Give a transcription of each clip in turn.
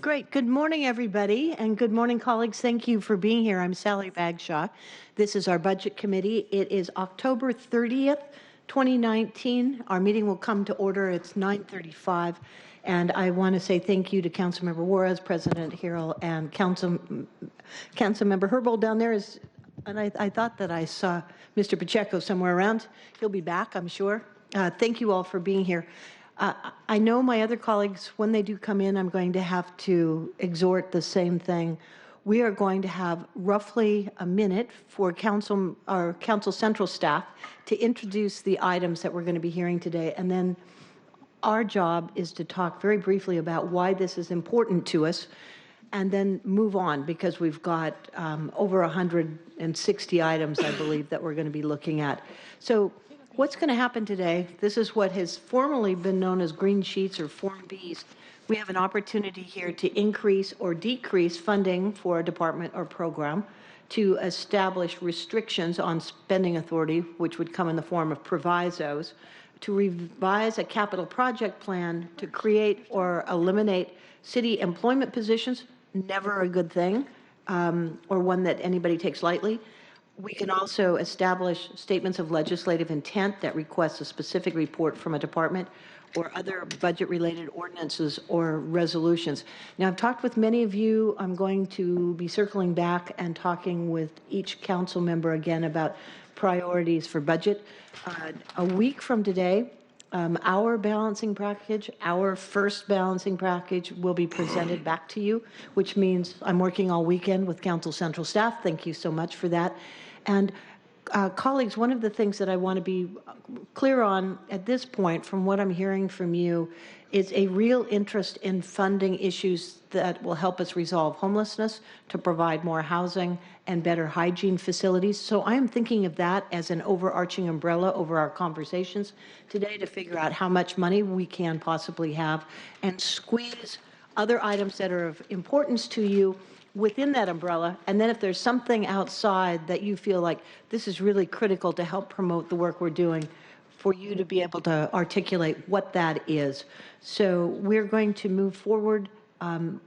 Great. Good morning, everybody, and good morning, colleagues. Thank you for being here. I'm Sally Bagshaw. This is our Budget Committee. It is October 30th, 2019. Our meeting will come to order. It's 9:35, and I want to say thank you to Councilmember Juarez, President Harrell, and Councilmember Herbold down there. And I thought that I saw Mr. Pacheco somewhere around. He'll be back, I'm sure. Thank you all for being here. I know my other colleagues, when they do come in, I'm going to have to exhort the same thing. We are going to have roughly a minute for our Council Central staff to introduce the items that we're going to be hearing today. And then our job is to talk very briefly about why this is important to us and then move on, because we've got over 160 items, I believe, that we're going to be looking at. So what's going to happen today, this is what has formerly been known as green sheets or Form Bs. We have an opportunity here to increase or decrease funding for a department or program, to establish restrictions on spending authority, which would come in the form of provisos, to revise a capital project plan, to create or eliminate city employment positions, never a good thing, or one that anybody takes lightly. We can also establish statements of legislative intent that request a specific report from a department or other budget-related ordinances or resolutions. Now, I've talked with many of you. I'm going to be circling back and talking with each council member again about priorities for budget. A week from today, our balancing package, our first balancing package, will be presented back to you, which means I'm working all weekend with Council Central staff. Thank you so much for that. And colleagues, one of the things that I want to be clear on at this point, from what I'm hearing from you, is a real interest in funding issues that will help us resolve homelessness, to provide more housing and better hygiene facilities. So I am thinking of that as an overarching umbrella over our conversations today, to figure out how much money we can possibly have and squeeze other items that are of importance to you within that umbrella. And then if there's something outside that you feel like this is really critical to help promote the work we're doing, for you to be able to articulate what that is. So we're going to move forward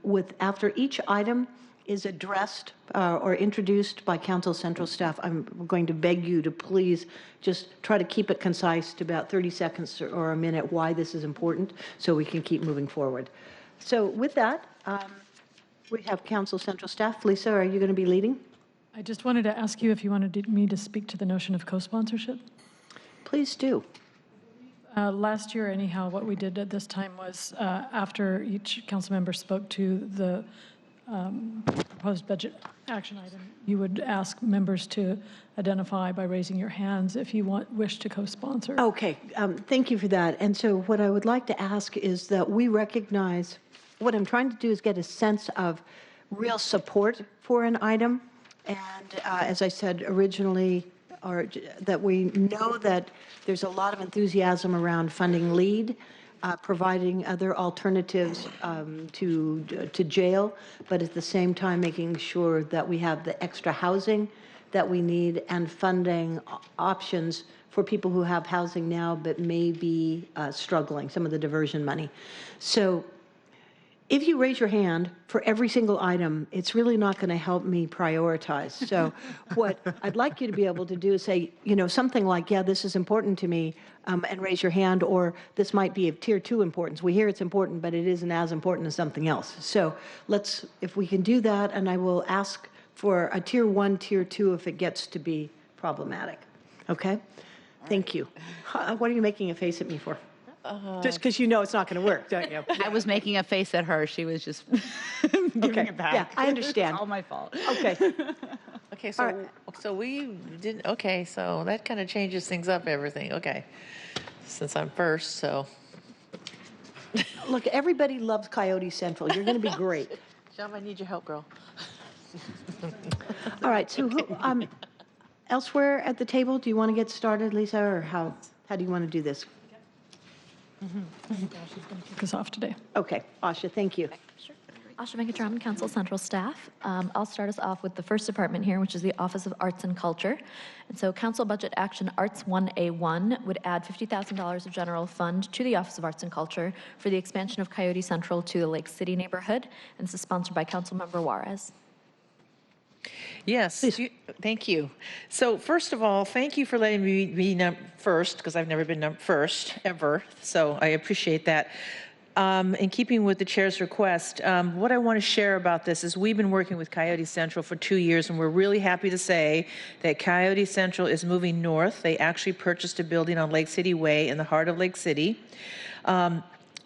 with, after each item is addressed or introduced by Council Central staff, I'm going to beg you to please just try to keep it concise to about 30 seconds or a minute why this is important, so we can keep moving forward. So with that, we have Council Central staff. Lisa, are you going to be leading? I just wanted to ask you if you wanted me to speak to the notion of co-sponsorship. Please do. Last year, anyhow, what we did at this time was after each council member spoke to the proposed budget action item, you would ask members to identify by raising your hands if you wish to co-sponsor. Okay, thank you for that. And so what I would like to ask is that we recognize, what I'm trying to do is get a sense of real support for an item. And as I said originally, or that we know that there's a lot of enthusiasm around funding LEAD, providing other alternatives to jail, but at the same time making sure that we have the extra housing that we need and funding options for people who have housing now but may be struggling, some of the diversion money. So if you raise your hand for every single item, it's really not going to help me prioritize. So what I'd like you to be able to do is say, you know, something like, yeah, this is important to me, and raise your hand, or this might be of tier 2 importance. We hear it's important, but it isn't as important as something else. So let's, if we can do that, and I will ask for a tier 1, tier 2 if it gets to be problematic. Okay? Thank you. What are you making a face at me for? Just because you know it's not going to work, don't you? I was making a face at her. She was just giving it back. Yeah, I understand. It's all my fault. Okay. Okay, so so we didn't. Okay, so that kind of changes things up. Everything. Okay, since I'm first, so look, everybody loves Coyote Central. You're going to be great. Jeff, I need your help, girl. All right. So, who, elsewhere at the table, do you want to get started, Lisa, or how do you want to do this? I think Asha's going to kick us off today. Okay, Asha, thank you. Asha Venkataraman, Council Central staff. I'll start us off with the first department here, which is the Office of Arts and Culture. And so Council Budget Action Arts 1A1 would add $50,000 of general fund to the Office of Arts and Culture for the expansion of Coyote Central to the Lake City neighborhood. And this is sponsored by Councilmember Juarez. Yes, thank you. So first of all, thank you for letting me be first, because I've never been first, ever. So I appreciate that. In keeping with the chair's request, what I want to share about this is we've been working with Coyote Central for 2 years, and we're really happy to say that Coyote Central is moving north. They actually purchased a building on Lake City Way in the heart of Lake City.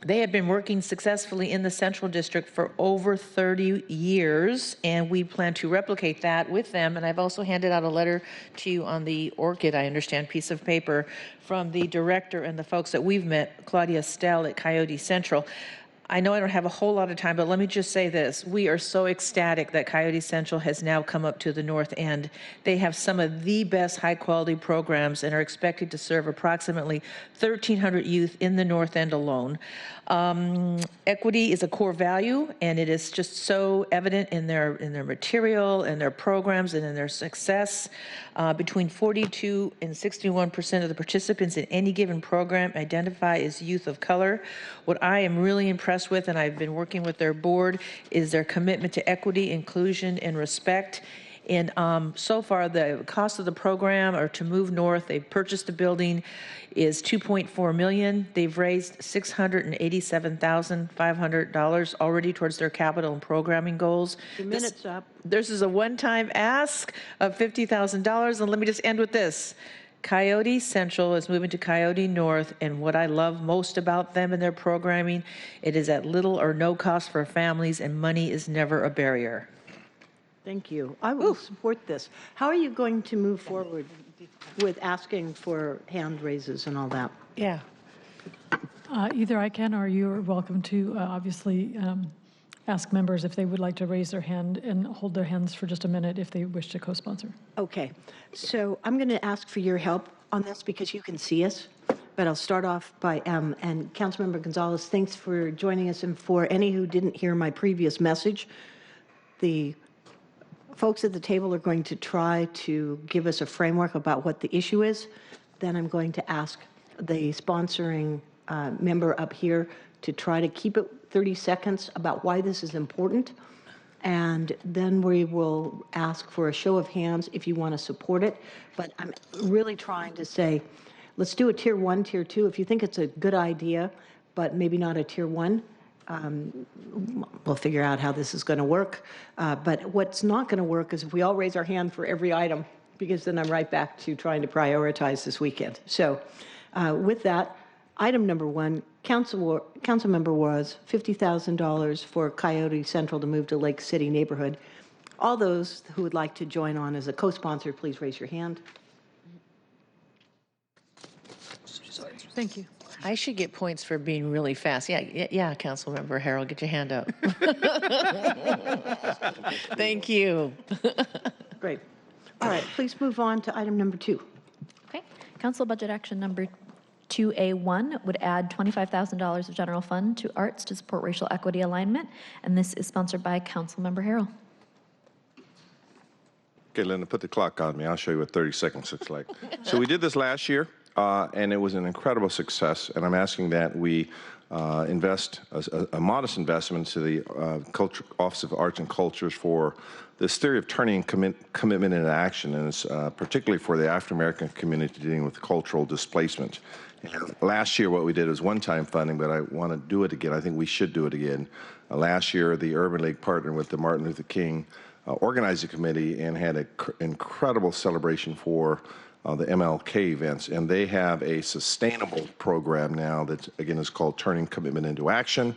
They have been working successfully in the Central District for over 30 years, and we plan to replicate that with them. And I've also handed out a letter to you on the Orchid, I understand, piece of paper from the director and the folks that we've met, Claudia Stell at Coyote Central. I know I don't have a whole lot of time, but let me just say this. We are so ecstatic that Coyote Central has now come up to the north end. They have some of the best high-quality programs and are expected to serve approximately 1,300 youth in the north end alone. Equity is a core value, and it is just so evident in their material and their programs and in their success. Between 42 and 61% of the participants in any given program identify as youth of color. What I am really impressed with, and I've been working with their board, is their commitment to equity, inclusion, and respect. And so far, the cost of the program, or to move north, they've purchased a building, is $2.4 million. They've raised $687,500 already towards their capital and programming goals. Your minute's up. This is a one-time ask of $50,000, and let me just end with this. Coyote Central is moving to Coyote North, and what I love most about them and their programming, it is at little or no cost for families, and money is never a barrier. Thank you. I will support this. How are you going to move forward with asking for hand raises and all that? Yeah. Either I can, or you're welcome to obviously ask members if they would like to raise their hand and hold their hands for just a minute if they wish to co-sponsor. Okay, so I'm going to ask for your help on this because you can see us, but I'll start off by, and Councilmember Gonzalez, thanks for joining us, and for any who didn't hear my previous message, the folks at the table are going to try to give us a framework about what the issue is. Then I'm going to ask the sponsoring member up here to try to keep it 30 seconds about why this is important. And then we will ask for a show of hands if you want to support it. But I'm really trying to say, let's do a tier 1, tier 2. If you think it's a good idea, but maybe not a tier 1, we'll figure out how this is going to work. But what's not going to work is if we all raise our hand for every item, because then I'm right back to trying to prioritize this weekend. So with that, item number 1, Councilmember was $50,000 for Coyote Central to move to Lake City neighborhood. All those who would like to join on as a co-sponsor, please raise your hand. Thank you. I should get points for being really fast. Yeah, Councilmember Harrell, get your hand up. Thank you. Great. All right, please move on to item number 2. Okay. Council Budget Action number 2A1 would add $25,000 of general fund to arts to support racial equity alignment, and this is sponsored by Councilmember Harrell. Okay, Linda, put the clock on me. I'll show you what 30 seconds looks like. So we did this last year, and it was an incredible success, and I'm asking that we invest a modest investment to the Office of Arts and Cultures for this theory of turning commitment into action, and it's particularly for the African-American community dealing with cultural displacement. And last year, what we did was one-time funding, but I want to do it again. I think we should do it again. Last year, the Urban League partnered with the Martin Luther King Organizing Committee and had an incredible celebration for the MLK events, and they have a sustainable program now that, again, is called Turning Commitment into Action,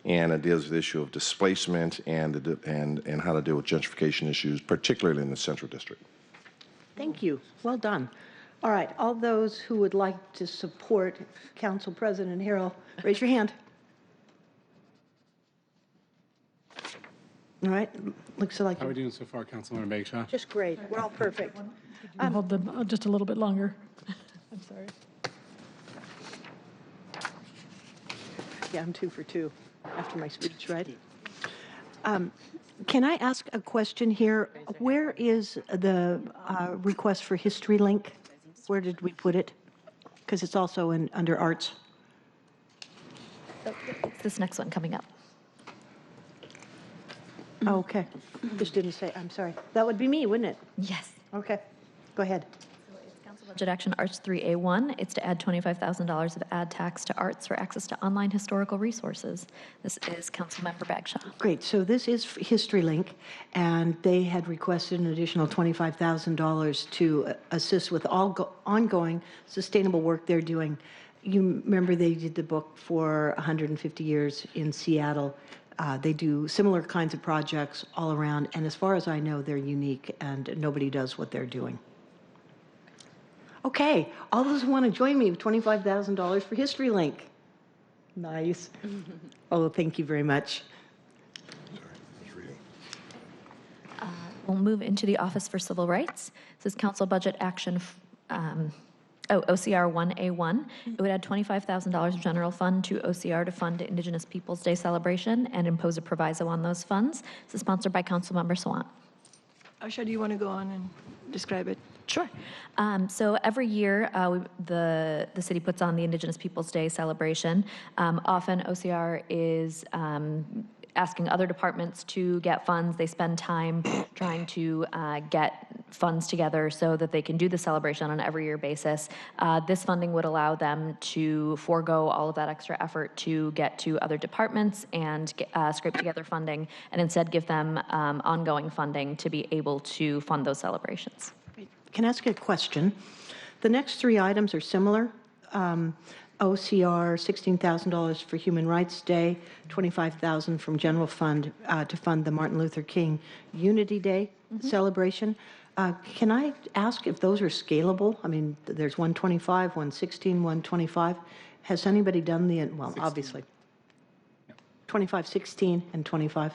and it deals with the issue of displacement and how to deal with gentrification issues, particularly in the Central District. Thank you. Well done. All right, all those who would like to support Council President Harrell, raise your hand. All right, looks like How are we doing so far, Councilmember Bagshaw? just great. We're all perfect. Hold them just a little bit longer. I'm sorry. Yeah, I'm 2 for 2 after my speech, right? Can I ask a question here? Where is the request for History Link? Where did we put it? Because it's also under arts. It's this next one coming up. Oh, okay. Just didn't say, I'm sorry. That would be me, wouldn't it? Yes. Okay, go ahead. Budget Action Arts 3A1, it's to add $25,000 of ad tax to arts for access to online historical resources. This is Councilmember Bagshaw. Great, so this is History Link, and they had requested an additional $25,000 to assist with all ongoing sustainable work they're doing. You remember they did the book for 150 years in Seattle. They do similar kinds of projects all around, and as far as I know, they're unique, and nobody does what they're doing. Okay, all those who want to join me with $25,000 for History Link. Nice. Oh, thank you very much. We'll move into the Office for Civil Rights. This is Council Budget Action, OCR 1A1. It would add $25,000 of general fund to OCR to fund Indigenous Peoples Day celebration and impose a proviso on those funds. This is sponsored by Councilmember Sawant. Asha, do you want to go on and describe it? Sure. So every year, the city puts on the Indigenous Peoples Day celebration. Often OCR is asking other departments to get funds. They spend time trying to get funds together so that they can do the celebration on an every year basis. This funding would allow them to forego all of that extra effort to get to other departments and scrape together funding, and instead give them ongoing funding to be able to fund those celebrations. Can I ask a question? The next three items are similar. OCR, $16,000 for Human Rights Day, $25,000 from general fund to fund the Martin Luther King Unity Day celebration. Can I ask if those are scalable? I mean, there's 125, 116, 125. Has anybody done the, well, 16. Obviously. 25, 16, and 25.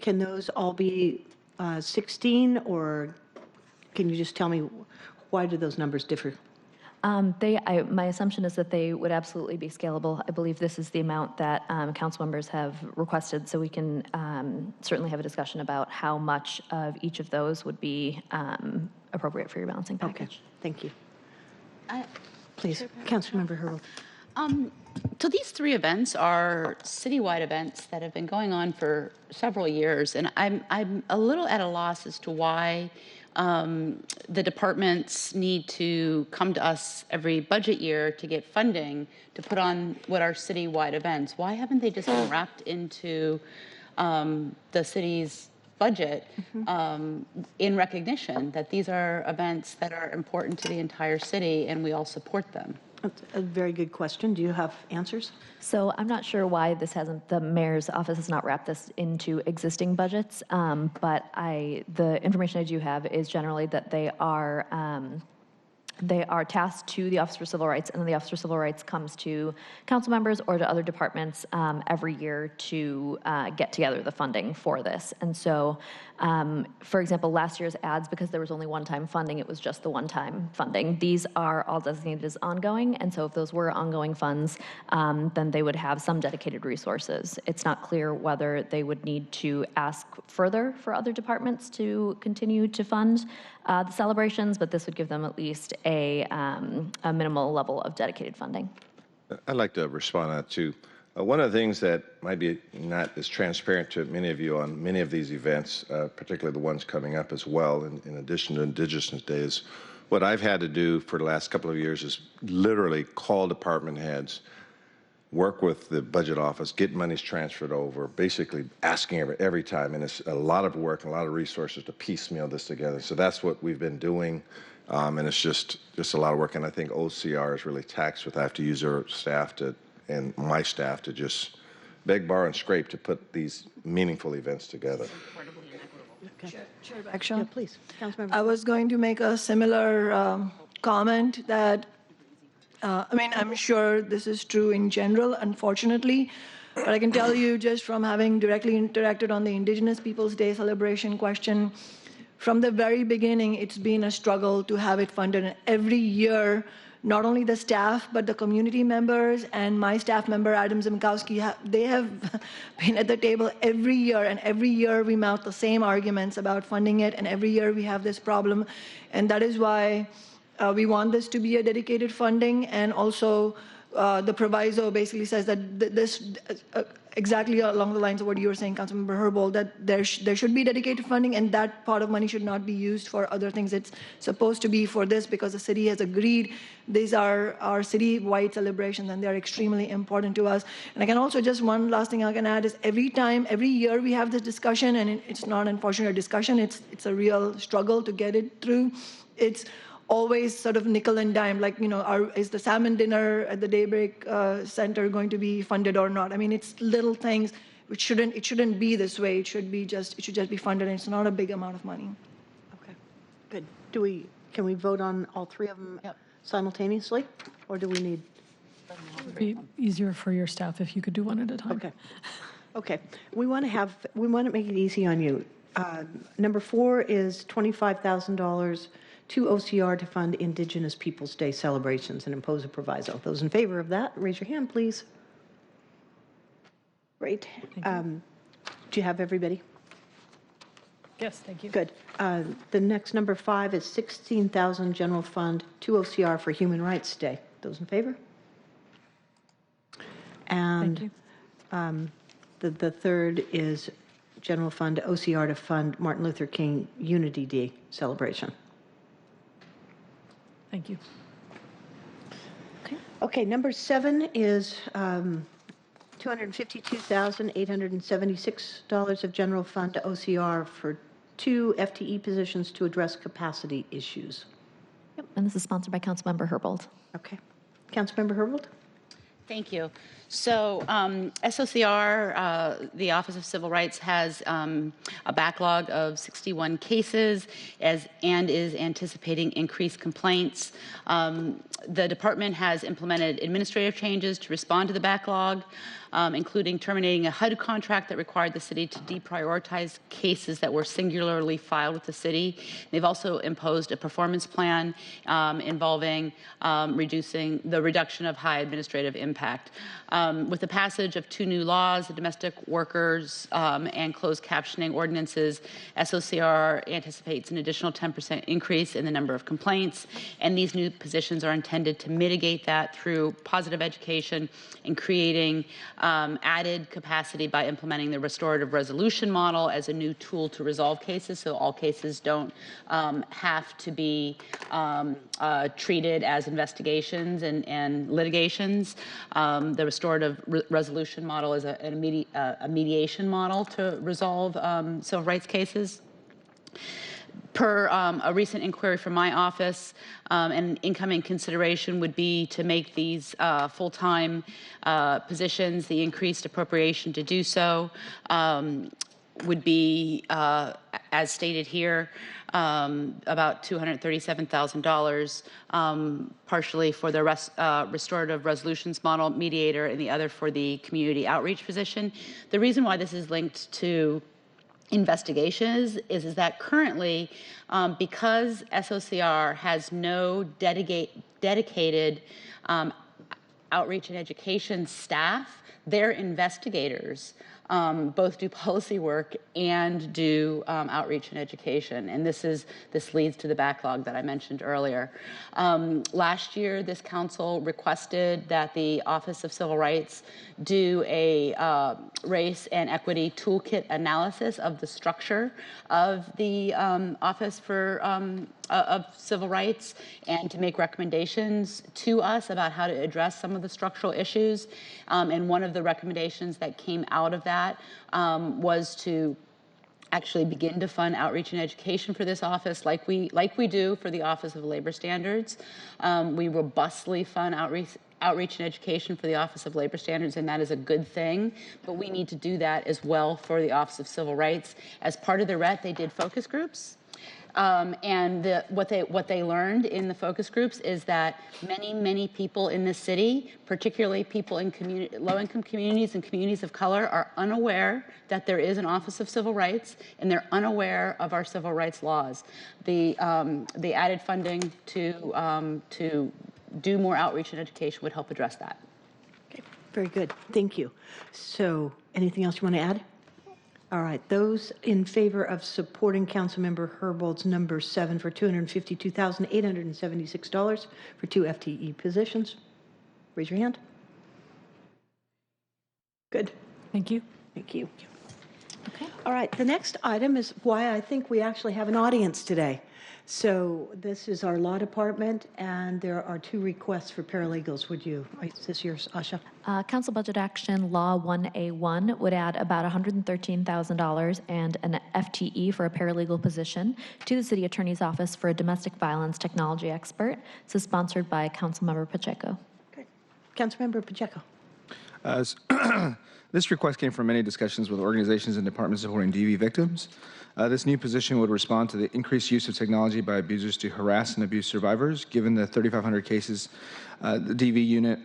Can those all be 16, or can you just tell me why do those numbers differ? My assumption is that they would absolutely be scalable. I believe this is the amount that council members have requested, so we can certainly have a discussion about how much of each of those would be appropriate for your balancing package. Okay, thank you. Please, Councilmember Herbold. So these three events are citywide events that have been going on for several years, and I'm a little at a loss as to why the departments need to come to us every budget year to get funding to put on what are citywide events. Why haven't they just been wrapped into the city's budget in recognition that these are events that are important to the entire city and we all support them? That's a very good question. Do you have answers? So I'm not sure why this hasn't, the mayor's office has not wrapped this into existing budgets, but the information I do have is generally that they are tasked to the Office for Civil Rights, and then the Office for Civil Rights comes to council members or to other departments every year to get together the funding for this. And so, for example, last year's ads, because there was only one-time funding, it was just the one-time funding. These are all designated as ongoing, and so if those were ongoing funds, then they would have some dedicated resources. It's not clear whether they would need to ask further for other departments to continue to fund the celebrations, but this would give them at least a minimal level of dedicated funding. I'd like to respond to that too. One of the things that might be not as transparent to many of you on many of these events, particularly the ones coming up as well, in addition to Indigenous Day, is what I've had to do for the last couple of years is literally call department heads, work with the budget office, get monies transferred over, basically asking every time. And it's a lot of work and a lot of resources to piecemeal this together. So that's what we've been doing. And it's just a lot of work. And I think OCR is really taxed with, I have to use their staff and my staff to just beg, borrow, and scrape to put these meaningful events together. Okay. Chair Bagshaw? Yeah, please, Councilmember. I was going to make a similar comment that, I mean, I'm sure this is true in general, unfortunately, but I can tell you just from having directly interacted on the Indigenous Peoples Day celebration question, from the very beginning, it's been a struggle to have it funded. And every year, not only the staff, but the community members and my staff member, Adam Zimkowski, they have been at the table every year, and every year we mount the same arguments about funding it, and every year we have this problem. And that is why we want this to be a dedicated funding, and also the proviso basically says that this, exactly along the lines of what you were saying, Councilmember Herbold, that there should be dedicated funding, and that pot of money should not be used for other things. It's supposed to be for this because the city has agreed. These are our city-wide celebrations, and they're extremely important to us. And I can also, just one last thing I can add is every year we have this discussion, and it's not unfortunately a discussion, it's a real struggle to get it through. It's always sort of nickel and dime, like, is the salmon dinner at the Daybreak Center going to be funded or not? I mean, it's little things which it shouldn't be this way. It should just be funded, and it's not a big amount of money. Okay, good. Can we vote on all three of them simultaneously, or do we need? It would be easier for your staff if you could do one at a time. Okay. We want to make it easy on you. Number 4 is $25,000 to OCR to fund Indigenous Peoples Day celebrations and impose a proviso. Those in favor of that, raise your hand, please. Great. Do you have everybody? Yes, thank you. Good. The next, number 5, is $16,000 general fund to OCR for Human Rights Day. Those in favor? And Thank you. the third is general fund to OCR to fund Martin Luther King Unity Day celebration. Thank you. Okay, number 7 is $252,876 of general fund to OCR for 2 FTE positions to address capacity issues. Yep, and this is sponsored by Councilmember Herbold. Okay. Councilmember Herbold? Thank you. So SOCR, the Office of Civil Rights, has a backlog of 61 cases and is anticipating increased complaints. The department has implemented administrative changes to respond to the backlog, including terminating a HUD contract that required the city to deprioritize cases that were singularly filed with the city. They've also imposed a performance plan involving reduction of high administrative impact. With the passage of 2 new laws, the domestic workers and closed captioning ordinances, SOCR anticipates an additional 10% increase in the number of complaints, and these new positions are intended to mitigate that through positive education and creating added capacity by implementing the restorative resolution model as a new tool to resolve cases, so all cases don't have to be treated as investigations and litigations. The restorative resolution model is a mediation model to resolve civil rights cases. Per a recent inquiry from my office, an incoming consideration would be to make these full-time positions. The increased appropriation to do so would be, as stated here, about $237,000, partially for the restorative resolutions model mediator and the other for the community outreach position. The reason why this is linked to investigations is that currently, because SOCR has no dedicated outreach and education staff, their investigators both do policy work and do outreach and education, and this leads to the backlog that I mentioned earlier. Last year, this council requested that the Office of Civil Rights do a race and equity toolkit analysis of the structure of the Office of Civil Rights, and to make recommendations to us about how to address some of the structural issues. And one of the recommendations that came out of that was to actually begin to fund outreach and education for this office like we do for the Office of Labor Standards. We robustly fund outreach and education for the Office of Labor Standards, and that is a good thing, but we need to do that as well for the Office of Civil Rights. As part of the RET, they did focus groups. And what they learned in the focus groups is that many people in this city, particularly people in low-income communities and communities of color, are unaware that there is an Office of Civil Rights, and they're unaware of our civil rights laws. The added funding to do more outreach and education would help address that. Okay, very good. Thank you. So anything else you want to add? All right, those in favor of supporting Councilmember Herbold's number 7 for $252,876 for 2 FTE positions, raise your hand. Good. Thank you. Thank you. Okay. All right, the next item is why I think we actually have an audience today. So this is our law department, and there are 2 requests for paralegals. Is this yours, Asha? Council Budget Action Law 1A1 would add about $113,000 and an FTE for a paralegal position to the City Attorney's Office for a domestic violence technology expert. This is sponsored by Councilmember Pacheco. Okay. Councilmember Pacheco. This request came from many discussions with organizations and departments supporting DV victims. This new position would respond to the increased use of technology by abusers to harass and abuse survivors. Given the 3,500 cases the DV unit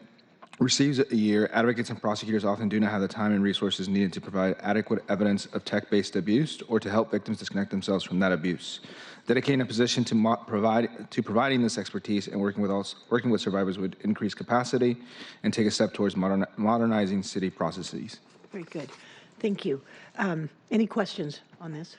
receives a year, advocates and prosecutors often do not have the time and resources needed to provide adequate evidence of tech-based abuse or to help victims disconnect themselves from that abuse. Dedicating a position to providing this expertise and working with survivors would increase capacity and take a step towards modernizing city processes. Very good. Thank you. Any questions on this?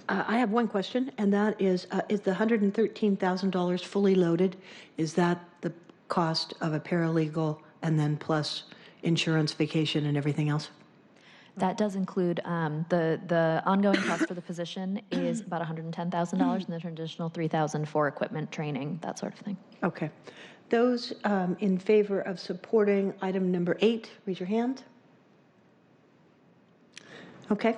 I have one question, and that is the $113,000 fully loaded? Is that the cost of a paralegal and then plus insurance, vacation, and everything else? That does include the ongoing cost for the position is about $110,000 and the additional $3,000 for equipment, training, that sort of thing. Okay. Those in favor of supporting item number 8, raise your hand. Okay.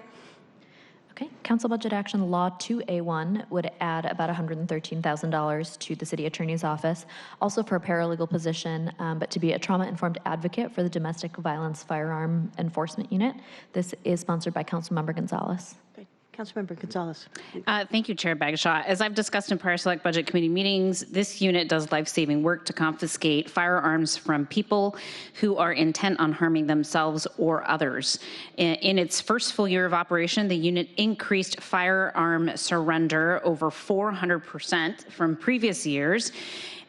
Okay. Council Budget Action Law 2A1 would add about $113,000 to the City Attorney's Office, also for a paralegal position, but to be a trauma-informed advocate for the Domestic Violence Firearm Enforcement Unit. This is sponsored by Councilmember Gonzalez. Okay. Councilmember Gonzalez. Thank you, Chair Bagshaw. As I've discussed in prior Select Budget Committee meetings, this unit does life-saving work to confiscate firearms from people who are intent on harming themselves or others. In its first full year of operation, the unit increased firearm surrender over 400% from previous years.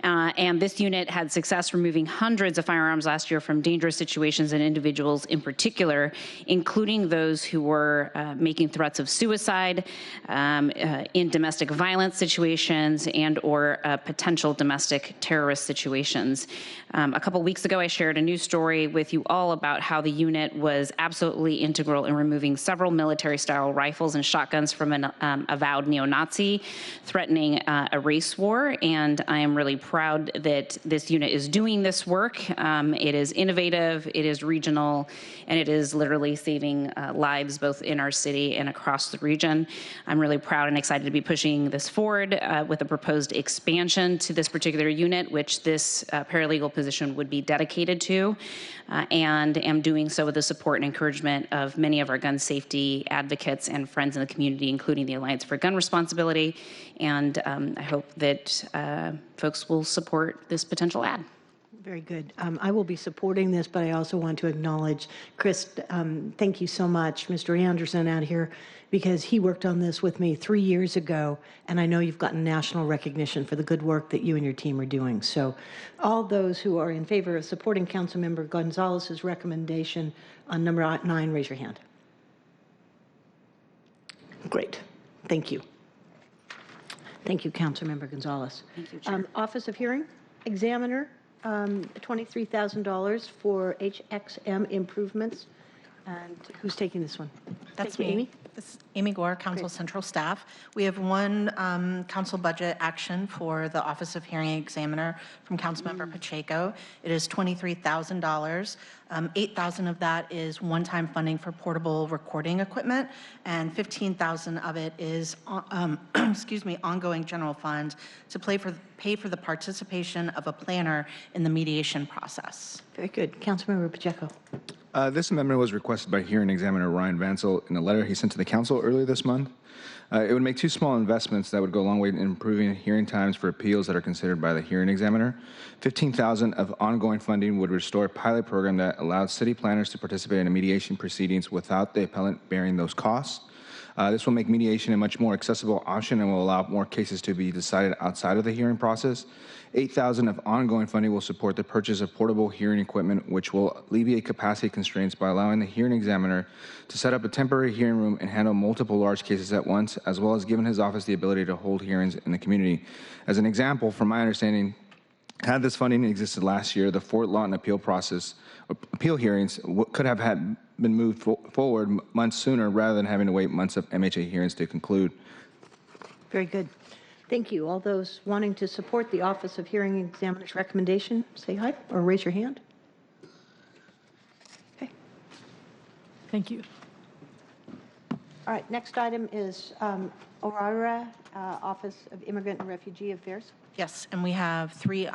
And this unit had success removing hundreds of firearms last year from dangerous situations and individuals in particular, including those who were making threats of suicide in domestic violence situations and or potential domestic terrorist situations. A couple weeks ago, I shared a news story with you all about how the unit was absolutely integral in removing several military-style rifles and shotguns from an avowed neo-Nazi threatening a race war, and I am really proud that this unit is doing this work. It is innovative, it is regional, and it is literally saving lives both in our city and across the region. I'm really proud and excited to be pushing this forward with a proposed expansion to this particular unit, which this paralegal position would be dedicated to, and am doing so with the support and encouragement of many of our gun safety advocates and friends in the community, including the Alliance for Gun Responsibility, and I hope that folks will support this potential add. Very good. I will be supporting this, but I also want to acknowledge Chris. Thank you so much, Mr. Anderson out here, because he worked on this with me 3 years ago, and I know you've gotten national recognition for the good work that you and your team are doing. So all those who are in favor of supporting Councilmember Gonzalez's recommendation on number 9, raise your hand. Great. Thank you. Thank you, Councilmember Gonzalez. Thank you, Chair. Office of Hearing Examiner, $23,000 for HXM improvements. And who's taking this one? That's Thank you, me. Amy. This is Amy Gore, Council Central Staff. We have one council budget action for the Office of Hearing Examiner from Councilmember Pacheco. It is $23,000. $8,000 of that is one-time funding for portable recording equipment, and $15,000 of it is, excuse me, ongoing general fund to pay for the participation of a planner in the mediation process. Very good. Councilmember Pacheco. This amendment was requested by Hearing Examiner Ryan Vansel in a letter he sent to the council earlier this month. It would make 2 small investments that would go a long way in improving hearing times for appeals that are considered by the hearing examiner. $15,000 of ongoing funding would restore a pilot program that allowed city planners to participate in mediation proceedings without the appellant bearing those costs. This will make mediation a much more accessible option and will allow more cases to be decided outside of the hearing process. $8,000 of ongoing funding will support the purchase of portable hearing equipment, which will alleviate capacity constraints by allowing the hearing examiner to set up a temporary hearing room and handle multiple large cases at once, as well as giving his office the ability to hold hearings in the community. As an example, from my understanding, had this funding existed last year, the Fort Lawton appeal hearings could have been moved forward months sooner rather than having to wait months of MHA hearings to conclude. Very good. Thank you. All those wanting to support the Office of Hearing Examiner's recommendation, say aye or raise your hand. Okay. Thank you. All right, next item is OIRA, Office of Immigrant and Refugee Affairs. Yes, and we have three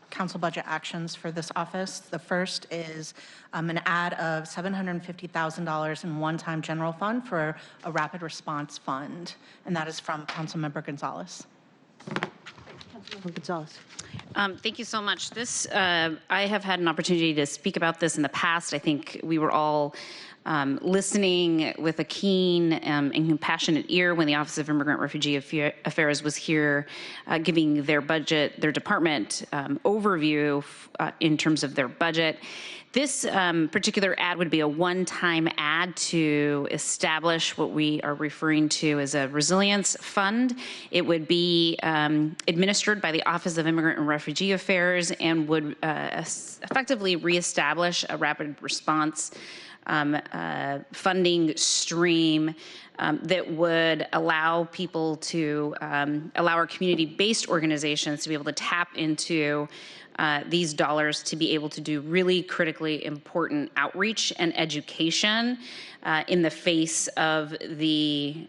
council budget actions for this office. The first is an add of $750,000 in one-time general fund for a rapid response fund, and that is from Councilmember Gonzalez. Councilmember Gonzalez. Thank you so much. This, I have had an opportunity to speak about this in the past. I think we were all listening with a keen and compassionate ear when the Office of Immigrant Refugee Affairs was here giving their budget, their department overview in terms of their budget. This particular ad would be a one-time ad to establish what we are referring to as a resilience fund. It would be administered by the Office of Immigrant and Refugee Affairs and would effectively reestablish a rapid response funding stream that would allow people to, allow our community-based organizations to be able to tap into these dollars to be able to do really critically important outreach and education in the face of the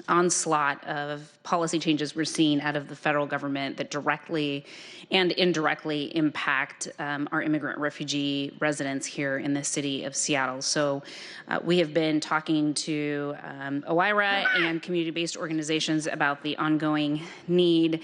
onslaught of policy changes we're seeing out of the federal government that directly and indirectly impact our immigrant refugee residents here in the city of Seattle. So we have been talking to OIRA and community-based organizations about the ongoing need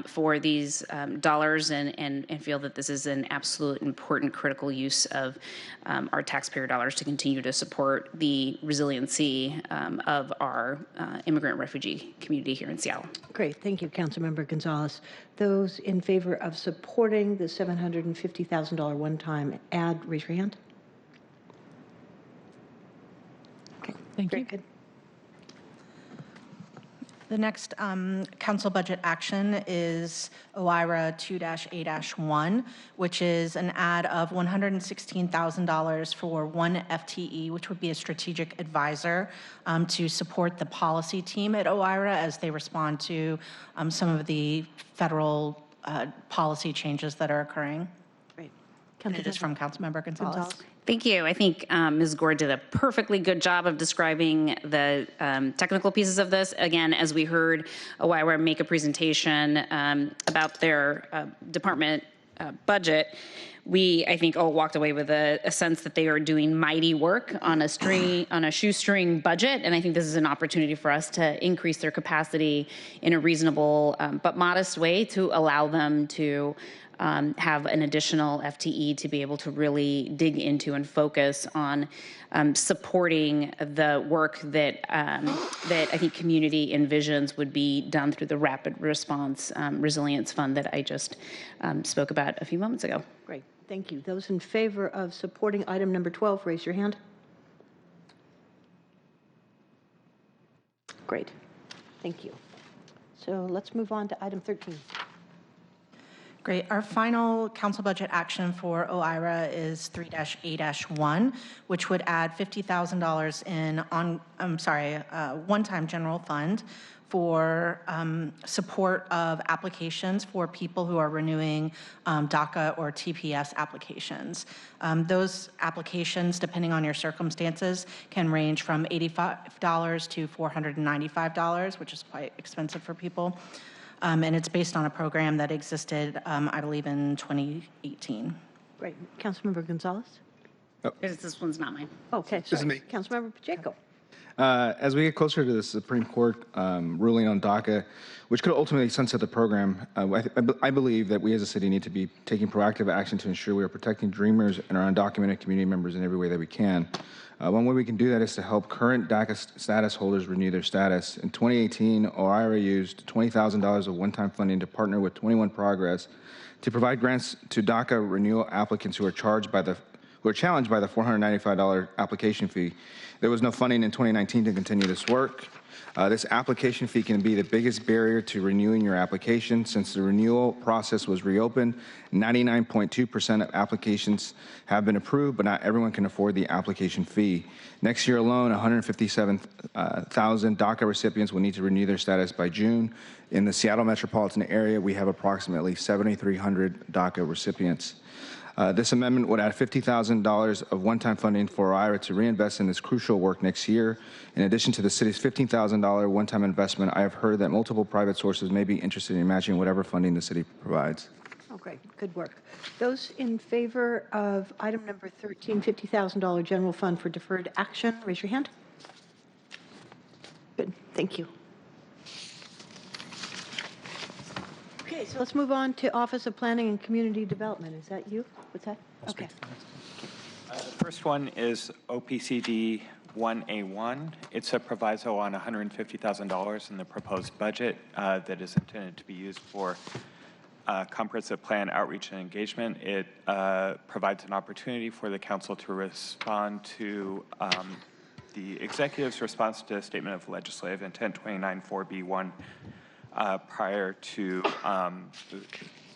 for these dollars and feel that this is an absolute important critical use of our taxpayer dollars to continue to support the resiliency of our immigrant refugee community here in Seattle. Great. Thank you, Councilmember Gonzalez. Those in favor of supporting the $750,000 one-time ad, raise your hand. Okay. Thank Very you. good. The next council budget action is OIRA 2-A-1, which is an add of $116,000 for one FTE, which would be a strategic advisor to support the policy team at OIRA as they respond to some of the federal policy changes that are occurring. Great. And it is from Councilmember Gonzalez. Thank you. I think Ms. Gore did a perfectly good job of describing the technical pieces of this. Again, as we heard OIRA make a presentation about their department budget, we, I think, all walked away with a sense that they are doing mighty work on a shoestring budget, and I think this is an opportunity for us to increase their capacity in a reasonable but modest way to allow them to have an additional FTE to be able to really dig into and focus on supporting the work that that I think community envisions would be done through the Rapid Response Resilience Fund that I just spoke about a few moments ago. Great. Thank you. Those in favor of supporting item number 12, raise your hand. Great. Thank you. So let's move on to item 13. Great. Our final council budget action for OIRA is 3-A-1, which would add $50,000 in one-time general fund for support of applications for people who are renewing DACA or TPS applications. Those applications, depending on your circumstances, can range from $85 to $495, which is quite expensive for people. And it's based on a program that existed, I believe, in 2018. Great. Councilmember Gonzalez? This one's not mine. Okay, sorry. This is me. Councilmember Pacheco. As we get closer to the Supreme Court ruling on DACA, which could ultimately sunset the program, I believe that we as a city need to be taking proactive action to ensure we are protecting dreamers and our undocumented community members in every way that we can. One way we can do that is to help current DACA status holders renew their status. In 2018, OIRA used $20,000 of one-time funding to partner with 21 Progress to provide grants to DACA renewal applicants who are challenged by the $495 application fee. There was no funding in 2019 to continue this work. This application fee can be the biggest barrier to renewing your application. Since the renewal process was reopened, 99.2% of applications have been approved, but not everyone can afford the application fee. Next year alone, 157,000 DACA recipients will need to renew their status by June. In the Seattle metropolitan area, we have approximately 7,300 DACA recipients. This amendment would add $50,000 of one-time funding for OIRA to reinvest in this crucial work next year. In addition to the city's $15,000 one-time investment, I have heard that multiple private sources may be interested in matching whatever funding the city provides. Oh, great. Good work. Those in favor of item number 13, $50,000 general fund for deferred action, raise your hand. Good. Thank you. Okay, so let's move on to Office of Planning and Community Development. Is that you? What's that? Okay. The first one is OPCD 1A1. It's a proviso on $150,000 in the proposed budget that is intended to be used for comprehensive plan outreach and engagement. It provides an opportunity for the council to respond to the executive's response to a statement of legislative intent 294B1 prior to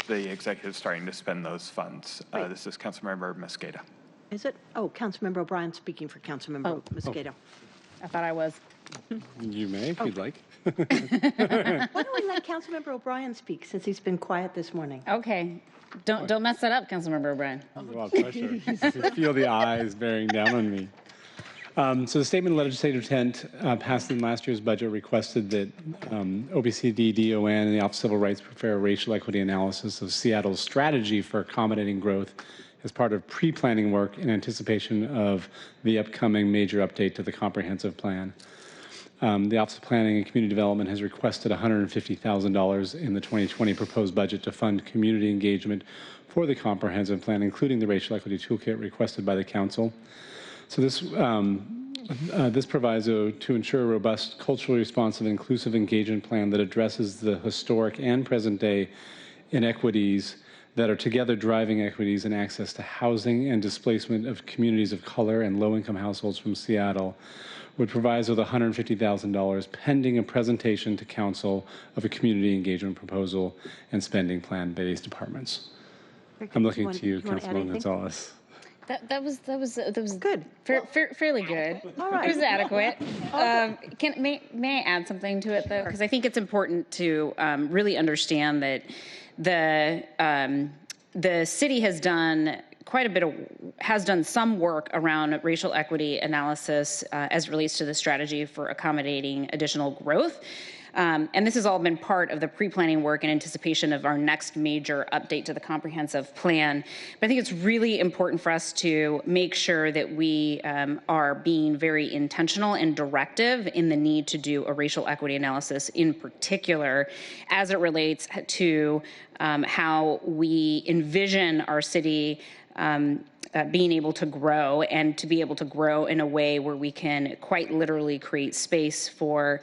the executive starting to spend those funds. This is Councilmember Mosqueda. Is it? Oh, Councilmember O'Brien speaking for Councilmember Mosqueda. I thought I was. You may, if you'd like. Why don't we let Councilmember O'Brien speak since he's been quiet this morning? Okay. Don't mess that up, Councilmember O'Brien. Under a lot of pressure. I can feel the eyes bearing down on me. So the statement of legislative intent passed in last year's budget requested that OPCD, DON, and the Office of Civil Rights prepare a racial equity analysis of Seattle's strategy for accommodating growth as part of pre-planning work in anticipation of the upcoming major update to the comprehensive plan. The Office of Planning and Community Development has requested $150,000 in the 2020 proposed budget to fund community engagement for the comprehensive plan, including the racial equity toolkit requested by the council. So this proviso to ensure a robust, culturally responsive, inclusive engagement plan that addresses the historic and present day inequities that are together driving equities in access to housing and displacement of communities of color and low-income households from Seattle would provide with $150,000 pending a presentation to council of a community engagement proposal and spending plan by these departments. I'm looking to you, Councilwoman Gonzalez. That was good. Fairly good. All right. It was adequate. May I add something to it though? Because I think it's important to really understand that the city has done some work around racial equity analysis as it relates to the strategy for accommodating additional growth. And this has all been part of the pre-planning work in anticipation of our next major update to the comprehensive plan. But I think it's really important for us to make sure that we are being very intentional and directive in the need to do a racial equity analysis, in particular as it relates to how we envision our city being able to grow, and to be able to grow in a way where we can quite literally create space for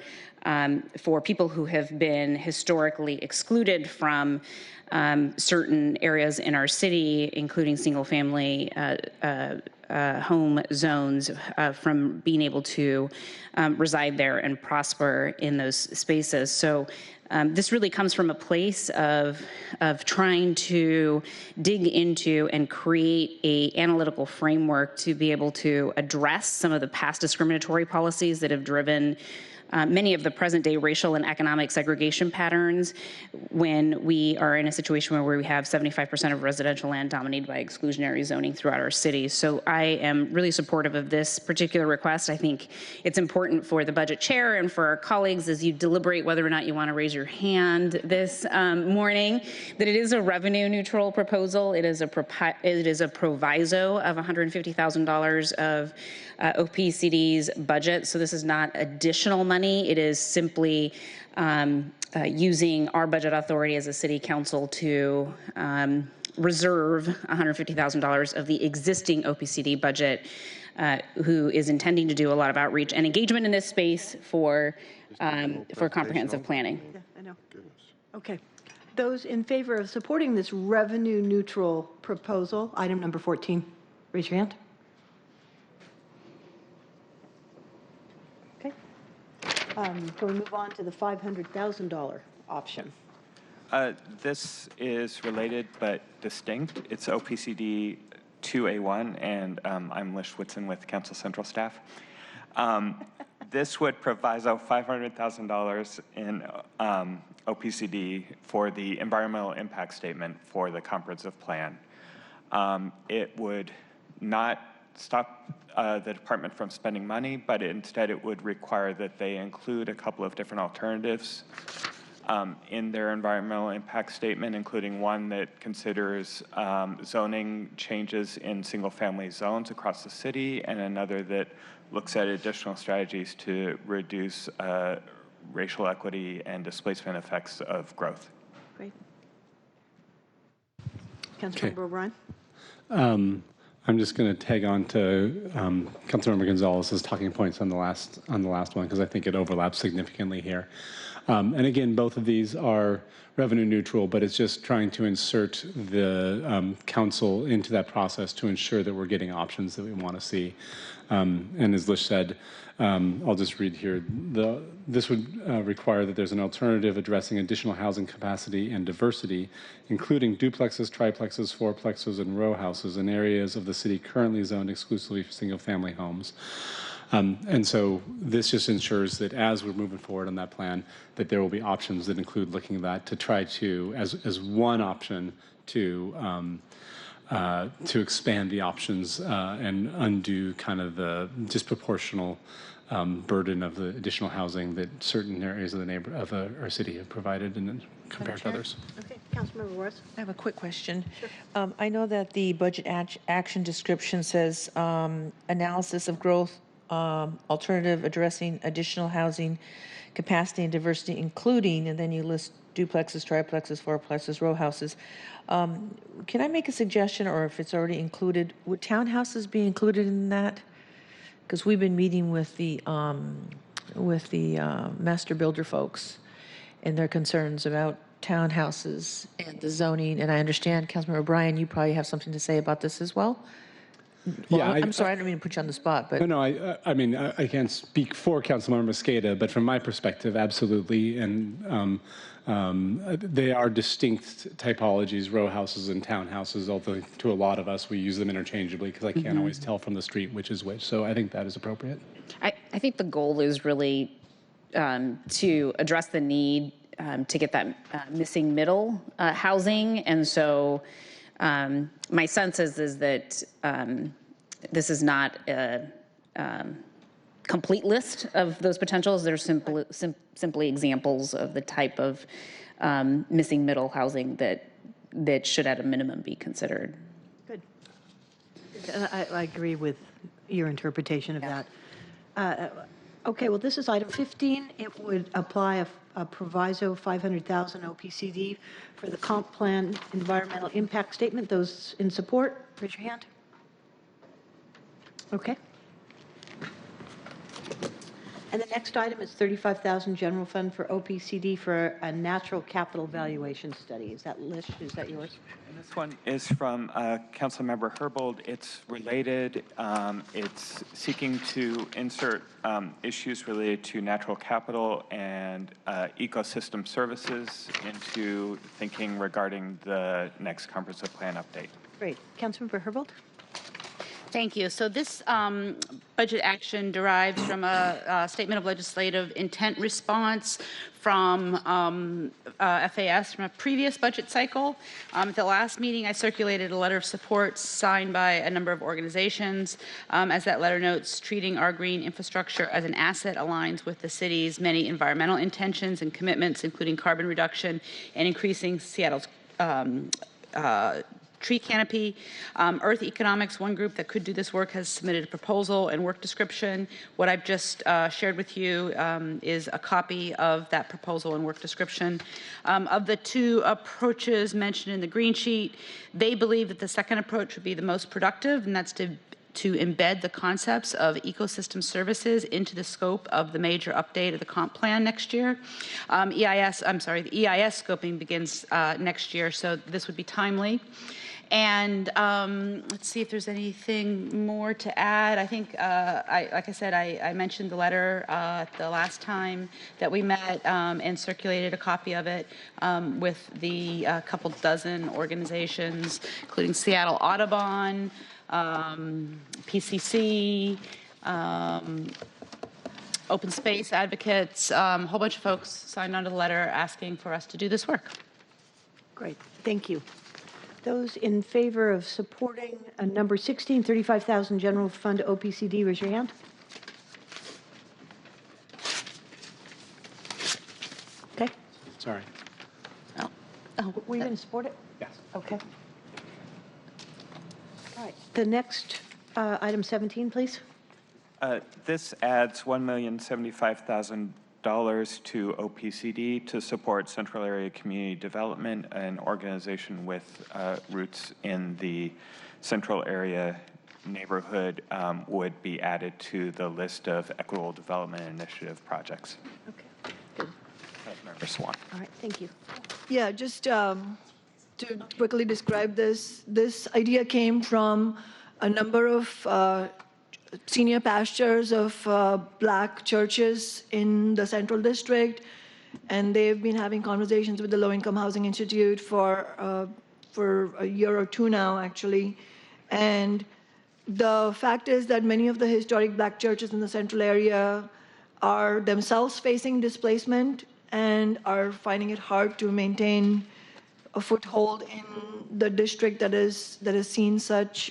people who have been historically excluded from certain areas in our city, including single-family home zones, from being able to reside there and prosper in those spaces. So this really comes from a place of trying to dig into and create an analytical framework to be able to address some of the past discriminatory policies that have driven many of the present-day racial and economic segregation patterns when we are in a situation where we have 75% of residential land dominated by exclusionary zoning throughout our city. So I am really supportive of this particular request. I think it's important for the budget chair and for our colleagues as you deliberate whether or not you want to raise your hand this morning, that it is a revenue neutral proposal. It is a proviso of $150,000 of OPCD's budget. So this is not additional money. It is simply using our budget authority as a city council to reserve $150,000 of the existing OPCD budget, who is intending to do a lot of outreach and engagement in this space for comprehensive planning. Yeah, I know. Okay. Those in favor of supporting this revenue neutral proposal, item number 14, raise your hand. Okay. Can we move on to the $500,000 option? This is related but distinct. It's OPCD 2A1, and I'm Lish Whitson with Council Central staff. This would proviso $500,000 in OPCD for the environmental impact statement for the comprehensive plan. It would not stop the department from spending money, but instead it would require that they include a couple of different alternatives in their environmental impact statement, including one that considers zoning changes in single-family zones across the city, and another that looks at additional strategies to reduce racial equity and displacement effects of growth. Great. Councilmember O'Brien? I'm just going to tag on to Councilmember Gonzalez's talking points on the last one, because I think it overlaps significantly here. And again, both of these are revenue neutral, but it's just trying to insert the council into that process to ensure that we're getting options that we want to see. And as Lish said, I'll just read here. This would require that there's an alternative addressing additional housing capacity and diversity, including duplexes, triplexes, fourplexes, and row houses in areas of the city currently zoned exclusively for single-family homes. And so this just ensures that as we're moving forward on that plan, that there will be options that include looking at that to try to, as one option, to expand the options and undo kind of the disproportional burden of the additional housing that certain areas of our city have provided and compared to others. Okay, Councilmember Morris. I have a quick question. Sure. I know that the budget action description says analysis of growth, alternative addressing additional housing capacity and diversity, including, and then you list duplexes, triplexes, fourplexes, row houses. Can I make a suggestion, or if it's already included, would townhouses be included in that? Because we've been meeting with the master builder folks and their concerns about townhouses and the zoning. And I understand, Councilmember O'Brien, you probably have something to say about this as well. Well, yeah, I'm sorry, I don't mean to put you on the spot, but no, I mean, I can't speak for Councilmember Mosqueda, but from my perspective, absolutely, and they are distinct typologies, row houses and townhouses. Although to a lot of us, we use them interchangeably because I can't always tell from the street which is which. So I think that is appropriate. I think the goal is really to address the need to get that missing middle housing, and so. My sense is that this is not a complete list of those potentials. They're simply examples of the type of missing middle housing that should at a minimum be considered. Good. I agree with your interpretation of that. Okay, well, this is item 15. It would apply a proviso 500,000 OPCD for the comp plan environmental impact statement. Those in support, raise your hand. Okay. And the next item is 35,000 general fund for OPCD for a natural capital valuation study. Is that Lish? Is that yours? And this one is from Councilmember Herbold. It's related. It's seeking to insert issues related to natural capital and ecosystem services into thinking regarding the next comprehensive plan update. Great. Councilmember Herbold? Thank you. So this budget action derives from a statement of legislative intent response from FAS from a previous budget cycle. At the last meeting, I circulated a letter of support signed by a number of organizations. As that letter notes, treating our green infrastructure as an asset aligns with the city's many environmental intentions and commitments, including carbon reduction and increasing Seattle's tree canopy. Earth Economics, one group that could do this work, has submitted a proposal and work description. What I've just shared with you is a copy of that proposal and work description. Of the two approaches mentioned in the green sheet, they believe that the second approach would be the most productive, and that's to embed the concepts of ecosystem services into the scope of the major update of the comp plan next year. The EIS scoping begins next year, so this would be timely. And let's see if there's anything more to add. I think, like I said, I mentioned the letter the last time that we met and circulated a copy of it with the couple dozen organizations, including Seattle Audubon, PCC, Open Space Advocates, a whole bunch of folks signed on to the letter asking for us to do this work. Great, thank you. Those in favor of supporting number 16, 35,000 general fund OPCD, raise your hand. Okay. Sorry. Were you going to support it? Yes. Okay. All right. The next item 17, please. This adds $1,075,000 to OPCD to support Central Area Community Development, an organization with roots in the Central Area neighborhood, would be added to the list of Equitable Development Initiative projects. Okay, good. Member Swan. All right, thank you. Yeah, just to quickly describe this, this idea came from a number of senior pastors of black churches in the Central District, and they've been having conversations with the Low Income Housing Institute for a year or two now, actually. And the fact is that many of the historic black churches in the Central area are themselves facing displacement and are finding it hard to maintain a foothold in the district that has seen such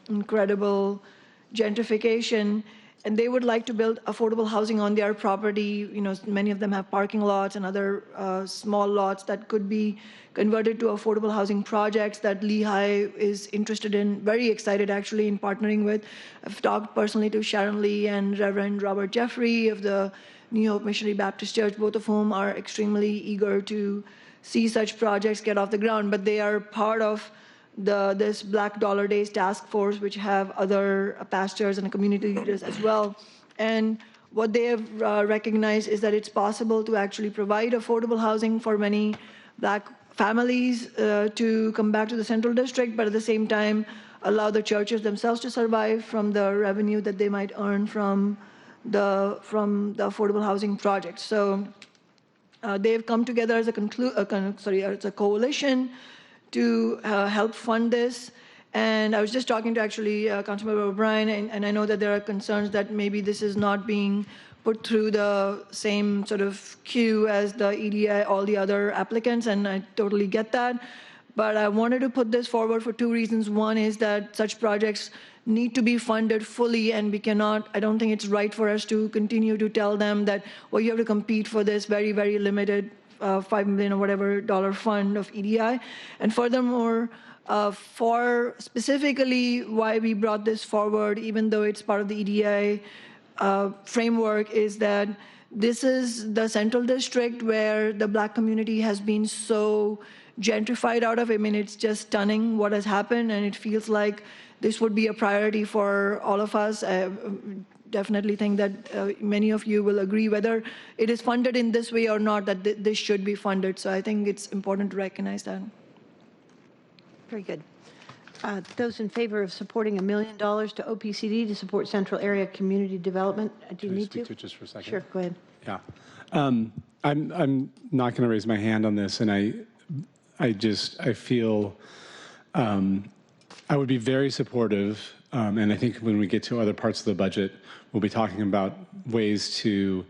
incredible gentrification, and they would like to build affordable housing on their property. You know, many of them have parking lots and other small lots that could be converted to affordable housing projects that Lehigh is interested in, very excited actually, in partnering with. I've talked personally to Sharon Lee and Reverend Robert Jeffrey of the New Hope Missionary Baptist Church, both of whom are extremely eager to see such projects get off the ground, but they are part of this Black Dollar Days task force, which have other pastors and community leaders as well. And what they have recognized is that it's possible to actually provide affordable housing for many black families to come back to the Central District, but at the same time allow the churches themselves to survive from the revenue that they might earn from the affordable housing project. So they've come together as a coalition to help fund this. And I was just talking to actually Councilmember O'Brien, and I know that there are concerns that maybe this is not being put through the same sort of queue as the EDI, all the other applicants, and I totally get that. But I wanted to put this forward for two reasons. One is that such projects need to be funded fully, and we cannot, I don't think it's right for us to continue to tell them that, well, you have to compete for this very, very limited $5 million or whatever dollar fund of EDI. And furthermore, for specifically why we brought this forward, even though it's part of the EDI framework, is that this is the Central District where the black community has been so gentrified out of. I mean, it's just stunning what has happened, and it feels like this would be a priority for all of us. I definitely think that many of you will agree, whether it is funded in this way or not, that this should be funded. So I think it's important to recognize that. Very good. Those in favor of supporting $1 million to OPCD to support Central Area Community Development, do you need to? Speak to it just for a second? Sure, go ahead. Yeah. I'm not going to raise my hand on this, and I feel I would be very supportive And I think when we get to other parts of the budget, we'll be talking about ways to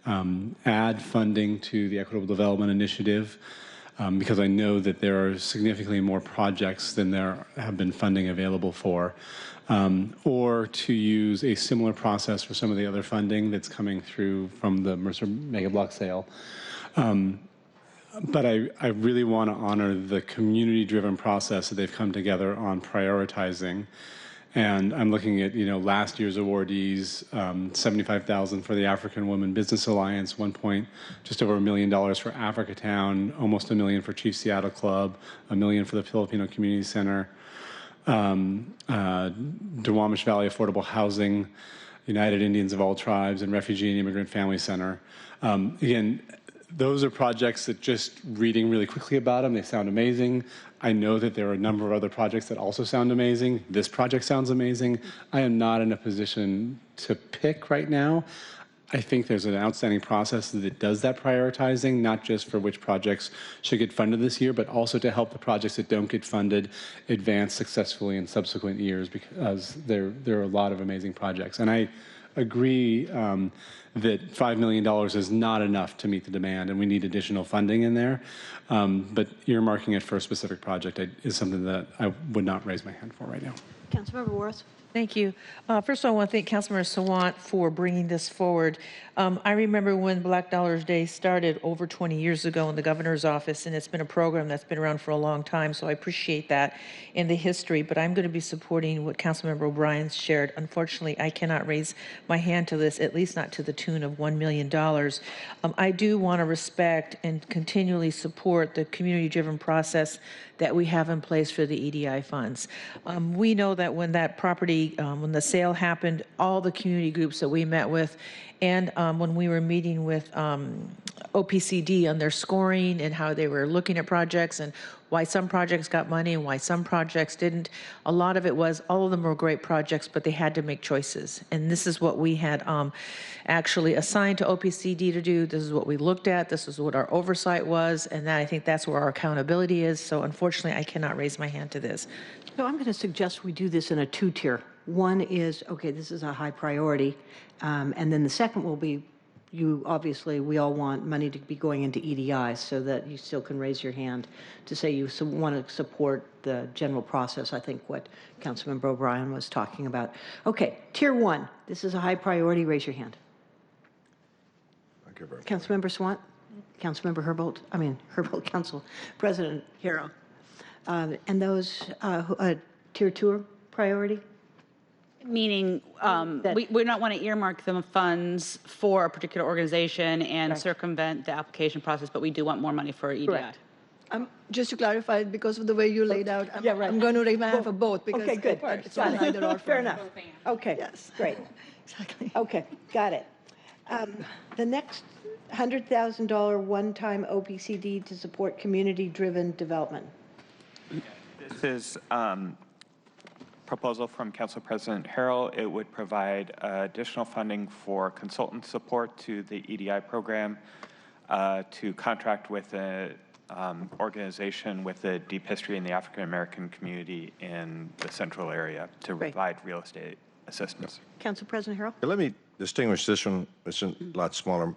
add funding to the Equitable Development Initiative, because I know that there are significantly more projects than there have been funding available for, or to use a similar process for some of the other funding that's coming through from the Mercer Mega Block sale. But I really want to honor the community-driven process that they've come together on prioritizing. And I'm looking at, last year's awardees, $75,000 for the African Women Business Alliance, just over $1 million for Africatown, almost $1 million for Chief Seattle Club, $1 million for the Filipino Community Center, Duwamish Valley Affordable Housing, United Indians of All Tribes, and Refugee and Immigrant Family Center. Again, those are projects that, just reading really quickly about them, they sound amazing. I know that there are a number of other projects that also sound amazing. This project sounds amazing. I am not in a position to pick right now. I think there's an outstanding process that does that prioritizing, not just for which projects should get funded this year, but also to help the projects that don't get funded advance successfully in subsequent years, because there are a lot of amazing projects. And I agree that $5 million is not enough to meet the demand, and we need additional funding in there. But earmarking it for a specific project is something that I would not raise my hand for right now. Councilmember Warris. Thank you. First of all, I want to thank Councilmember Sawant for bringing this forward. I remember when Black Dollars Day started over 20 years ago in the governor's office, and it's been a program that's been around for a long time, so I appreciate that in the history. But I'm going to be supporting what Councilmember O'Brien shared. Unfortunately, I cannot raise my hand to this, at least not to the tune of $1 million. I do want to respect and continually support the community-driven process that we have in place for the EDI funds. We know that when that property, when the sale happened, all the community groups that we met with, and when we were meeting with OPCD on their scoring and how they were looking at projects and why some projects got money and why some projects didn't, a lot of it was all of them were great projects, but they had to make choices. And this is what we had actually assigned to OPCD to do. This is what we looked at. This is what our oversight was. And I think that's where our accountability is. So unfortunately, I cannot raise my hand to this. So I'm going to suggest we do this in a two-tier. One is, okay, this is a high priority. And then the second will be, we all want money to be going into EDI so that you still can raise your hand to say you want to support the general process. I think what Councilmember O'Brien was talking about. Okay, tier one, this is a high priority, raise your hand. Councilmember Sawant, Councilmember Herbold, Council President Hero. And those tier two priority? Meaning, we're not want to earmark them funds for a particular organization and circumvent the application process, but we do want more money for EDI. Correct. Just to clarify, because of the way you laid out, I'm going to raise my hand for both because okay, good. It's not either or. Fair enough. Okay, yes. Great. Exactly. Okay, got it. The next $100,000 one-time OPCD to support community-driven development. This is proposal from Council President Harrell. It would provide additional funding for consultant support to the EDI program, to contract with an organization with a deep history in the African American community in the central area to provide real estate assistance. Council President Harrell? Let me distinguish this one. It's a lot smaller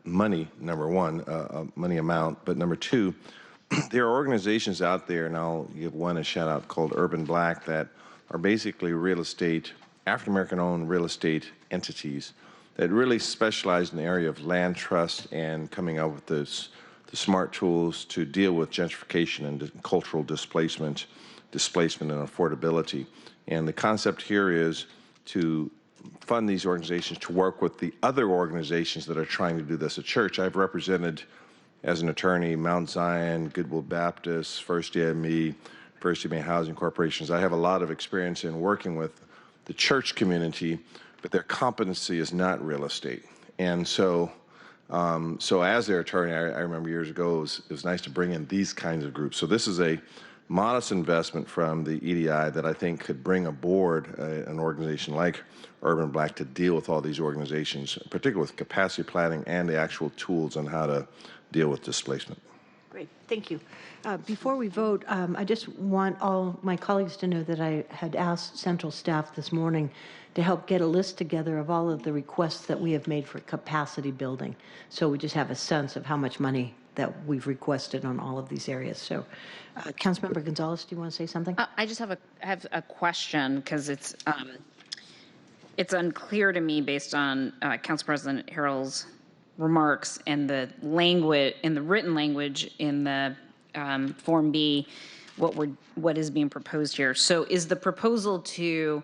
money, number one, money amount, but number two, there are organizations out there, and I'll give one a shout out, called Urban Black, that are basically real estate, African American owned real estate entities that really specialize in the area of land trust and coming up with the smart tools to deal with gentrification and cultural displacement and affordability. And the concept here is to fund these organizations to work with the other organizations that are trying to do this. At church, I've represented, as an attorney, Mount Zion, Goodwill Baptist, First EME, First EME Housing Corporations. I have a lot of experience in working with the church community, but their competency is not real estate. And so as their attorney, I remember years ago, it was nice to bring in these kinds of groups. So this is a modest investment from the EDI that I think could bring aboard an organization like Urban Black to deal with all these organizations, particularly with capacity planning and the actual tools on how to deal with displacement. Great, thank you. Before we vote, I just want all my colleagues to know that I had asked central staff this morning to help get a list together of all of the requests that we have made for capacity building. So we just have a sense of how much money that we've requested on all of these areas. So, Councilmember Gonzalez, do you want to say something? I just have a question because it's unclear to me based on Council President Harrell's remarks and the language in the written language in the Form B, what is being proposed here. So is the proposal to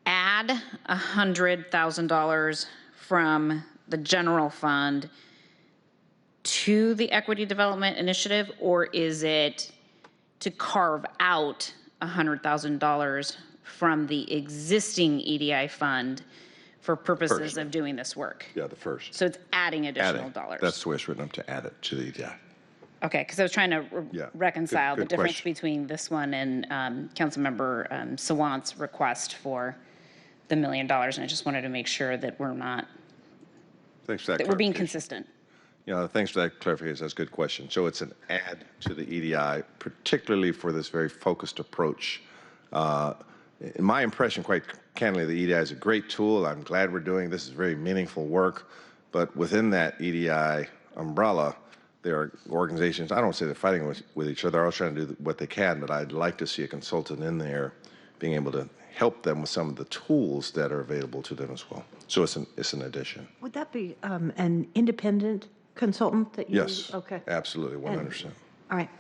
add $100,000 from the general fund to the Equity Development Initiative, or is it to carve out $100,000 from the existing EDI fund for purposes of doing this work? Yeah, the first. So it's adding additional dollars. That's the way it's written up, to add it to the EDI. Okay, because I was trying to reconcile good the difference question. between this one and Councilmember Sawant's request for the $1 million, and I just wanted to make sure that we're not, Thanks for that that we're being clarification. consistent. Yeah, thanks for that clarification. That's a good question. So it's an add to the EDI, particularly for this very focused approach. In my impression, quite candidly, the EDI is a great tool. I'm glad we're doing this. Is very meaningful work. But within that EDI umbrella, there are organizations, I don't say they're fighting with each other. They're all trying to do what they can, but I'd like to see a consultant in there being able to help them with some of the tools that are available to them as well. So it's an addition. Would that be an independent consultant that you? Yes. Okay. Absolutely, 100%. All right.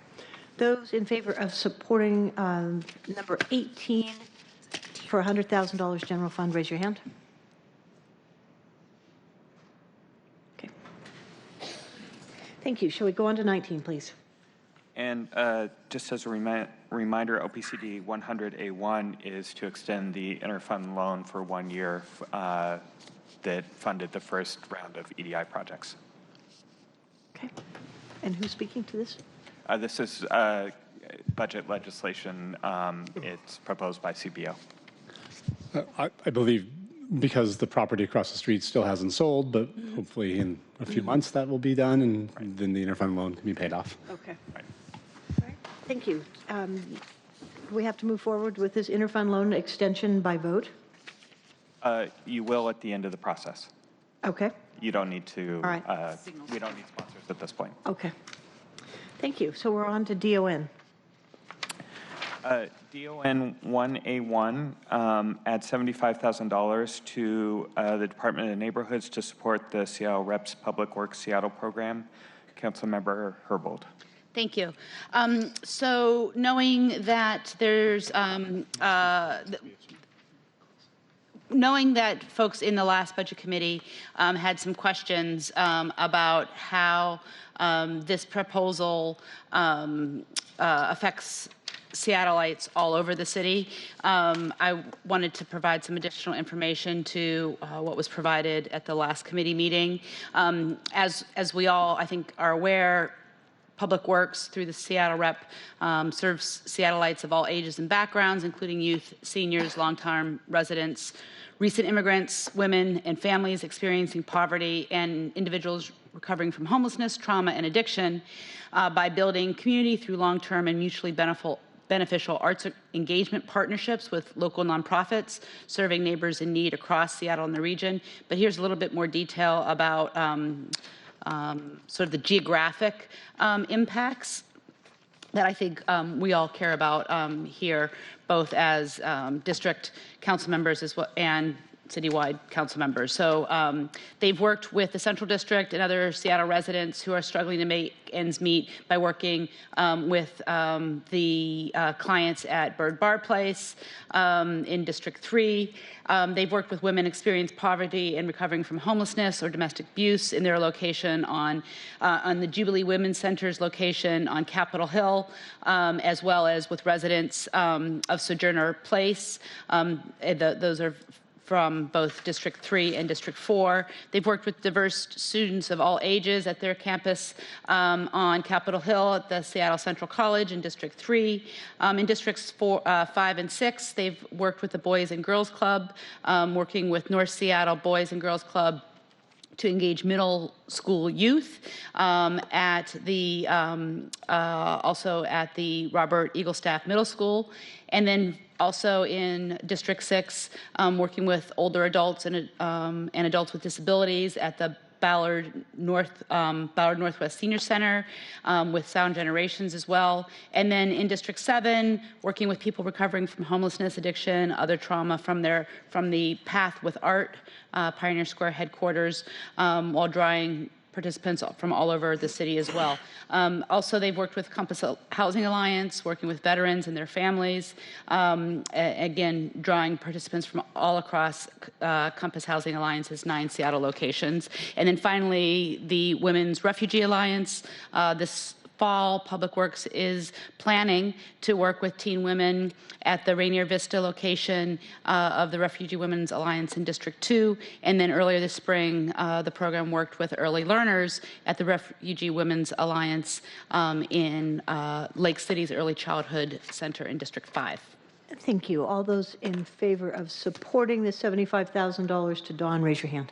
Those in favor of supporting number 18 for $100,000 general fund, raise your hand. Okay. Thank you. Shall we go on to 19, please? And just as a reminder, OPCD 100A1 is to extend the interfund loan for 1 year that funded the first round of EDI projects. Okay. And who's speaking to this? This is budget legislation. It's proposed by CBO. I believe because the property across the street still hasn't sold, but hopefully in a few months that will be done, and then the interfund loan can be paid off. Okay. All right. Thank you. We have to move forward with this interfund loan extension by vote? You will at the end of the process. Okay. You don't need to, All right. we don't need sponsors at this point. Okay. Thank you. So we're on to DON. DON 1A1 adds $75,000 to the Department of Neighborhoods to support the Seattle Reps Public Works Seattle program. Councilmember Herbold. Thank you. So knowing that there's, knowing that folks in the last budget committee had some questions about how this proposal affects Seattleites all over the city, I wanted to provide some additional information to what was provided at the last committee meeting. As we all, I think, are aware, Public Works, through the Seattle Rep, serves Seattleites of all ages and backgrounds, including youth, seniors, long-term residents, recent immigrants, women and families experiencing poverty, and individuals recovering from homelessness, trauma, and addiction, by building community through long-term and mutually beneficial arts engagement partnerships with local nonprofits, serving neighbors in need across Seattle and the region. But here's a little bit more detail about sort of the geographic impacts that I think we all care about here, both as district council members as well and citywide council members. So they've worked with the Central District and other Seattle residents who are struggling to make ends meet by working with the clients at Bird Bar Place in District 3. They've worked with women experiencing poverty and recovering from homelessness or domestic abuse in their location on the Jubilee Women's Center's location on Capitol Hill, as well as with residents of Sojourner Place. Those are from both District 3 and District 4. They've worked with diverse students of all ages at their campus on Capitol Hill at the Seattle Central College in District 3. In Districts 5 and 6, they've worked with the Boys and Girls Club, working with North Seattle Boys and Girls Club to engage middle school youth at the also at the Robert Eaglestaff Middle School, and then also in District 6, working with older adults and adults with disabilities at the Ballard Northwest Senior Center with Sound Generations as well. And then in District 7, working with people recovering from homelessness, addiction, other trauma from the Path with Art Pioneer Square headquarters, while drawing participants from all over the city as well. Also, they've worked with Compass Housing Alliance, working with veterans and their families, again, drawing participants from all across Compass Housing Alliance's 9 Seattle locations. And then finally, the Women's Refugee Alliance. This fall, Public Works is planning to work with teen women at the Rainier Vista location of the Refugee Women's Alliance in District 2. And then earlier this spring, the program worked with early learners at the Refugee Women's Alliance in Lake City's Early Childhood Center in District 5. Thank you. All those in favor of supporting the $75,000 to Dawn, raise your hand.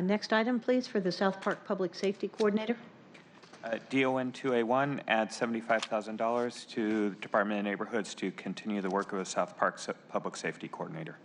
Next item, please, for the South Park Public Safety Coordinator. DON 2A1 adds $75,000 to the Department of Neighborhoods to continue the work of the South Park Public Safety Coordinator.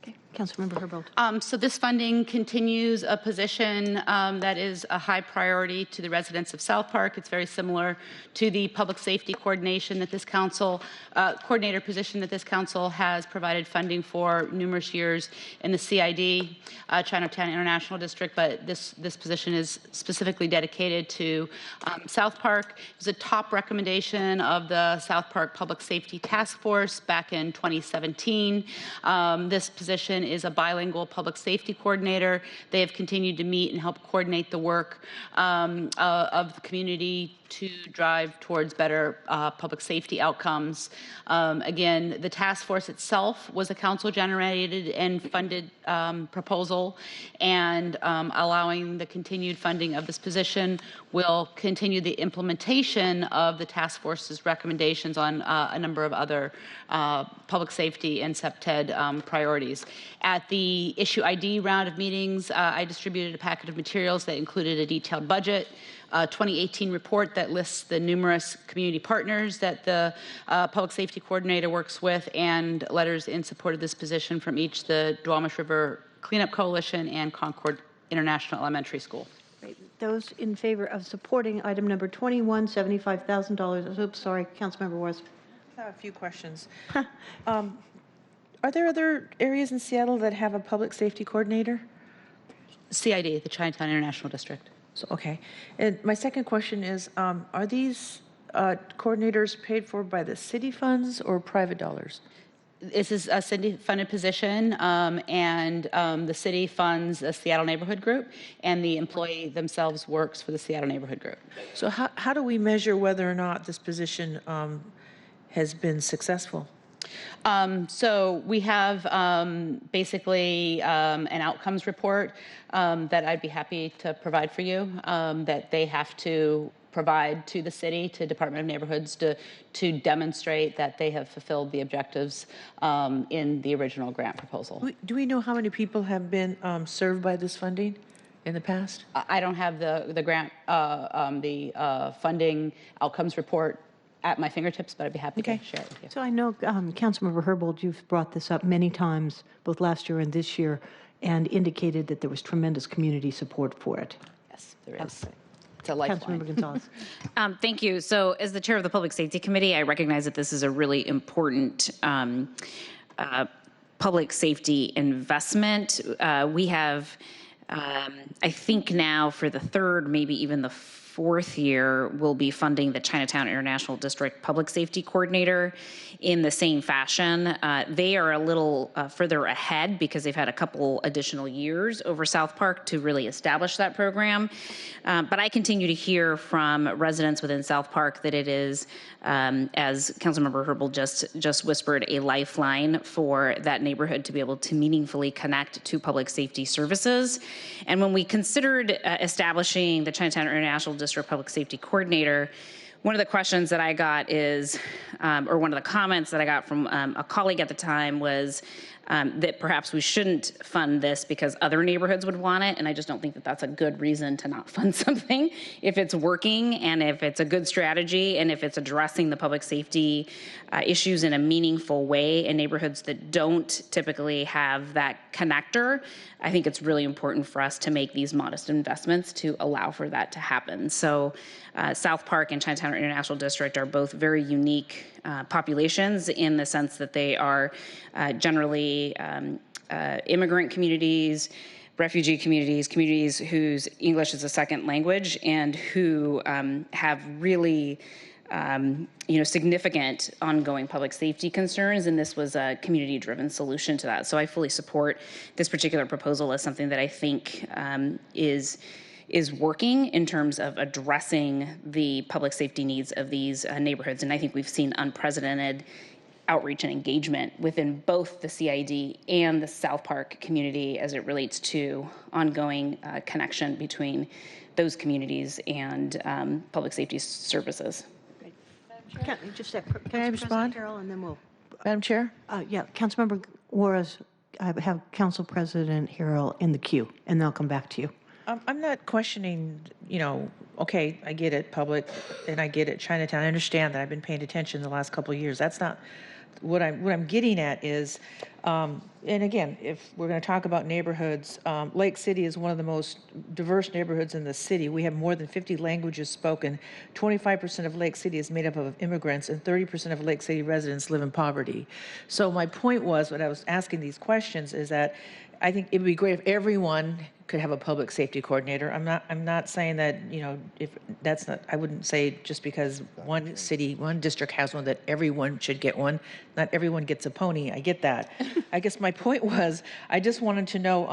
Okay, Councilmember Herbold. So this funding continues a position that is a high priority to the residents of South Park. It's very similar to the public safety coordination that this council, coordinator position that this council has provided funding for numerous years in the CID, Chinatown International District, but this position is specifically dedicated to South Park. It was a top recommendation of the South Park Public Safety Task Force back in 2017. This position is a bilingual public safety coordinator. They have continued to meet and help coordinate the work of the community to drive towards better public safety outcomes. Again, the task force itself was a council-generated and funded proposal, and allowing the continued funding of this position will continue the implementation of the task force's recommendations on a number of other public safety and SEPTED priorities. At the issue ID round of meetings, I distributed a packet of materials that included a detailed budget, 2018 report that lists the numerous community partners that the public safety coordinator works with, and letters in support of this position from each the Duwamish River Cleanup Coalition and Concord International Elementary School. Those in favor of supporting item number 21, $75,000. Oops, sorry, Councilmember Wars. I have a few questions. Are there other areas in Seattle that have a public safety coordinator? CID, the Chinatown International District. So, okay. And my second question is, are these coordinators paid for by the city funds or private dollars? This is a city-funded position, and the city funds a Seattle Neighborhood Group, and the employee themselves works for the Seattle Neighborhood Group. So how do we measure whether or not this position has been successful? So we have basically an outcomes report that I'd be happy to provide for you, that they have to provide to the city, to Department of Neighborhoods, to demonstrate that they have fulfilled the objectives in the original grant proposal. Do we know how many people have been served by this funding in the past? I don't have the grant, the funding outcomes report at my fingertips, but I'd be happy to share it with you. So I know, Councilmember Herbold, you've brought this up many times, both last year and this year, and indicated that there was tremendous community support for it. Yes, there is. It's a lifeline. Councilmember Gonzalez. Thank you. So as the chair of the Public Safety Committee, I recognize that this is a really important public safety investment. We have, I think now for the third, maybe even the fourth year, we'll be funding the Chinatown International District Public Safety Coordinator in the same fashion. They are a little further ahead because they've had a couple additional years over South Park to really establish that program. But I continue to hear from residents within South Park that it is, as Councilmember Herbold just whispered, a lifeline for that neighborhood to be able to meaningfully connect to public safety services. And when we considered establishing the Chinatown International District Public Safety Coordinator, one of the questions that I got is, or one of the comments that I got from a colleague at the time was that perhaps we shouldn't fund this because other neighborhoods would want it. And I just don't think that that's a good reason to not fund something if it's working and if it's a good strategy and if it's addressing the public safety issues in a meaningful way in neighborhoods that don't typically have that connector. I think it's really important for us to make these modest investments to allow for that to happen. So South Park and Chinatown International District are both very unique populations in the sense that they are generally immigrant communities, refugee communities, communities whose English is a second language, and who have really significant ongoing public safety concerns, and this was a community-driven solution to that. So I fully support this particular proposal as something that I think is working in terms of addressing the public safety needs of these neighborhoods. And I think we've seen unprecedented outreach and engagement within both the CID and the South Park community as it relates to ongoing connection between those communities and public safety services. Can I respond? Carol, and then we'll. Madam Chair? Yeah, Councilmember Juarez, I have Council President Harrell in the queue, and they'll come back to you. I'm not questioning, okay, I get it, public, and I get it, Chinatown. I understand that. I've been paying attention the last couple of years. That's not what I'm getting at is, and again, if we're going to talk about neighborhoods, Lake City is one of the most diverse neighborhoods in the city. We have more than 50 languages spoken. 25% of Lake City is made up of immigrants, and 30% of Lake City residents live in poverty. So my point was, when I was asking these questions, is that I think it would be great if everyone could have a public safety coordinator. I'm not saying that, if that's not, I wouldn't say just because one city, one district has one that everyone should get one. Not everyone gets a pony. I get that. I guess my point was, I just wanted to know,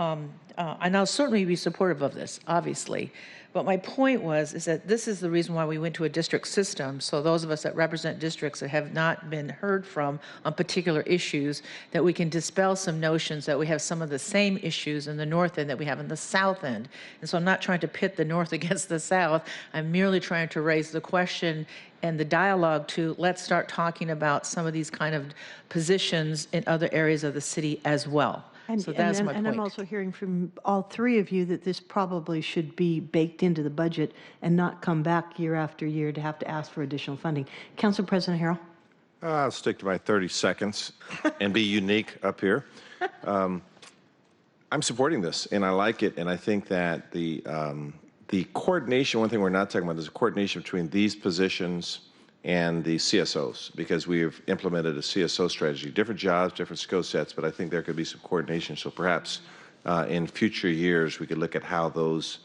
and I'll certainly be supportive of this, obviously. But my point is that this is the reason why we went to a district system. So those of us that represent districts that have not been heard from on particular issues, that we can dispel some notions that we have some of the same issues in the north end that we have in the south end. And so I'm not trying to pit the north against the south. I'm merely trying to raise the question and the dialogue to let's start talking about some of these kind of positions in other areas of the city as well. So that's my point. And I'm also hearing from all three of you that this probably should be baked into the budget and not come back year after year to have to ask for additional funding. Council President Harrell. I'll stick to my 30 seconds and be unique up here. I'm supporting this, and I like it, and I think that the coordination, one thing we're not talking about is the coordination between these positions and the CSOs, because we've implemented a CSO strategy, different jobs, different skill sets, but I think there could be some coordination. So perhaps in future years, we could look at how those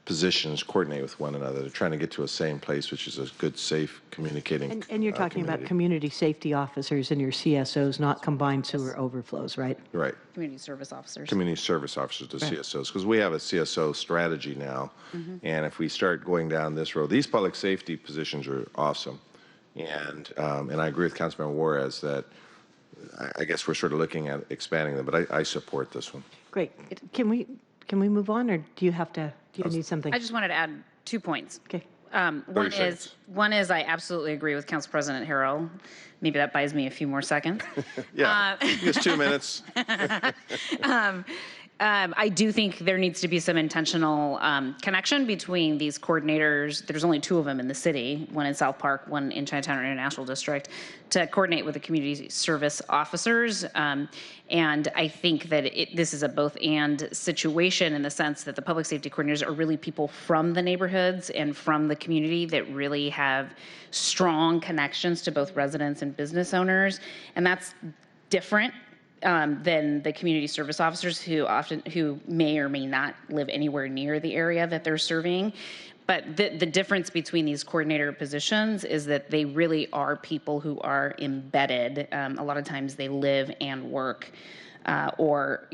positions coordinate with one another. They're trying to get to a same place, which is a good, safe, communicating And you're talking about community safety officers and your CSOs, not combined sewer overflows, right? Right. Community service officers. Community service officers to CSOs, because we have a CSO strategy now. And if we start going down this road, these public safety positions are awesome. And I agree with Councilmember Juarez that I guess we're sort of looking at expanding them, but I support this one. Great. Can we move on, or do you need something? I just wanted to add 2 points. Okay. One is I absolutely agree with Council President Harrell. Maybe that buys me a few more seconds. Yeah, just 2 minutes. I do think there needs to be some intentional connection between these coordinators. There's only 2 of them in the city, one in South Park, one in Chinatown International District, to coordinate with the community service officers. And I think that this is a both and situation in the sense that the public safety coordinators are really people from the neighborhoods and from the community that really have strong connections to both residents and business owners. And that's different than the community service officers who may or may not live anywhere near the area that they're serving. But the difference between these coordinator positions is that they really are people who are embedded. A lot of times they live and work or,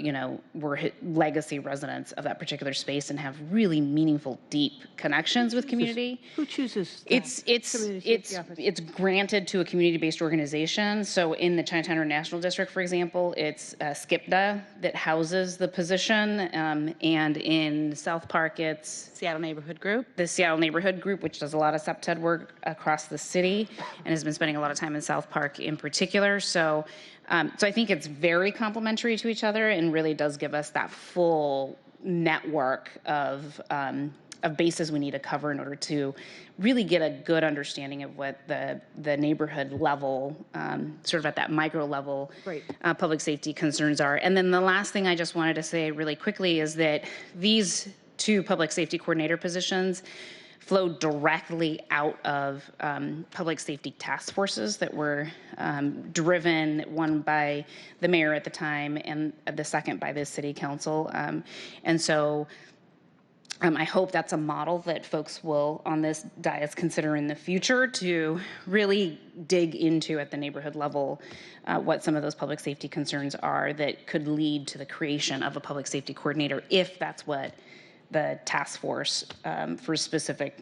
were legacy residents of that particular space and have really meaningful, deep connections with community. Who chooses that? It's granted to a community-based organization. So in the Chinatown International District, for example, it's SCIPDA that houses the position, and in South Park, it's Seattle Neighborhood Group. the Seattle Neighborhood Group, which does a lot of SEPTED work across the city and has been spending a lot of time in South Park in particular. So I think it's very complementary to each other and really does give us that full network of bases we need to cover in order to really get a good understanding of what the neighborhood level, sort of at that micro level, public safety concerns are. And then the last thing I just wanted to say really quickly is that these two public safety coordinator positions flow directly out of public safety task forces that were driven, one by the mayor at the time and the second by the city council. And so I hope that's a model that folks will on this dais consider in the future to really dig into at the neighborhood level what some of those public safety concerns are that could lead to the creation of a public safety coordinator if that's what the task force for specific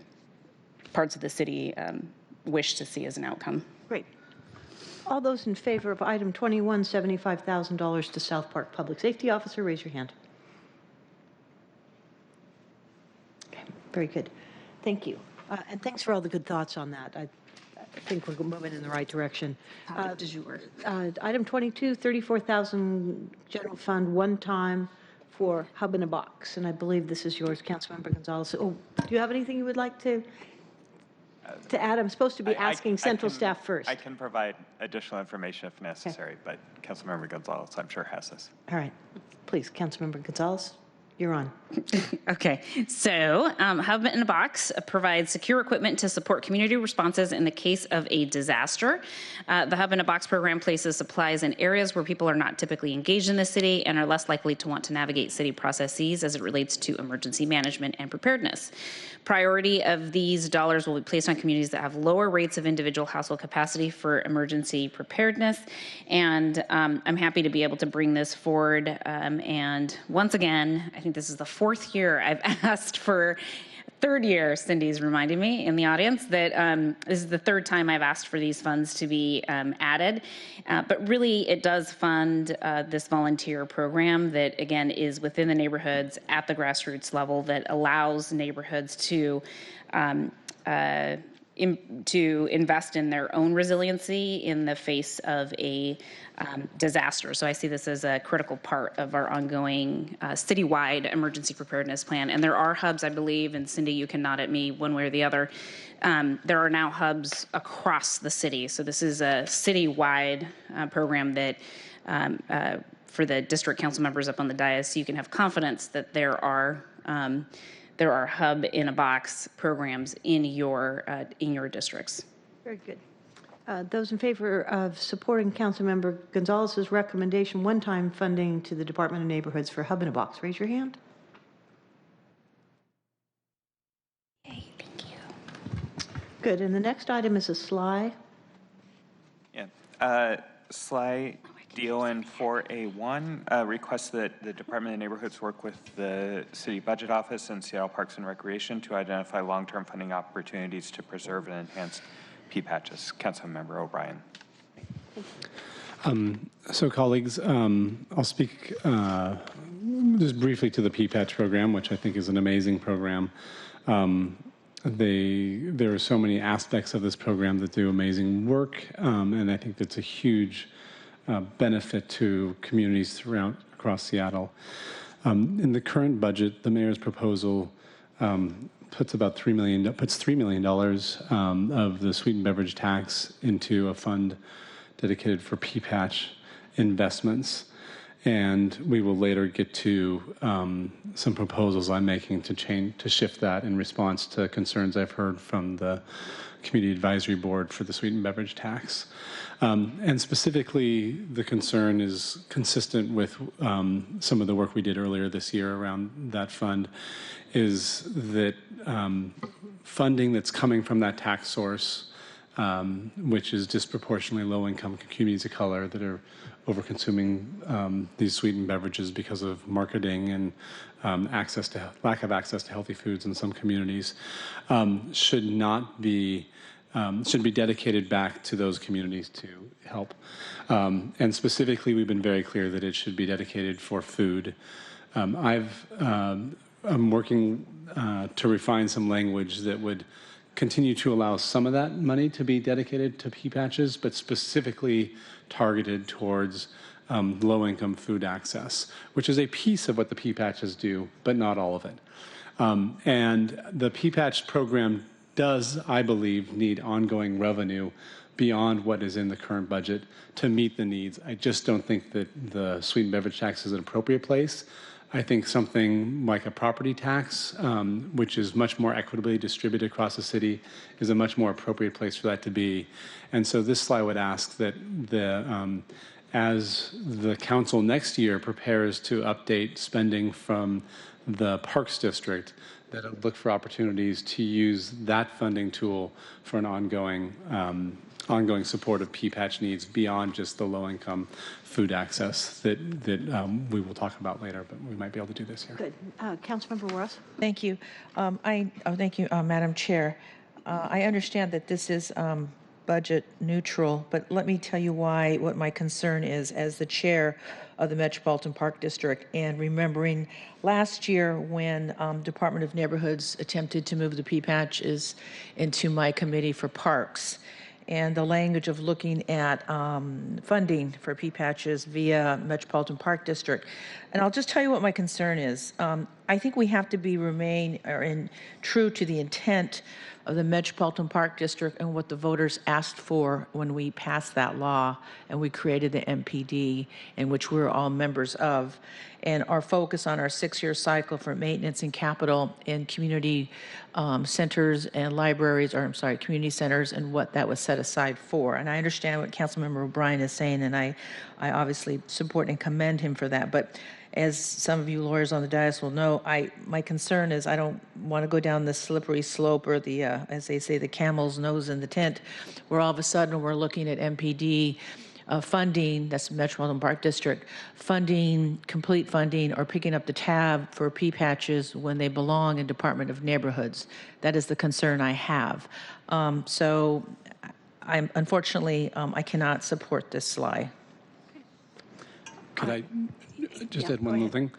parts of the city wish to see as an outcome. Great. All those in favor of item 21, $75,000 to South Park Public Safety Officer, raise your hand. Okay, very good. Thank you. And thanks for all the good thoughts on that. I think we're moving in the right direction. Item 22, $34,000 general fund one time for Hub in a Box, and I believe this is yours, Councilmember Gonzalez. Oh, do you have anything you would like to add? I'm supposed to be asking central staff first. I can provide additional information if necessary, but Councilmember Gonzalez, I'm sure, has this. All right. Please, Councilmember Gonzalez, you're on. Okay, so Hub in a Box provides secure equipment to support community responses in the case of a disaster. The Hub in a Box program places supplies in areas where people are not typically engaged in the city and are less likely to want to navigate city processes as it relates to emergency management and preparedness. Priority of these dollars will be placed on communities that have lower rates of individual household capacity for emergency preparedness. And I'm happy to be able to bring this forward. And once again, I think this is the fourth year I've asked for, third year, Cindy's reminding me in the audience that this is the third time I've asked for these funds to be added. But really, it does fund this volunteer program that, again, is within the neighborhoods at the grassroots level that allows neighborhoods to invest in their own resiliency in the face of a disaster. So I see this as a critical part of our ongoing citywide emergency preparedness plan. And there are hubs, I believe, and Cindy, you can nod at me one way or the other. There are now hubs across the city. So this is a citywide program that for the district council members up on the dais, you can have confidence that there are hub in a box programs in your districts. Very good. Those in favor of supporting Councilmember Gonzalez's recommendation, one-time funding to the Department of Neighborhoods for Hub in a Box, raise your hand. Okay, thank you. Good. And the next item is a SLY. Yeah. SLY DON 4A1 requests that the Department of Neighborhoods work with the City Budget Office and Seattle Parks and Recreation to identify long-term funding opportunities to preserve and enhance P patches. Councilmember O'Brien. So colleagues, I'll speak just briefly to the P patch program, which I think is an amazing program. There are so many aspects of this program that do amazing work, and I think that's a huge benefit to communities across Seattle. In the current budget, the mayor's proposal puts $3 million of the sweetened beverage tax into a fund dedicated for P-patch investments. And we will later get to some proposals I'm making to shift that in response to concerns I've heard from the Community Advisory Board for the sweetened beverage tax. And specifically, the concern is consistent with some of the work we did earlier this year around that fund, is that funding that's coming from that tax source which is disproportionately low-income communities of color that are over-consuming these sweetened beverages because of marketing and lack of access to healthy foods in some communities, should be dedicated back to those communities to help. And specifically, we've been very clear that it should be dedicated for food. I'm working to refine some language that would continue to allow some of that money to be dedicated to pea patches, but specifically targeted towards low-income food access, which is a piece of what the pea patches do, but not all of it. And the pea patch program does, I believe, need ongoing revenue beyond what is in the current budget to meet the needs. I just don't think that the sweetened beverage tax is an appropriate place. I think something like a property tax, which is much more equitably distributed across the city, is a much more appropriate place for that to be. And so this slide would ask that as the council next year prepares to update spending from the Parks District, that it look for opportunities to use that funding tool for an ongoing support of pea patch needs beyond just the low-income food access that we will talk about later, but we might be able to do this here. Good. Councilmember Ross? Thank you. Thank you, Madam Chair. I understand that this is budget neutral, but let me tell you what my concern is as the chair of the Metropolitan Park District, and remembering last year when Department of Neighborhoods attempted to move the pea patches into my committee for parks, and the language of looking at funding for pea patches via Metropolitan Park District. And I'll just tell you what my concern is. I think we have to remain true to the intent of the Metropolitan Park District and what the voters asked for when we passed that law and we created the MPD, in which we're all members of, and our focus on our 6-year cycle for maintenance and capital in community centers and libraries, or I'm sorry, community centers, and what that was set aside for. And I understand what Councilmember O'Brien is saying, and I obviously support and commend him for that. But as some of you lawyers on the dais will know, my concern is I don't want to go down the slippery slope, or the, as they say, the camel's nose in the tent, where all of a sudden we're looking at MPD funding, that's Metropolitan Park District, funding, complete funding, or picking up the tab for pea patches when they belong in Department of Neighborhoods. That is the concern I have. So unfortunately, I cannot support this slide. Could I just add one more thing?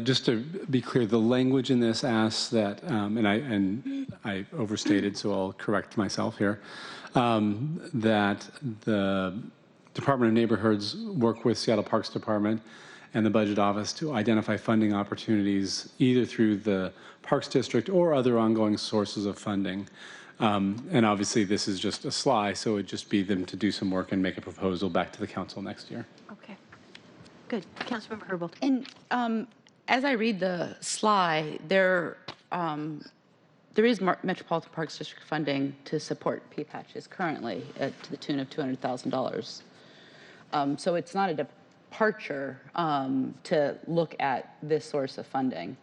Just to be clear, the language in this asks that, and I overstated, so I'll correct myself here, that the Department of Neighborhoods work with Seattle Parks Department and the Budget Office to identify funding opportunities either through the Parks District or other ongoing sources of funding. And obviously this is just a slide, so it would just be them to do some work and make a proposal back to the council next year. Okay. Good. Councilmember Herbold. And as I read the slide, there is Metropolitan Parks District funding to support pea patches currently to the tune of $200,000. So it's not a departure to look at this source of funding.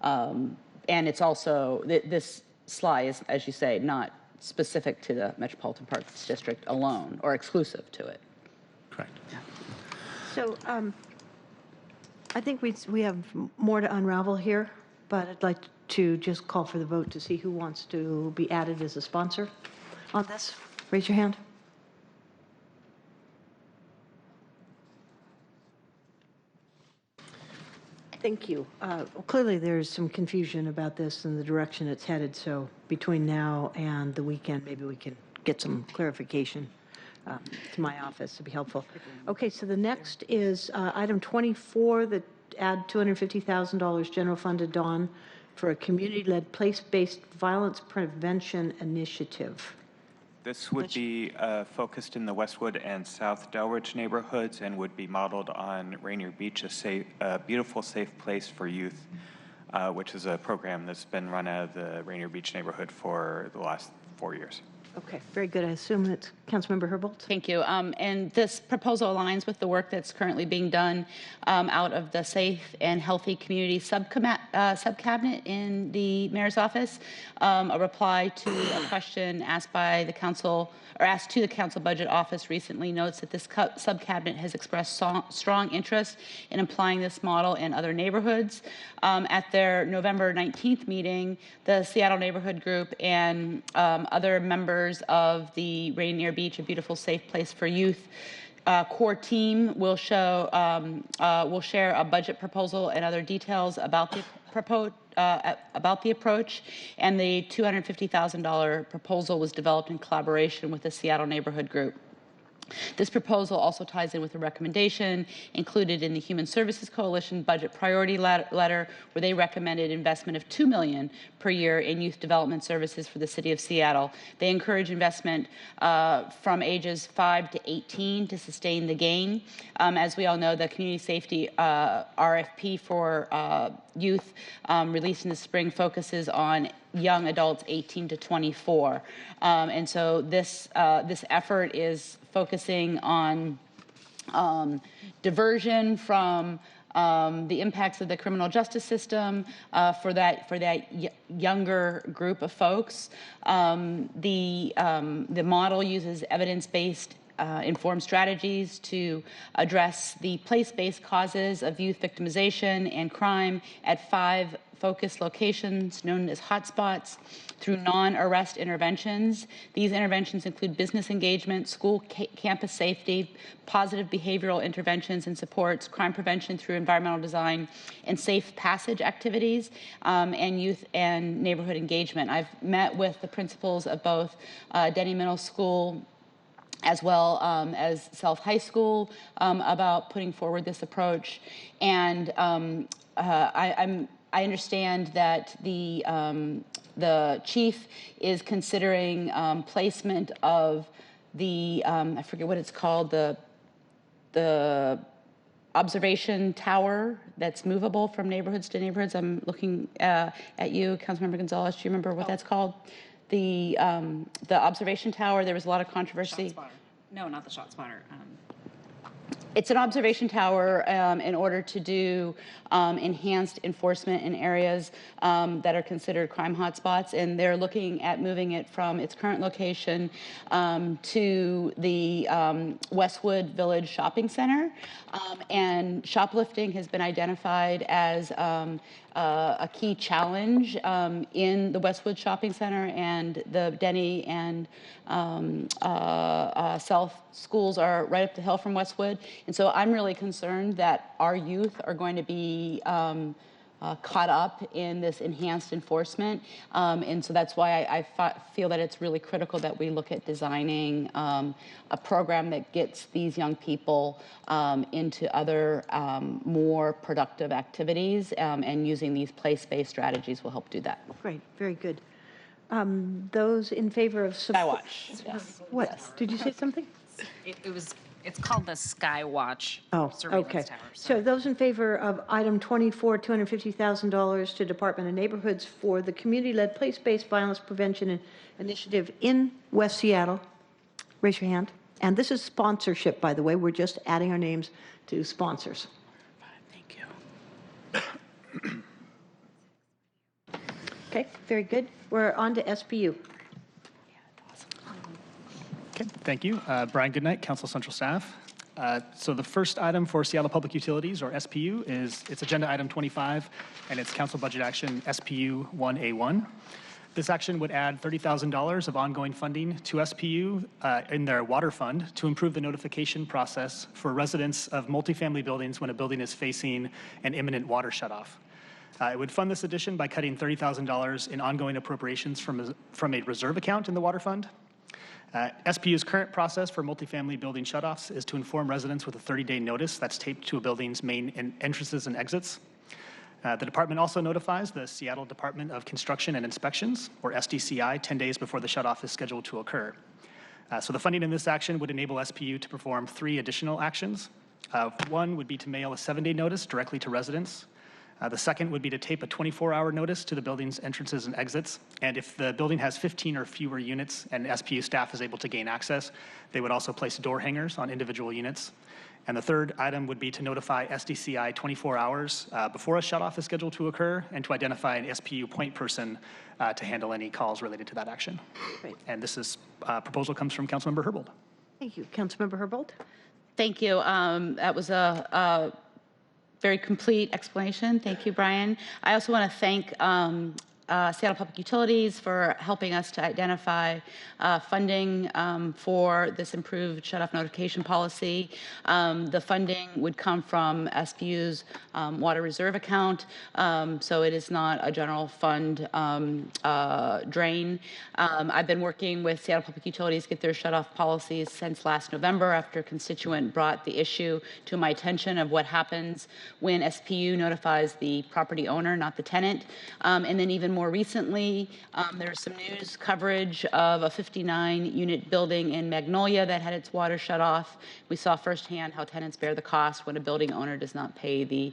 And it's also, this slide is, as you say, not specific to the Metropolitan Parks District alone or exclusive to it. Correct. Yeah. So I think we have more to unravel here, but I'd like to just call for the vote to see who wants to be added as a sponsor on this. Raise your hand. Thank you. Clearly, there's some confusion about this and the direction it's headed, so between now and the weekend, maybe we can get some clarification to my office. It'd be helpful. Okay, so the next is item 24, that add $250,000 general fund to Dawn for a community-led place-based violence prevention initiative. This would be focused in the Westwood and South Delridge neighborhoods and would be modeled on Rainier Beach, a beautiful, safe place for youth, which is a program that's been run out of the Rainier Beach neighborhood for the last 4 years. Okay, very good. I assume it's Councilmember Herbold. Thank you. And this proposal aligns with the work that's currently being done out of the Safe and Healthy Community Subcabinet in the Mayor's office. A reply to a question asked by the Council, or asked to the Council Budget Office recently, notes that this subcabinet has expressed strong interest in applying this model in other neighborhoods. At their November 19th meeting, the Seattle Neighborhood Group and other members of the Rainier Beach, a beautiful, safe place for youth, core team will share a budget proposal and other details about the approach, and the $250,000 proposal was developed in collaboration with the Seattle Neighborhood Group. This proposal also ties in with a recommendation included in the Human Services Coalition budget priority letter, where they recommended investment of $2 million per year in youth development services for the city of Seattle. They encourage investment from ages 5 to 18 to sustain the gain. As we all know, the community safety RFP for youth released in the spring focuses on young adults 18 to 24. And so this effort is focusing on diversion from the impacts of the criminal justice system for that younger group of folks. The model uses evidence-based informed strategies to address the place-based causes of youth victimization and crime at 5 focused locations known as hotspots through non-arrest interventions. These interventions include business engagement, school campus safety, positive behavioral interventions and supports, crime prevention through environmental design, and safe passage activities, and youth and neighborhood engagement. I've met with the principals of both Denny Middle School as well as South High School about putting forward this approach. And I understand that the chief is considering placement of the I forget what it's called, the observation tower that's movable from neighborhoods to neighborhoods. I'm looking at you, Councilmember Gonzalez. Do you remember what that's called? The observation tower. There was a lot of controversy. Shot spotter. No, not the shot spotter. It's an observation tower in order to do enhanced enforcement in areas that are considered crime hotspots, and they're looking at moving it from its current location to the Westwood Village Shopping Center. And shoplifting has been identified as a key challenge in the Westwood Shopping Center, and the Denny and South schools are right up the hill from Westwood. And so I'm really concerned that our youth are going to be caught up in this enhanced enforcement. And so that's why I feel that it's really critical that we look at designing a program that gets these young people into other more productive activities, and using these place-based strategies will help do that. Great, very good. Those in favor of support. Skywatch. Yes. What? Yes. Did you say something? It's called the Skywatch surveillance Okay. tower. So those in favor of item 24, $250,000 to Department of Neighborhoods for the community-led place-based violence prevention initiative in West Seattle, raise your hand. And this is sponsorship, by the way. We're just adding our names to sponsors. Thank you. Okay, very good. We're on to SPU. Okay, thank you. Brian Goodnight, Council Central Staff. So the first item for Seattle Public Utilities, or SPU, it's agenda item 25, and it's Council Budget Action SPU 1A1. This action would add $30,000 of ongoing funding to SPU in their water fund to improve the notification process for residents of multifamily buildings when a building is facing an imminent water shutoff. It would fund this addition by cutting $30,000 in ongoing appropriations from a reserve account in the water fund. SPU's current process for multifamily building shutoffs is to inform residents with a 30-day notice that's taped to a building's main entrances and exits. The department also notifies the Seattle Department of Construction and Inspections, or SDCI, 10 days before the shutoff is scheduled to occur. So the funding in this action would enable SPU to perform 3 additional actions. One would be to mail a 7-day notice directly to residents. The second would be to tape a 24-hour notice to the building's entrances and exits. And if the building has 15 or fewer units and SPU staff is able to gain access, they would also place door hangers on individual units. And the third item would be to notify SDCI 24 hours before a shutoff is scheduled to occur and to identify an SPU point person to handle any calls related to that action. Great. And this proposal comes from Councilmember Herbold. Thank you. Councilmember Herbold? Thank you. That was a very complete explanation. Thank you, Brian. I also want to thank Seattle Public Utilities for helping us to identify funding for this improved shutoff notification policy. The funding would come from SPU's water reserve account, so it is not a general fund drain. I've been working with Seattle Public Utilities to get their shutoff policies since last November after a constituent brought the issue to my attention of what happens when SPU notifies the property owner, not the tenant. And then even more recently, there's some news coverage of a 59-unit building in Magnolia that had its water shut off. We saw firsthand how tenants bear the cost when a building owner does not pay the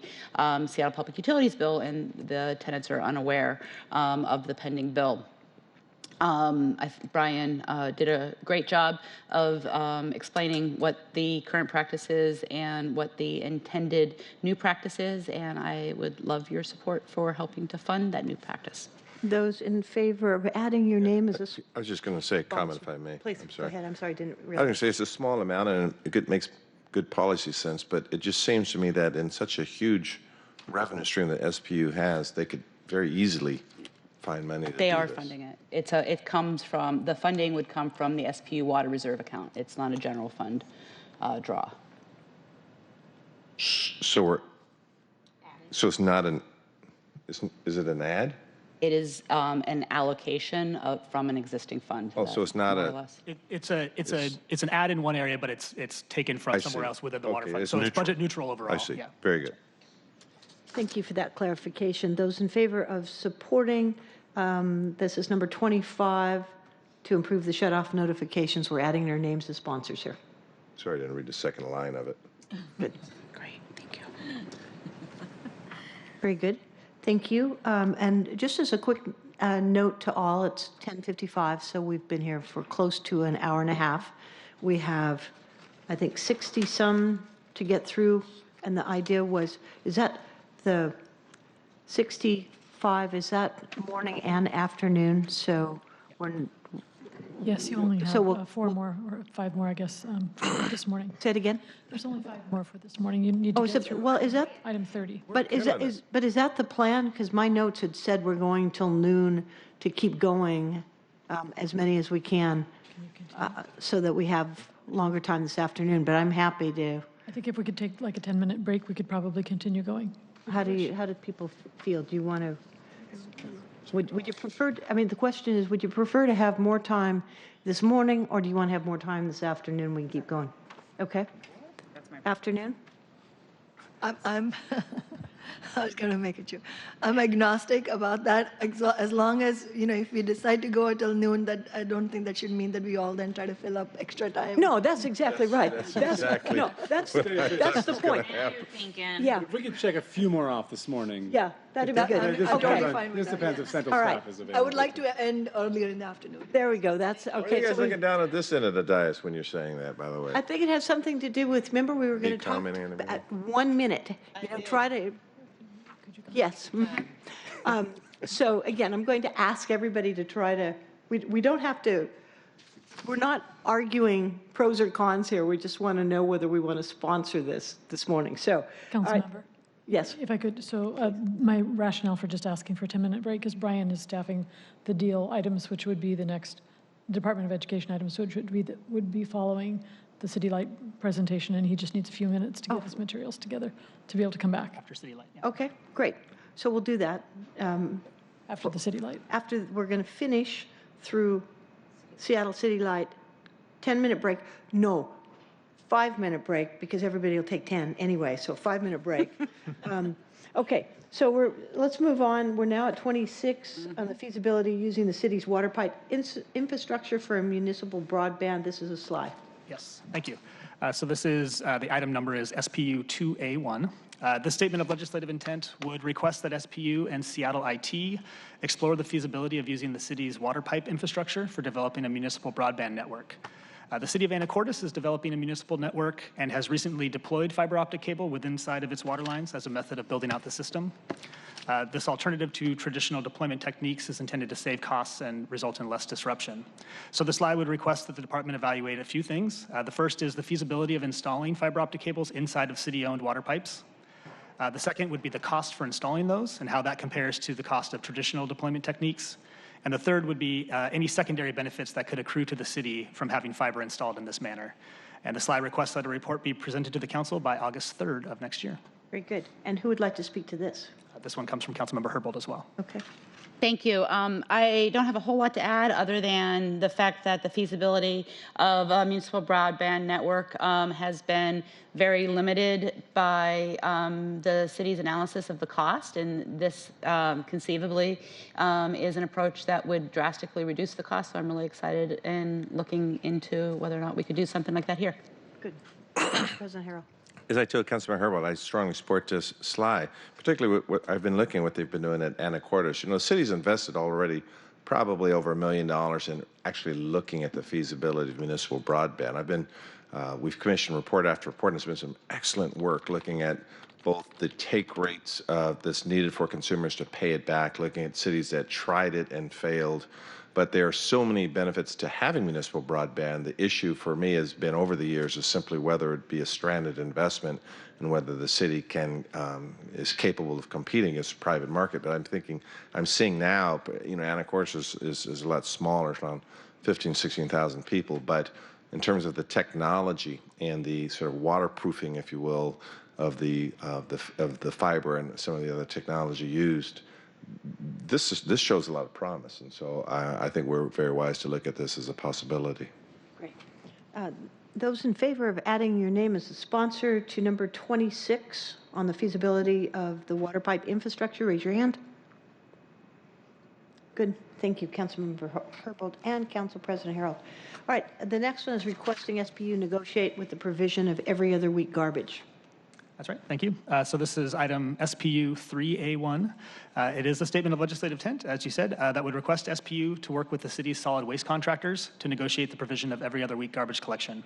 Seattle Public Utilities bill and the tenants are unaware of the pending bill. Brian did a great job of explaining what the current practice is and what the intended new practice is, and I would love your support for helping to fund that new practice. Those in favor of adding your name as a I was just going to say a comment, if I may. Please, I'm sorry. go ahead. I'm sorry, I didn't I was realize. going to say it's a small amount and it makes good policy sense, but it just seems to me that in such a huge revenue stream that SPU has, they could very easily find money to They do are this. funding it. It comes from, the funding would come from the SPU water reserve account. It's not a general fund draw. So it's not an, is it an ad? It is an allocation from an existing fund. Oh, so it's not more or a, less. It's an ad in one area, but it's taken from I somewhere see. else within the water Okay, fund. it's So it's neutral. budget neutral overall. I see. Yeah. Very good. Thank you for that clarification. Those in favor of supporting, this is number 25, to improve the shut-off notifications, we're adding their names as sponsors here. Sorry, I didn't read the second line of it. Good. Great, thank you. Very good. Thank you. And just as a quick note to all, it's 10:55, so we've been here for close to an hour and a half. We have, I think, 60-some to get through, and the idea was, is that the 65, is that morning and afternoon? So when, Yes, you only So we'll- have 4 more, or 5 more, I guess, for this morning. say it again? There's only 5 more for this morning. You need to Oh, is get it, through well, is that, item 30. but is good that, on is that the plan? Because my notes had said we're going till noon to keep going as many as we can, so that we have longer time this afternoon, but I'm happy to. I think if we could take like a 10-minute break, we could probably continue going. How do people feel? Do you want to, would you prefer, I mean, the question is, would you prefer to have more time this morning, or do you want to have more time this afternoon? We can keep going. Okay? Afternoon? I'm I was going to make it you. I'm agnostic about that, as long as, if we decide to go until noon, that I don't think that should mean that we all then try to fill up extra time. No, that's exactly right. exactly No, that's the point. Yeah, If we could check a few more off this morning. yeah, that'd be I'm good. This okay. depends on- Fine with this that, depends yeah. if central All right. staff is available. I would like to end earlier in the afternoon. There we go. That's, Why are okay. you guys So looking down at this end of the dais when you're saying that, by the way? I think it has something to do with, remember, we were going Me to talk commenting on the meeting? at 1 minute. Try to, yes. Mhm. So again, I'm going to ask everybody to try to, we don't have to, we're not arguing pros or cons here. We just want to know whether we want to sponsor this morning. So, all right. Councilmember, Yes. if I could, so my rationale for just asking for a 10-minute break is Brian is staffing the DEEL items, which would be the next Department of Education items, which would be following the City Light presentation, and he just needs a few minutes to get his materials together to be able to come back After City Light. Yeah. Okay, great. So we'll do that. after the City Light. After, we're going to finish through Seattle City Light, 10-minute break. No, 5-minute break, because everybody will take 10 anyway, so 5-minute break. Okay, so let's move on. We're now at 26 on the feasibility using the city's water pipe infrastructure for a municipal broadband. This is a slide. Yes, thank you. So this is, the item number is SPU 2A1, This statement of legislative intent would request that SPU and Seattle IT explore the feasibility of using the city's water pipe infrastructure for developing a municipal broadband network. The city of Anacortes is developing a municipal network and has recently deployed fiber optic cable within inside of its water lines as a method of building out the system. This alternative to traditional deployment techniques is intended to save costs and result in less disruption. So the slide would request that the department evaluate a few things. The first is the feasibility of installing fiber optic cables inside of city-owned water pipes. The second would be the cost for installing those and how that compares to the cost of traditional deployment techniques. And the third would be any secondary benefits that could accrue to the city from having fiber installed in this manner. And the slide requests that a report be presented to the council by August 3rd of next year. Very good. And who would like to speak to this? This one comes from Councilmember Herbold as well. Okay. Thank you. I don't have a whole lot to add other than the fact that the feasibility of a municipal broadband network has been very limited by the city's analysis of the cost, and this conceivably is an approach that would drastically reduce the cost. So I'm really excited in looking into whether or not we could do something like that here. Good. President Harrell. As I told Councilman Herbold, I strongly support this slide, particularly what I've been looking at what they've been doing at Anacortes. You know, the city's invested already probably over $1 million in actually looking at the feasibility of municipal broadband. We've commissioned report after report, and there's been some excellent work looking at both the take rates that's needed for consumers to pay it back, looking at cities that tried it and failed. But there are so many benefits to having municipal broadband. The issue for me has been over the years is simply whether it be a stranded investment and whether the city is capable of competing against the private market. But I'm seeing now, you know, Anacortes is a lot smaller, it's around 15,000, 16,000 people. But in terms of the technology and the sort of waterproofing, if you will, of the fiber and some of the other technology used, this shows a lot of promise, and so I think we're very wise to look at this as a possibility. Great. Those in favor of adding your name as a sponsor to number 26 on the feasibility of the water pipe infrastructure, raise your hand. Good. Thank you, Councilmember Herbold and Council President Harrell. All right. The next one is requesting SPU negotiate with the provision of every other week garbage. That's right. Thank you. So this is item SPU 3A1. It is a statement of legislative intent, as you said, that would request SPU to work with the city's solid waste contractors to negotiate the provision of every other week garbage collection.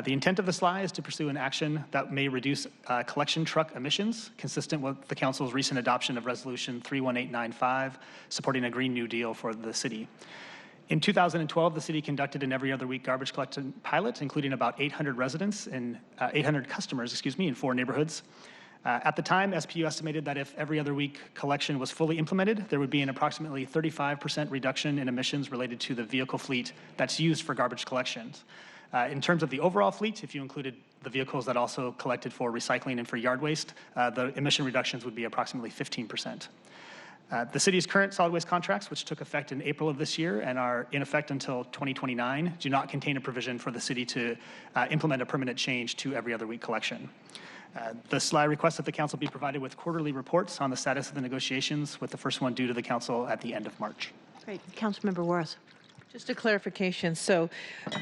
The intent of the slide is to pursue an action that may reduce collection truck emissions, consistent with the council's recent adoption of Resolution 31895, supporting a Green New Deal for the city. In 2012, the city conducted an every other week garbage collection pilot, including about 800 residents and 800 customers, in 4 neighborhoods. At the time, SPU estimated that if every other week collection was fully implemented, there would be an approximately 35% reduction in emissions related to the vehicle fleet that's used for garbage collections. In terms of the overall fleet, if you included the vehicles that also collected for recycling and for yard waste, the emission reductions would be approximately 15%. The city's current solid waste contracts, which took effect in April of this year and are in effect until 2029, do not contain a provision for the city to implement a permanent change to every other week collection. The slide requests that the council be provided with quarterly reports on the status of the negotiations, with the first one due to the council at the end of March. Great. Councilmember Juarez. Just a clarification. So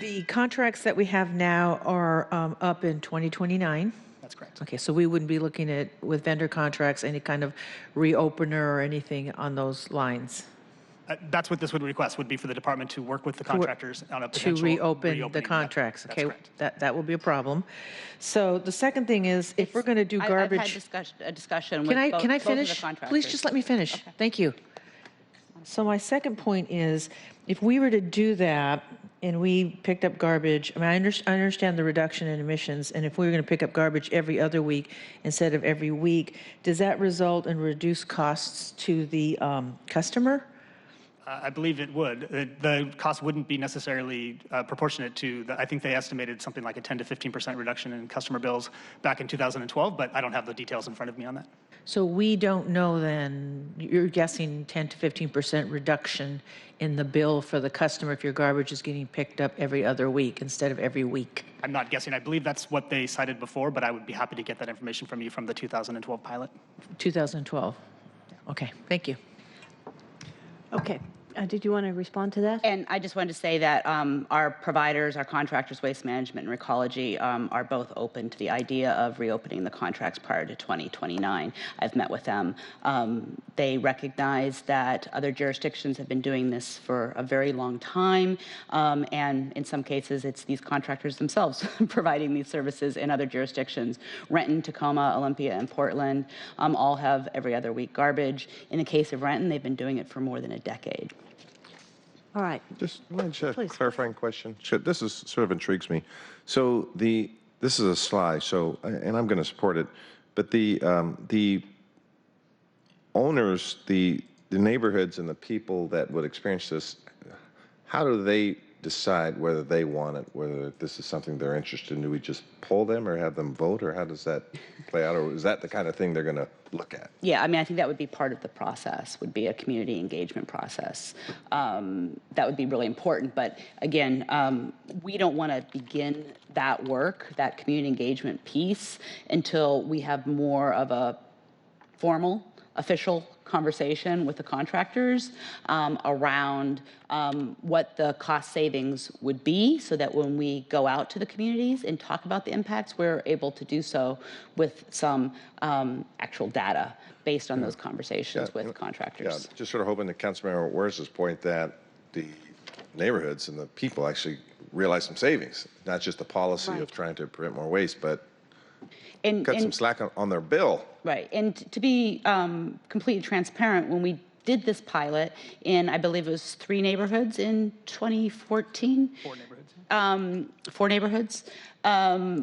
the contracts that we have now are up in 2029. That's correct. Okay, so we wouldn't be looking at, with vendor contracts, any kind of reopener or anything on those lines? That's what this would request, would be for the department to work with the contractors on a potential to reopen the reopening. contracts. That's Okay, correct. that will be a problem. So the second thing is, if we're going to do garbage. I've had a discussion Can with I both of finish? the contractors. Please just let me finish. Okay. Thank you. So my second point is, if we were to do that and we picked up garbage, I mean, I understand the reduction in emissions, and if we were going to pick up garbage every other week instead of every week, does that result in reduced costs to the customer? I believe it would. The cost wouldn't be necessarily proportionate to, I think they estimated something like a 10 to 15% reduction in customer bills back in 2012, but I don't have the details in front of me on that. So we don't know then, you're guessing 10 to 15% reduction in the bill for the customer if your garbage is getting picked up every other week instead of every week? I'm not guessing. I believe that's what they cited before, but I would be happy to get that information from you from the 2012 pilot. 2012. Okay, thank you. Okay. Did you want to respond to that? And I just wanted to say that our providers, our contractors, Waste Management and Recology, are both open to the idea of reopening the contracts prior to 2029. I've met with them. They recognize that other jurisdictions have been doing this for a very long time, and in some cases, it's these contractors themselves providing these services in other jurisdictions. Renton, Tacoma, Olympia, and Portland all have every other week garbage. In the case of Renton, they've been doing it for more than a decade. All right. Just a Please. clarifying question. This is sort of intrigues me. So this is a slide. So, and I'm going to support it, but the owners, the neighborhoods, and the people that would experience this, how do they decide whether they want it, whether this is something they're interested in? Do we just poll them or have them vote, or how does that play out? Or is that the kind of thing they're going to look at? Yeah, I mean, I think that would be part of the process, would be a community engagement process. That would be really important. But again, we don't want to begin that work, that community engagement piece, until we have more of a formal, official conversation with the contractors around what the cost savings would be, so that when we go out to the communities and talk about the impacts, we're able to do so with some actual data based on those conversations with contractors. Yeah, just sort of hoping that Councilmember Warris's point that the neighborhoods and the people actually realize some savings, not just the policy of trying to prevent more waste, but cut some slack on their bill. Right, and to be completely transparent, when we did this pilot in, I believe it was 3 neighborhoods in 2014. 4 neighborhoods. 4 neighborhoods.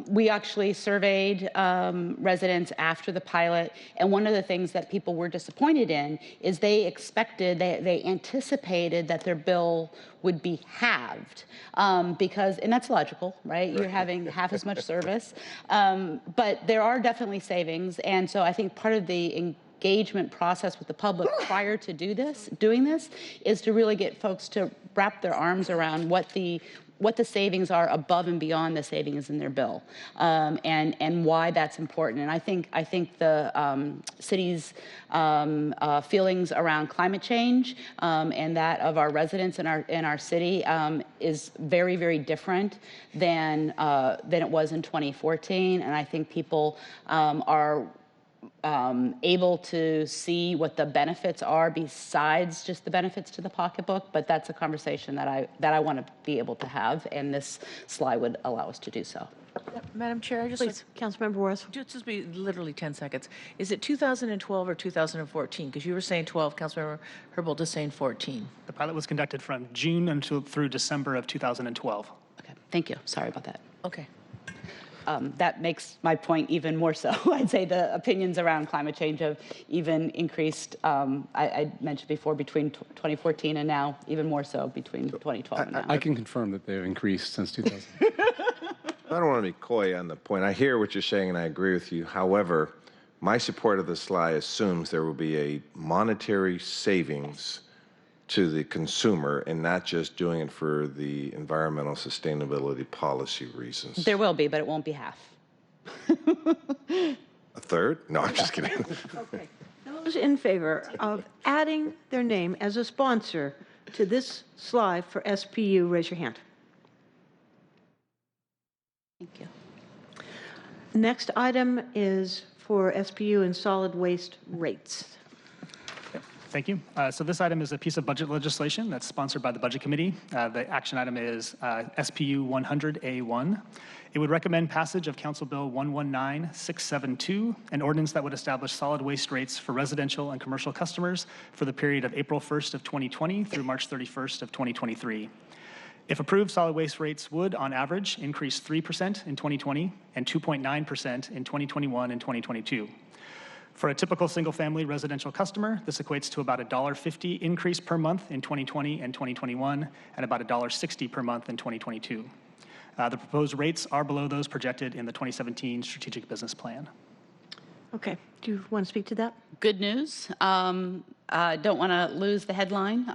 We actually surveyed residents after the pilot, and one of the things that people were disappointed in is they anticipated that their bill would be halved because, and that's logical, right? You're having half as much service, but there are definitely savings, and so I think part of the engagement process with the public prior to doing this is to really get folks to wrap their arms around what the savings are above and beyond the savings in their bill, and why that's important. And I think the city's feelings around climate change and that of our residents in our city is very, very different than it was in 2014. And I think people are able to see what the benefits are besides just the benefits to the pocketbook, but that's a conversation that I want to be able to have, and this slide would allow us to do so. Madam Chair, Please, Councilmember Warris. Just be literally 10 seconds. Is it 2012 or 2014? Because you were saying 12, Councilmember Herbold is saying 14. The pilot was conducted from June through December of 2012. Okay, thank you. Sorry about that. Okay. That makes my point even more so. I'd say the opinions around climate change have even increased. I mentioned before between 2014 and now, even more so between 2012 and now. I can confirm that they've increased since 2000. I don't want to be coy on the point. I hear what you're saying, and I agree with you. However, my support of the slide assumes there will be a monetary savings to the consumer and not just doing it for the environmental sustainability policy reasons. There will be, but it won't be half. A third? No, I'm just kidding. Okay. Those in favor of adding their name as a sponsor to this slide for SPU, raise your hand. Thank you. Next item is for SPU and solid waste rates. Thank you. So this item is a piece of budget legislation that's sponsored by the Budget Committee. The action item is SPU 100A1. It would recommend passage of Council Bill 119672, an ordinance that would establish solid waste rates for residential and commercial customers for the period of April 1st of 2020 through March 31st of 2023. If approved, solid waste rates would, on average, increase 3% in 2020 and 2.9% in 2021 and 2022. For a typical single-family residential customer, this equates to about a $1.50 increase per month in 2020 and 2021, and about a $1.60 per month in 2022. The proposed rates are below those projected in the 2017 Strategic Business Plan. Okay, do you want to speak to that? Good news. Don't want to lose the headline.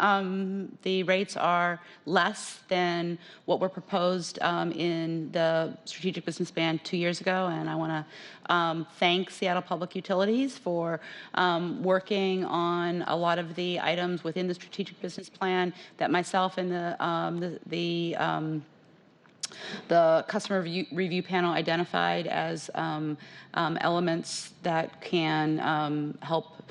The rates are less than what were proposed in the strategic business plan 2 years ago, and I want to thank Seattle Public Utilities for working on a lot of the items within the strategic business plan that myself and the customer review panel identified as elements that can help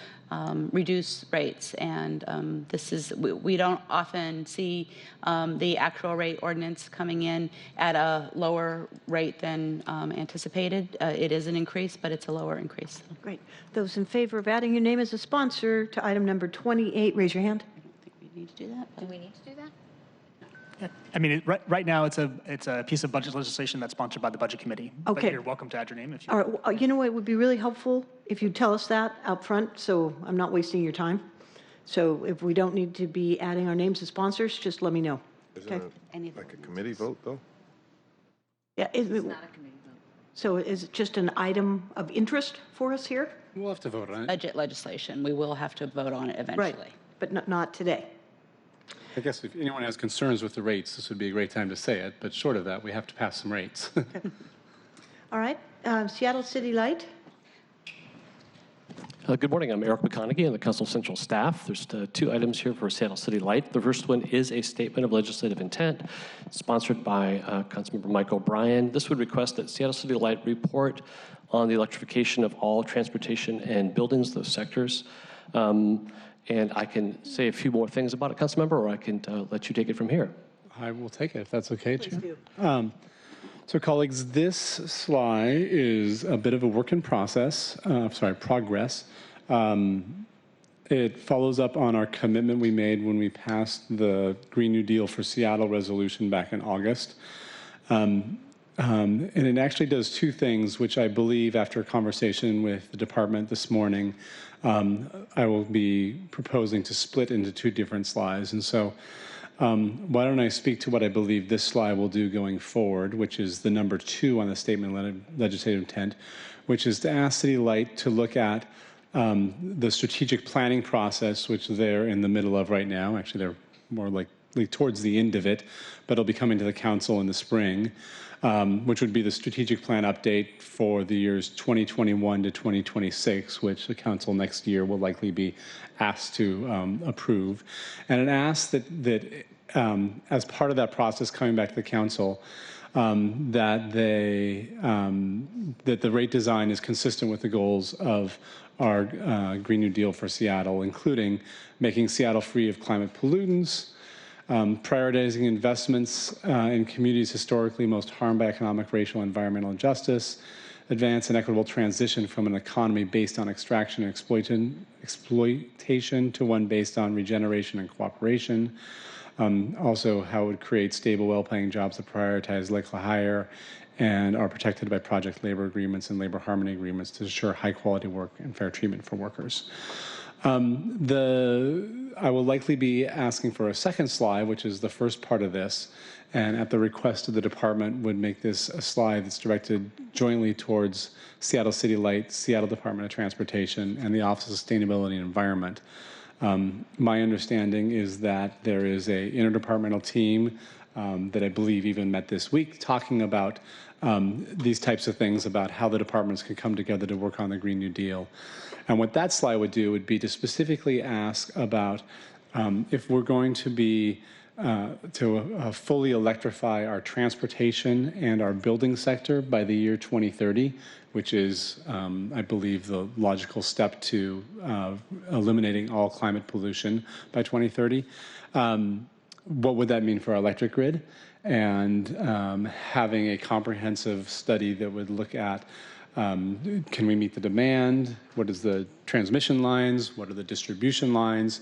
reduce rates. And this is, we don't often see the actual rate ordinance coming in at a lower rate than anticipated. It is an increase, but it's a lower increase. Great. Those in favor of adding your name as a sponsor to item number 28, raise your hand. I don't think we need to do that. Do we need to do that? I mean, right now, it's a piece of budget legislation that's sponsored by the Budget Committee. Okay. But you're welcome to add your name if you All right, well, you know what, it would be really helpful if you tell us that out front, so I'm not wasting your time. So if we don't need to be adding our names as sponsors, just let me know. Isn't Okay. it like a committee vote, though? Yeah, it's not a committee vote. So is it just an item of interest for us here? We'll have to vote on it. Budget legislation, we will have to vote on it eventually. Right, but not today. I guess if anyone has concerns with the rates, this would be a great time to say it, but short of that, we have to pass some rates. All right, Seattle City Light. Good morning. I'm Eric McConaughey. I'm the Council Central staff. There's 2 items here for Seattle City Light. The first one is a statement of legislative intent sponsored by Councilmember Mike O'Brien. This would request that Seattle City Light report on the electrification of all transportation and buildings, those sectors. And I can say a few more things about it, Councilmember, or I can let you take it from here. I will take it if that's okay, Please Chair. do. So colleagues, this slide is a bit of a work in progress. It follows up on our commitment we made when we passed the Green New Deal for Seattle resolution back in August. And it actually does 2 things, which I believe after a conversation with the department this morning, I will be proposing to split into 2 different slides. And so why don't I speak to what I believe this slide will do going forward, which is the number 2 on the statement of legislative intent, which is to ask City Light to look at the strategic planning process, which they're in the middle of right now. Actually, they're more likely towards the end of it, but it'll be coming to the council in the spring, which would be the strategic plan update for the years 2021 to 2026, which the council next year will likely be asked to approve. And it asks that as part of that process coming back to the council, that the rate design is consistent with the goals of our Green New Deal for Seattle, including making Seattle free of climate pollutants, prioritizing investments in communities historically most harmed by economic, racial, and environmental injustice, advance an equitable transition from an economy based on extraction and exploitation to one based on regeneration and cooperation. Also, how it would create stable, well-paying jobs that prioritize local hire and are protected by project labor agreements and labor harmony agreements to ensure high-quality work and fair treatment for workers. I will likely be asking for a second slide, which is the first part of this, and at the request of the department would make this a slide that's directed jointly towards Seattle City Light, Seattle Department of Transportation, and the Office of Sustainability and Environment. My understanding is that there is an interdepartmental team that I believe even met this week talking about these types of things, about how the departments can come together to work on the Green New Deal. And what that slide would do would be to specifically ask about if we're going to be to fully electrify our transportation and our building sector by the year 2030, which is, I believe, the logical step to eliminating all climate pollution by 2030. What would that mean for our electric grid? And having a comprehensive study that would look at can we meet the demand? What is the transmission lines? What are the distribution lines?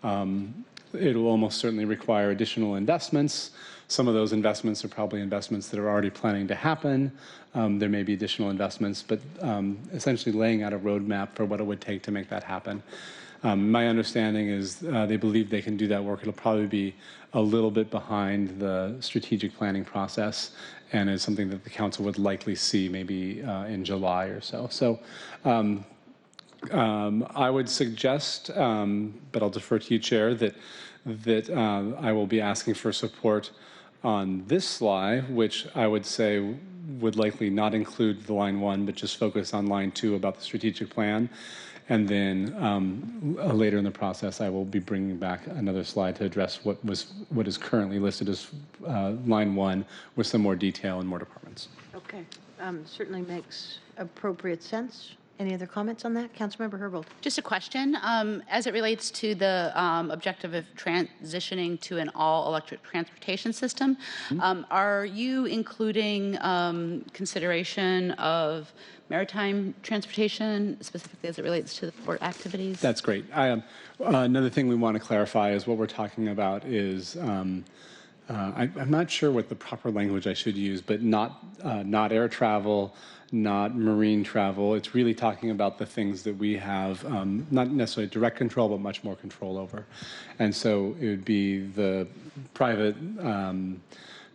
It will almost certainly require additional investments. Some of those investments are probably investments that are already planning to happen. There may be additional investments, but essentially laying out a roadmap for what it would take to make that happen. My understanding is they believe they can do that work. It'll probably be a little bit behind the strategic planning process, and is something that the council would likely see maybe in July or so. So I would suggest, but I'll defer to you, Chair, that I will be asking for support on this slide, which I would say would likely not include the line 1, but just focus on line 2 about the strategic plan. And then later in the process, I will be bringing back another slide to address what is currently listed as line 1 with some more detail and more departments. Okay, certainly makes appropriate sense. Any other comments on that? Councilmember Herbold. Just a question, as it relates to the objective of transitioning to an all-electric transportation system, are you including consideration of maritime transportation, specifically as it relates to the port activities? That's great. Another thing we want to clarify is what we're talking about is, I'm not sure what the proper language I should use, but not air travel, not marine travel. It's really talking about the things that we have, not necessarily direct control, but much more control over. And so it would be the private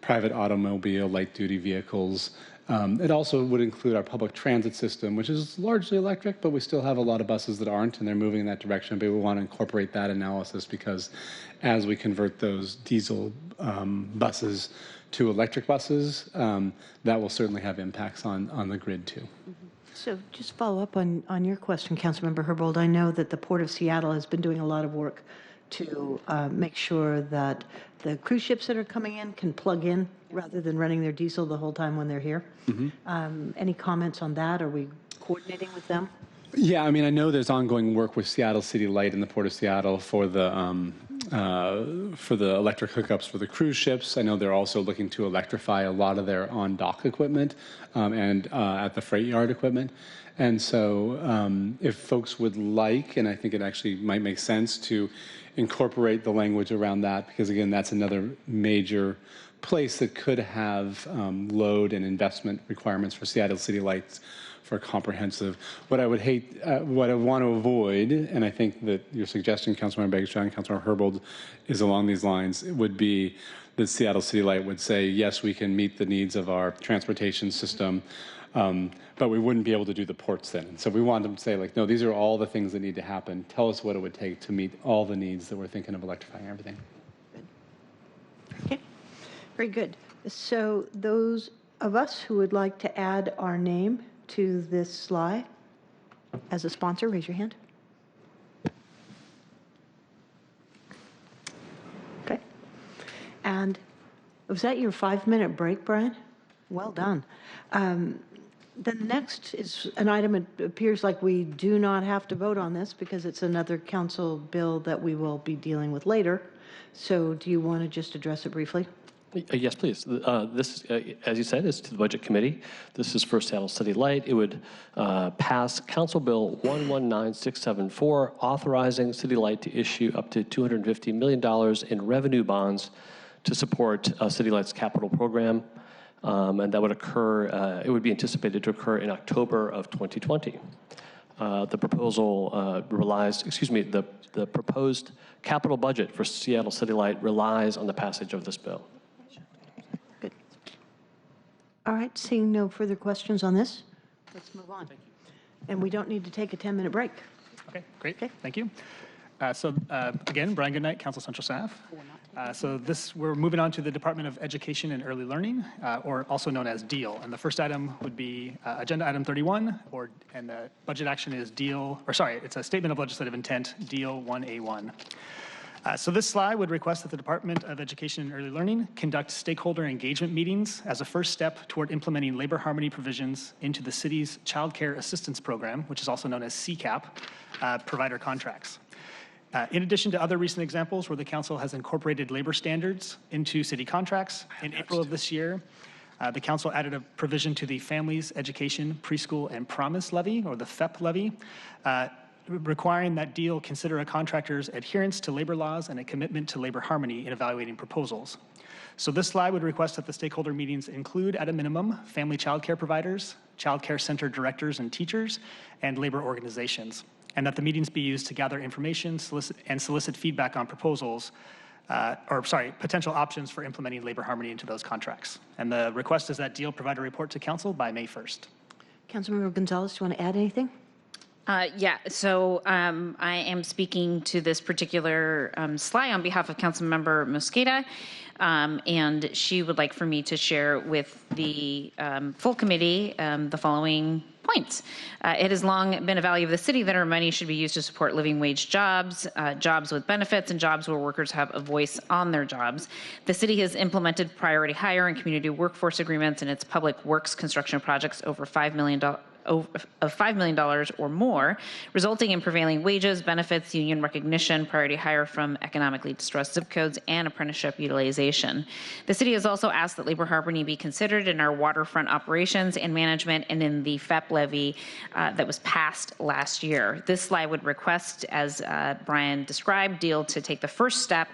automobile, light-duty vehicles. It also would include our public transit system, which is largely electric, but we still have a lot of buses that aren't, and they're moving in that direction. But we want to incorporate that analysis because as we convert those diesel buses to electric buses, that will certainly have impacts on the grid too. So just follow up on your question, Councilmember Herbold. I know that the Port of Seattle has been doing a lot of work to make sure that the cruise ships that are coming in can plug in rather than running their diesel the whole time when they're here. Any comments on that? Are we coordinating with them? Yeah, I mean, I know there's ongoing work with Seattle City Light and the Port of Seattle for the electric hookups for the cruise ships. I know they're also looking to electrify a lot of their on-dock equipment and at the freight yard equipment. And so if folks would like, and I think it actually might make sense to incorporate the language around that, because again, that's another major place that could have load and investment requirements for Seattle City Lights for comprehensive. What I would what I want to avoid, and I think that your suggestion, Councilmember Bagshaw and Councilmember Herbold, is along these lines, it would be that Seattle City Light would say, yes, we can meet the needs of our transportation system, but we wouldn't be able to do the ports then. And so we want them to say, like, no, these are all the things that need to happen. Tell us what it would take to meet all the needs that we're thinking of electrifying everything. Okay, very good. So those of us who would like to add our name to this slide as a sponsor, raise your hand. Okay. And was that your 5-minute break, Brian? Well done. The next is an item, it appears like we do not have to vote on this because it's another council bill that we will be dealing with later. So do you want to just address it briefly? Yes, please. This, as you said, is to the Budget Committee. This is for Seattle City Light. It would pass Council Bill 119674, authorizing City Light to issue up to $250 million in revenue bonds to support City Light's capital program. And that would occur, it would be anticipated to occur in October of 2020. The proposal the proposed capital budget for Seattle City Light relies on the passage of this bill. Good. All right, seeing no further questions on this, let's move on. And we don't need to take a 10-minute break. Okay, great. Okay. Thank you. Again, Brian Goodnight, Council Central Staff. We're moving on to the Department of Education and Early Learning, or also known as DEEL. And the first item would be Agenda Item 31, and the budget action is it's a Statement of Legislative Intent, DEEL 1A1. So this slide would request that the Department of Education and Early Learning conduct stakeholder engagement meetings as a first step toward implementing labor harmony provisions into the city's Child Care Assistance Program, which is also known as CCAP, provider contracts. In addition to other recent examples where the council has incorporated labor standards into city contracts, in April of this year, the council added a provision to the Families Education Preschool and Promise Levy, or the FEP levy, requiring that DEEL consider a contractor's adherence to labor laws and a commitment to labor harmony in evaluating proposals. So this slide would request that the stakeholder meetings include, at a minimum, family child care providers, child care center directors and teachers, and labor organizations, and that the meetings be used to gather information solicit feedback on proposals, potential options for implementing labor harmony into those contracts. And the request is that DEEL provide a report to council by May 1st. Councilmember Gonzalez, do you want to add anything? Yeah, so I am speaking to this particular slide on behalf of Councilmember Mosqueda, and she would like for me to share with the full committee the following points. It has long been a value of the city that our money should be used to support living wage jobs, jobs with benefits, and jobs where workers have a voice on their jobs. The city has implemented priority hire and community workforce agreements in its public works construction projects over $5 million or more, resulting in prevailing wages, benefits, union recognition, priority hire from economically distressed zip codes, and apprenticeship utilization. The city has also asked that labor harmony be considered in our waterfront operations and management and in the FEP levy that was passed last year. This slide would request, as Brian described, DEEL to take the first step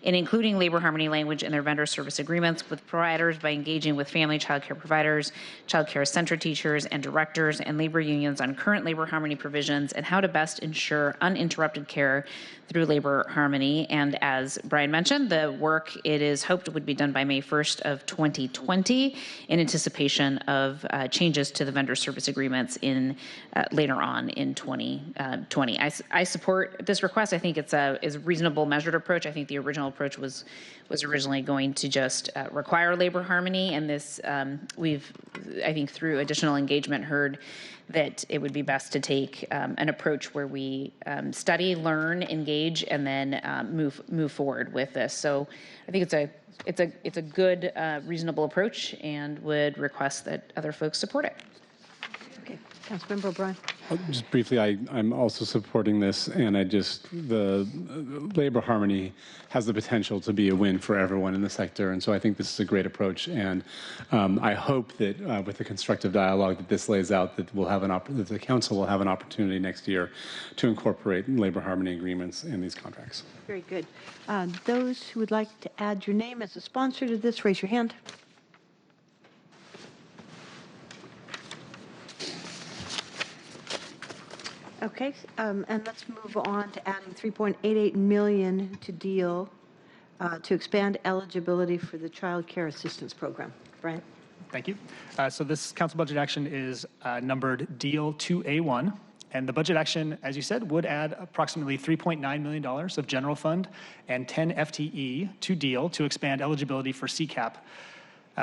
in including labor harmony language in their vendor service agreements with providers by engaging with family child care providers, child care center teachers and directors, and labor unions on current labor harmony provisions and how to best ensure uninterrupted care through labor harmony. And as Brian mentioned, the work, it is hoped, would be done by May 1st of 2020 in anticipation of changes to the vendor service agreements in later on in 2020. I support this request. I think it's a reasonable, measured approach. I think the original approach was originally going to just require labor harmony, and this we've, I think, through additional engagement, heard that it would be best to take an approach where we study, learn, engage, and then move forward with this. So I think it's a good, reasonable approach, and would request that other folks support it. Okay, Councilmember O'Brien. Just briefly, I'm also supporting this, and the labor harmony has the potential to be a win for everyone in the sector, and so I think this is a great approach, and I hope that with the constructive dialogue that this lays out, that that the council will have an opportunity next year to incorporate labor harmony agreements in these contracts. Very good. Those who would like to add your name as a sponsor to this, raise your hand. Okay, and let's move on to adding $3.88 million to DEEL to expand eligibility for the Child Care Assistance Program. Brian? Thank you. So this council budget action is numbered DEEL 2A1. And the budget action, as you said, would add approximately $3.9 million of general fund and 10 FTE to DEEL to expand eligibility for CCAP.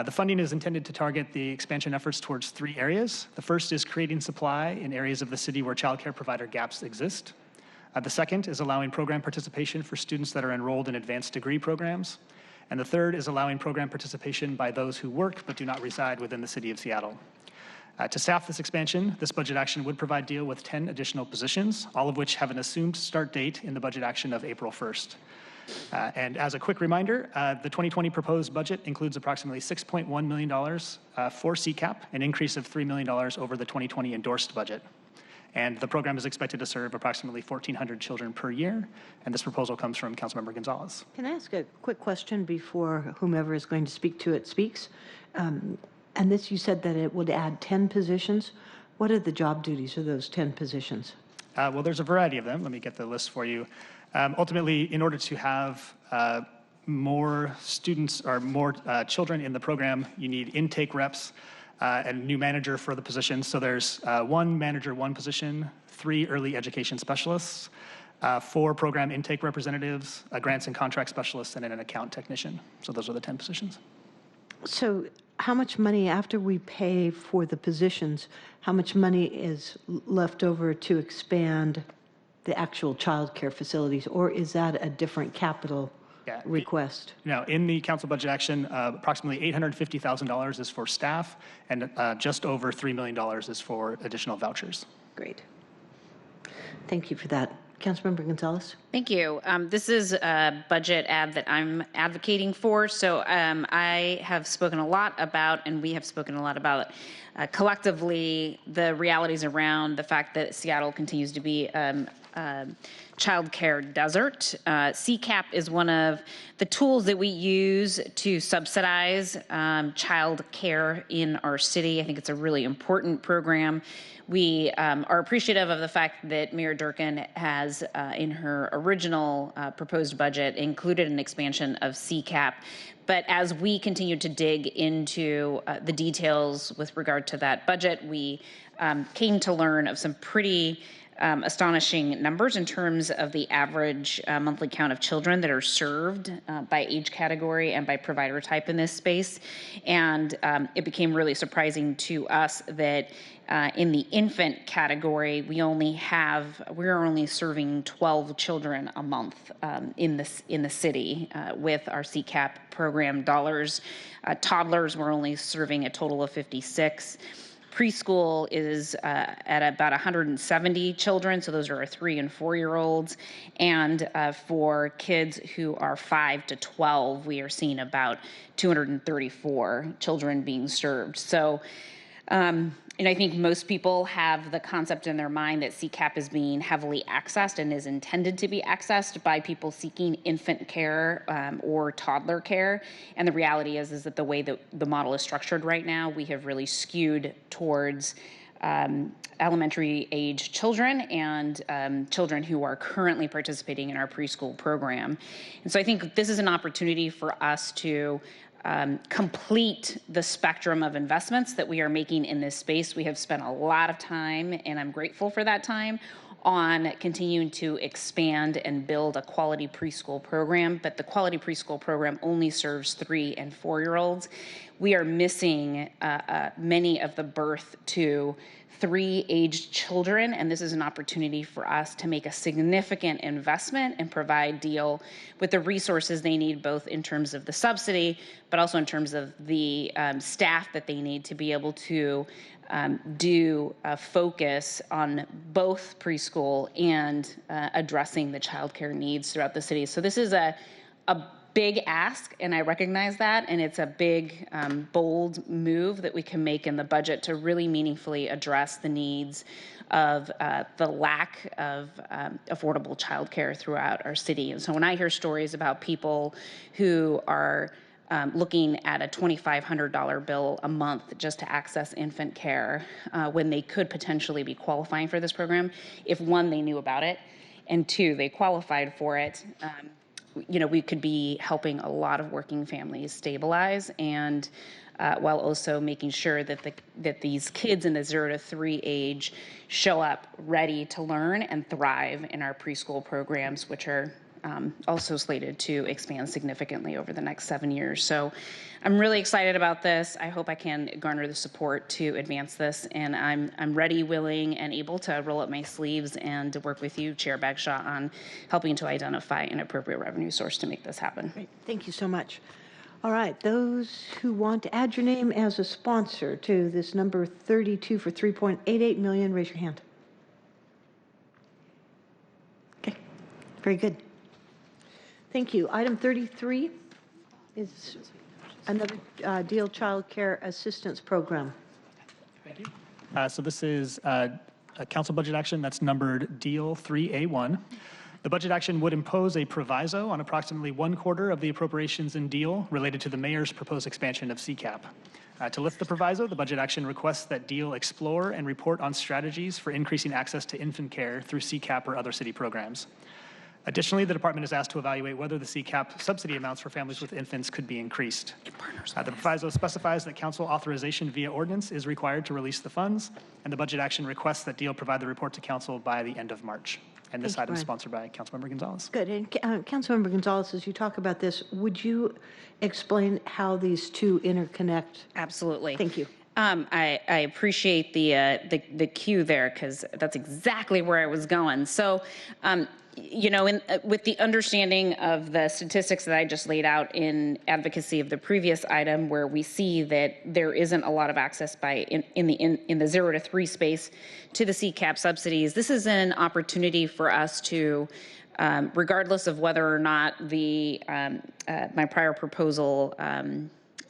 The funding is intended to target the expansion efforts towards 3 areas. The first is creating supply in areas of the city where child care provider gaps exist. The second is allowing program participation for students that are enrolled in advanced degree programs. And the third is allowing program participation by those who work but do not reside within the city of Seattle. To staff this expansion, this budget action would provide DEEL with 10 additional positions, all of which have an assumed start date in the budget action of April 1st. And as a quick reminder, the 2020 proposed budget includes approximately $6.1 million for CCAP, an increase of $3 million over the 2020 endorsed budget. And the program is expected to serve approximately 1,400 children per year. And this proposal comes from Councilmember Gonzalez. Can I ask a quick question before whomever is going to speak to it speaks? And this, you said that it would add 10 positions. What are the job duties of those 10 positions? Well, there's a variety of them. Let me get the list for you. Ultimately, in order to have more students or more children in the program, you need intake reps and a new manager for the positions. So there's 1 manager, 1 position, 3 early education specialists, 4 program intake representatives, a grants and contract specialist, and an account technician. So those are the 10 positions. So how much money, after we pay for the positions, how much money is left over to expand the actual child care facilities, or is that a different capital request? No, in the council budget action, approximately $850,000 is for staff, and just over $3 million is for additional vouchers. Great. Thank you for that. Councilmember Gonzalez. Thank you. This is a budget ad that I'm advocating for. So I have spoken a lot about, and we have spoken a lot about collectively, the realities around the fact that Seattle continues to be childcare desert. CCAP is one of the tools that we use to subsidize child care in our city. I think it's a really important program. We are appreciative of the fact that Mayor Durkin has, in her original proposed budget, included an expansion of CCAP. But as we continue to dig into the details with regard to that budget, we came to learn of some pretty astonishing numbers in terms of the average monthly count of children that are served by age category and by provider type in this space. And it became really surprising to us that in the infant category, we're only serving 12 children a month in the city with our CCAP program dollars. Toddlers, we're only serving a total of 56. Preschool is at about 170 children, so those are our 3 and 4-year-olds. And for kids who are 5 to 12, we are seeing about 234 children being served. So, and I think most people have the concept in their mind that CCAP is being heavily accessed and is intended to be accessed by people seeking infant care or toddler care. And the reality is that the way that the model is structured right now, we have really skewed towards elementary age children and children who are currently participating in our preschool program. And so I think this is an opportunity for us to complete the spectrum of investments that we are making in this space. We have spent a lot of time, and I'm grateful for that time, on continuing to expand and build a quality preschool program, but the quality preschool program only serves 3 and 4-year-olds. We are missing many of the birth to 3 aged children, and this is an opportunity for us to make a significant investment and provide DEEL with the resources they need, both in terms of the subsidy, but also in terms of the staff that they need to be able to do a focus on both preschool and addressing the childcare needs throughout the city. So this is a big ask, and I recognize that, and it's a big, bold move that we can make in the budget to really meaningfully address the needs of the lack of affordable childcare throughout our city. And so when I hear stories about people who are looking at a $2,500 bill a month just to access infant care when they could potentially be qualifying for this program, if 1, they knew about it, and 2, they qualified for it, we could be helping a lot of working families stabilize, and while also making sure that these kids in the 0 to 3 age show up ready to learn and thrive in our preschool programs, which are also slated to expand significantly over the next 7 years. So I'm really excited about this. I hope I can garner the support to advance this, and I'm ready, willing, and able to roll up my sleeves and to work with you, Chair Bagshaw, on helping to identify an appropriate revenue source to make this happen. Great. Thank you so much. All right, those who want to add your name as a sponsor to this number 32 for $3.88 million, raise your hand. Okay, very good. Thank you. Item 33 is another DEEL Child Care Assistance Program. Thank you. So this is a council budget action that's numbered DEEL 3A1. The budget action would impose a proviso on approximately 1/4 of the appropriations in DEEL related to the mayor's proposed expansion of CCAP. To lift the proviso, the budget action requests that DEEL explore and report on strategies for increasing access to infant care through CCAP or other city programs. Additionally, the department is asked to evaluate whether the CCAP subsidy amounts for families with infants could be increased. The proviso specifies that council authorization via ordinance is required to release the funds, and the budget action requests that DEEL provide the report to council by the end of March. And this item is sponsored by Councilmember Gonzalez. Good. And Councilmember Gonzalez, as you talk about this, would you explain how these two interconnect? Absolutely. Thank you. I appreciate the cue there, because that's exactly where I was going. So, you know, with the understanding of the statistics that I just laid out in advocacy of the previous item, where we see that there isn't a lot of access in the 0 to 3 space to the CCAP subsidies, this is an opportunity for us to, regardless of whether or not the my prior proposal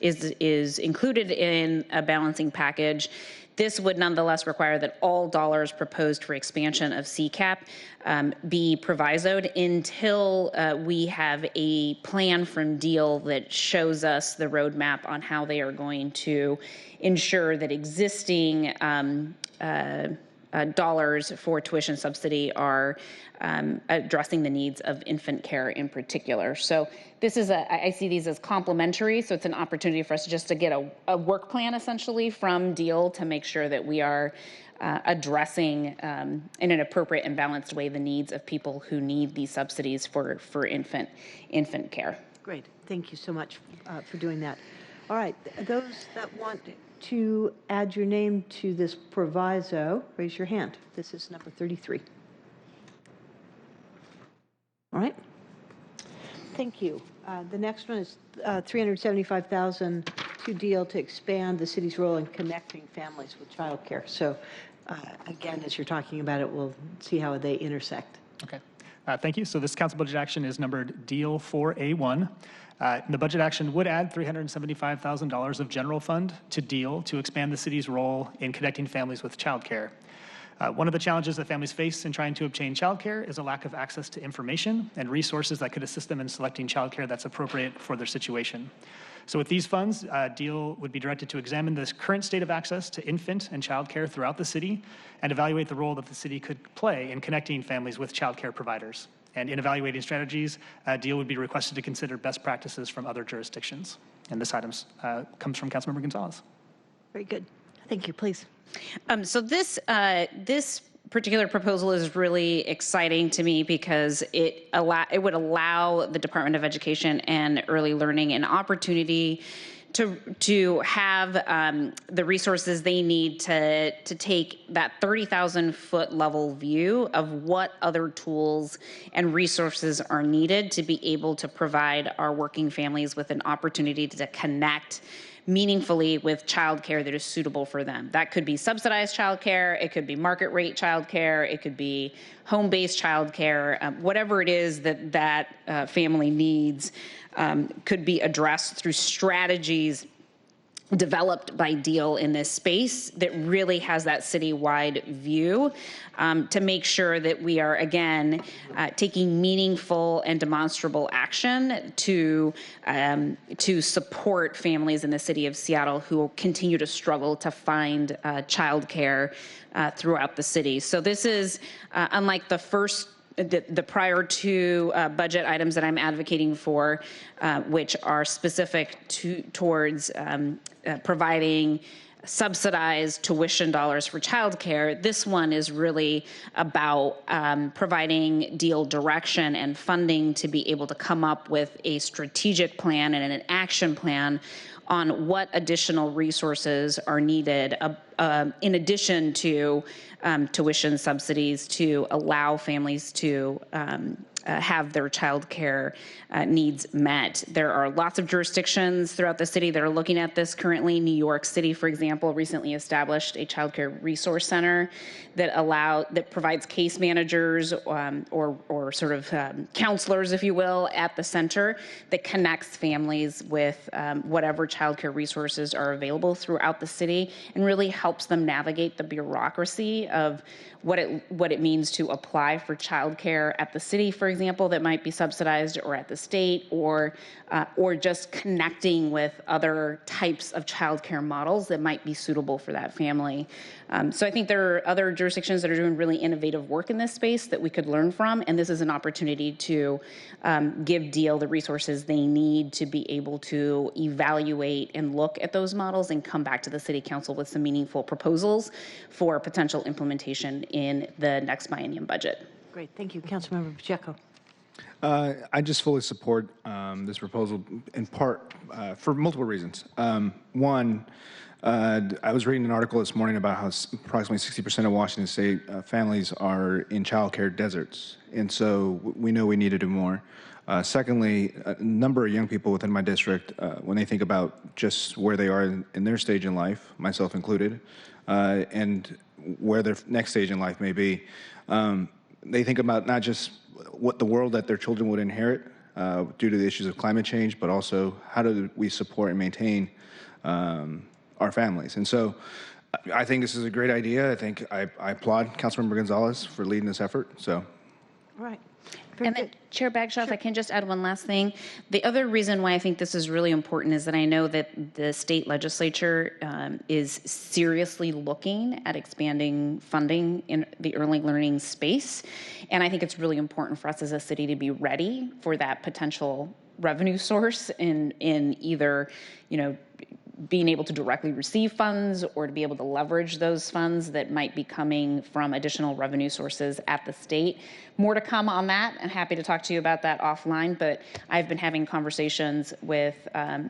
is included in a balancing package, this would nonetheless require that all dollars proposed for expansion of CCAP be provisoed until we have a plan from DEEL that shows us the roadmap on how they are going to ensure that existing dollars for tuition subsidy are addressing the needs of infant care in particular. So this is I see these as complementary, so it's an opportunity for us just to get a work plan essentially from DEEL to make sure that we are addressing in an appropriate and balanced way the needs of people who need these subsidies for infant care. Great, thank you so much for doing that. All right, those that want to add your name to this proviso, raise your hand. This is number 33. All right. Thank you. The next one is $375,000 to DEEL to expand the city's role in connecting families with childcare. So again, as you're talking about it, we'll see how they intersect. Okay. Thank you. So this council budget action is numbered DEEL 4A1. The budget action would add $375,000 of general fund to DEEL to expand the city's role in connecting families with childcare. One of the challenges that families face in trying to obtain childcare is a lack of access to information and resources that could assist them in selecting childcare that's appropriate for their situation. So with these funds, DEEL would be directed to examine the current state of access to infant and childcare throughout the city and evaluate the role that the city could play in connecting families with childcare providers. And in evaluating strategies, DEEL would be requested to consider best practices from other jurisdictions. And this item comes from Councilmember Gonzalez. Very good. Thank you, please. So this particular proposal is really exciting to me because it would allow the Department of Education and Early Learning an opportunity to have the resources they need to take that 30,000-foot level view of what other tools and resources are needed to be able to provide our working families with an opportunity to connect meaningfully with childcare that is suitable for them. That could be subsidized childcare, it could be market rate childcare, it could be home-based childcare, whatever it is that family needs could be addressed through strategies developed by DEEL in this space that really has that citywide view to make sure that we are, again, taking meaningful and demonstrable action to support families in the city of Seattle who continue to struggle to find childcare throughout the city. So this is, unlike the prior two budget items that I'm advocating for, which are specific towards providing subsidized tuition dollars for childcare. This one is really about providing DEEL direction and funding to be able to come up with a strategic plan and an action plan on what additional resources are needed in addition to tuition subsidies to allow families to have their child care needs met. There are lots of jurisdictions throughout the city that are looking at this currently. New York City, for example, recently established a child care resource center that provides case managers or sort of counselors, if you will, at the center that connects families with whatever child care resources are available throughout the city and really helps them navigate the bureaucracy of what it means to apply for child care at the city, for example, that might be subsidized, or at the state, or just connecting with other types of child care models that might be suitable for that family. So I think there are other jurisdictions that are doing really innovative work in this space that we could learn from, and this is an opportunity to give DEEL the resources they need to be able to evaluate and look at those models and come back to the City Council with some meaningful proposals for potential implementation in the next biennium budget. Great, thank you. Councilmember Pacheco. I just fully support this proposal in part for multiple reasons. One, I was reading an article this morning about how approximately 60% of Washington State families are in childcare deserts, and so we know we need to do more. Secondly, a number of young people within my district, when they think about just where they are in their stage in life, myself included, and where their next stage in life may be, they think about not just what the world that their children would inherit due to the issues of climate change, but also how do we support and maintain our families. And so I think this is a great idea. I think I applaud Councilmember Gonzalez for leading this effort. So. All right. And then, Chair Bagshaw, if I can just add one last thing. The other reason why I think this is really important is that I know that the state legislature is seriously looking at expanding funding in the early learning space. And I think it's really important for us as a city to be ready for that potential revenue source in either, being able to directly receive funds or to be able to leverage those funds that might be coming from additional revenue sources at the state. More to come on that. I'm happy to talk to you about that offline, but I've been having conversations with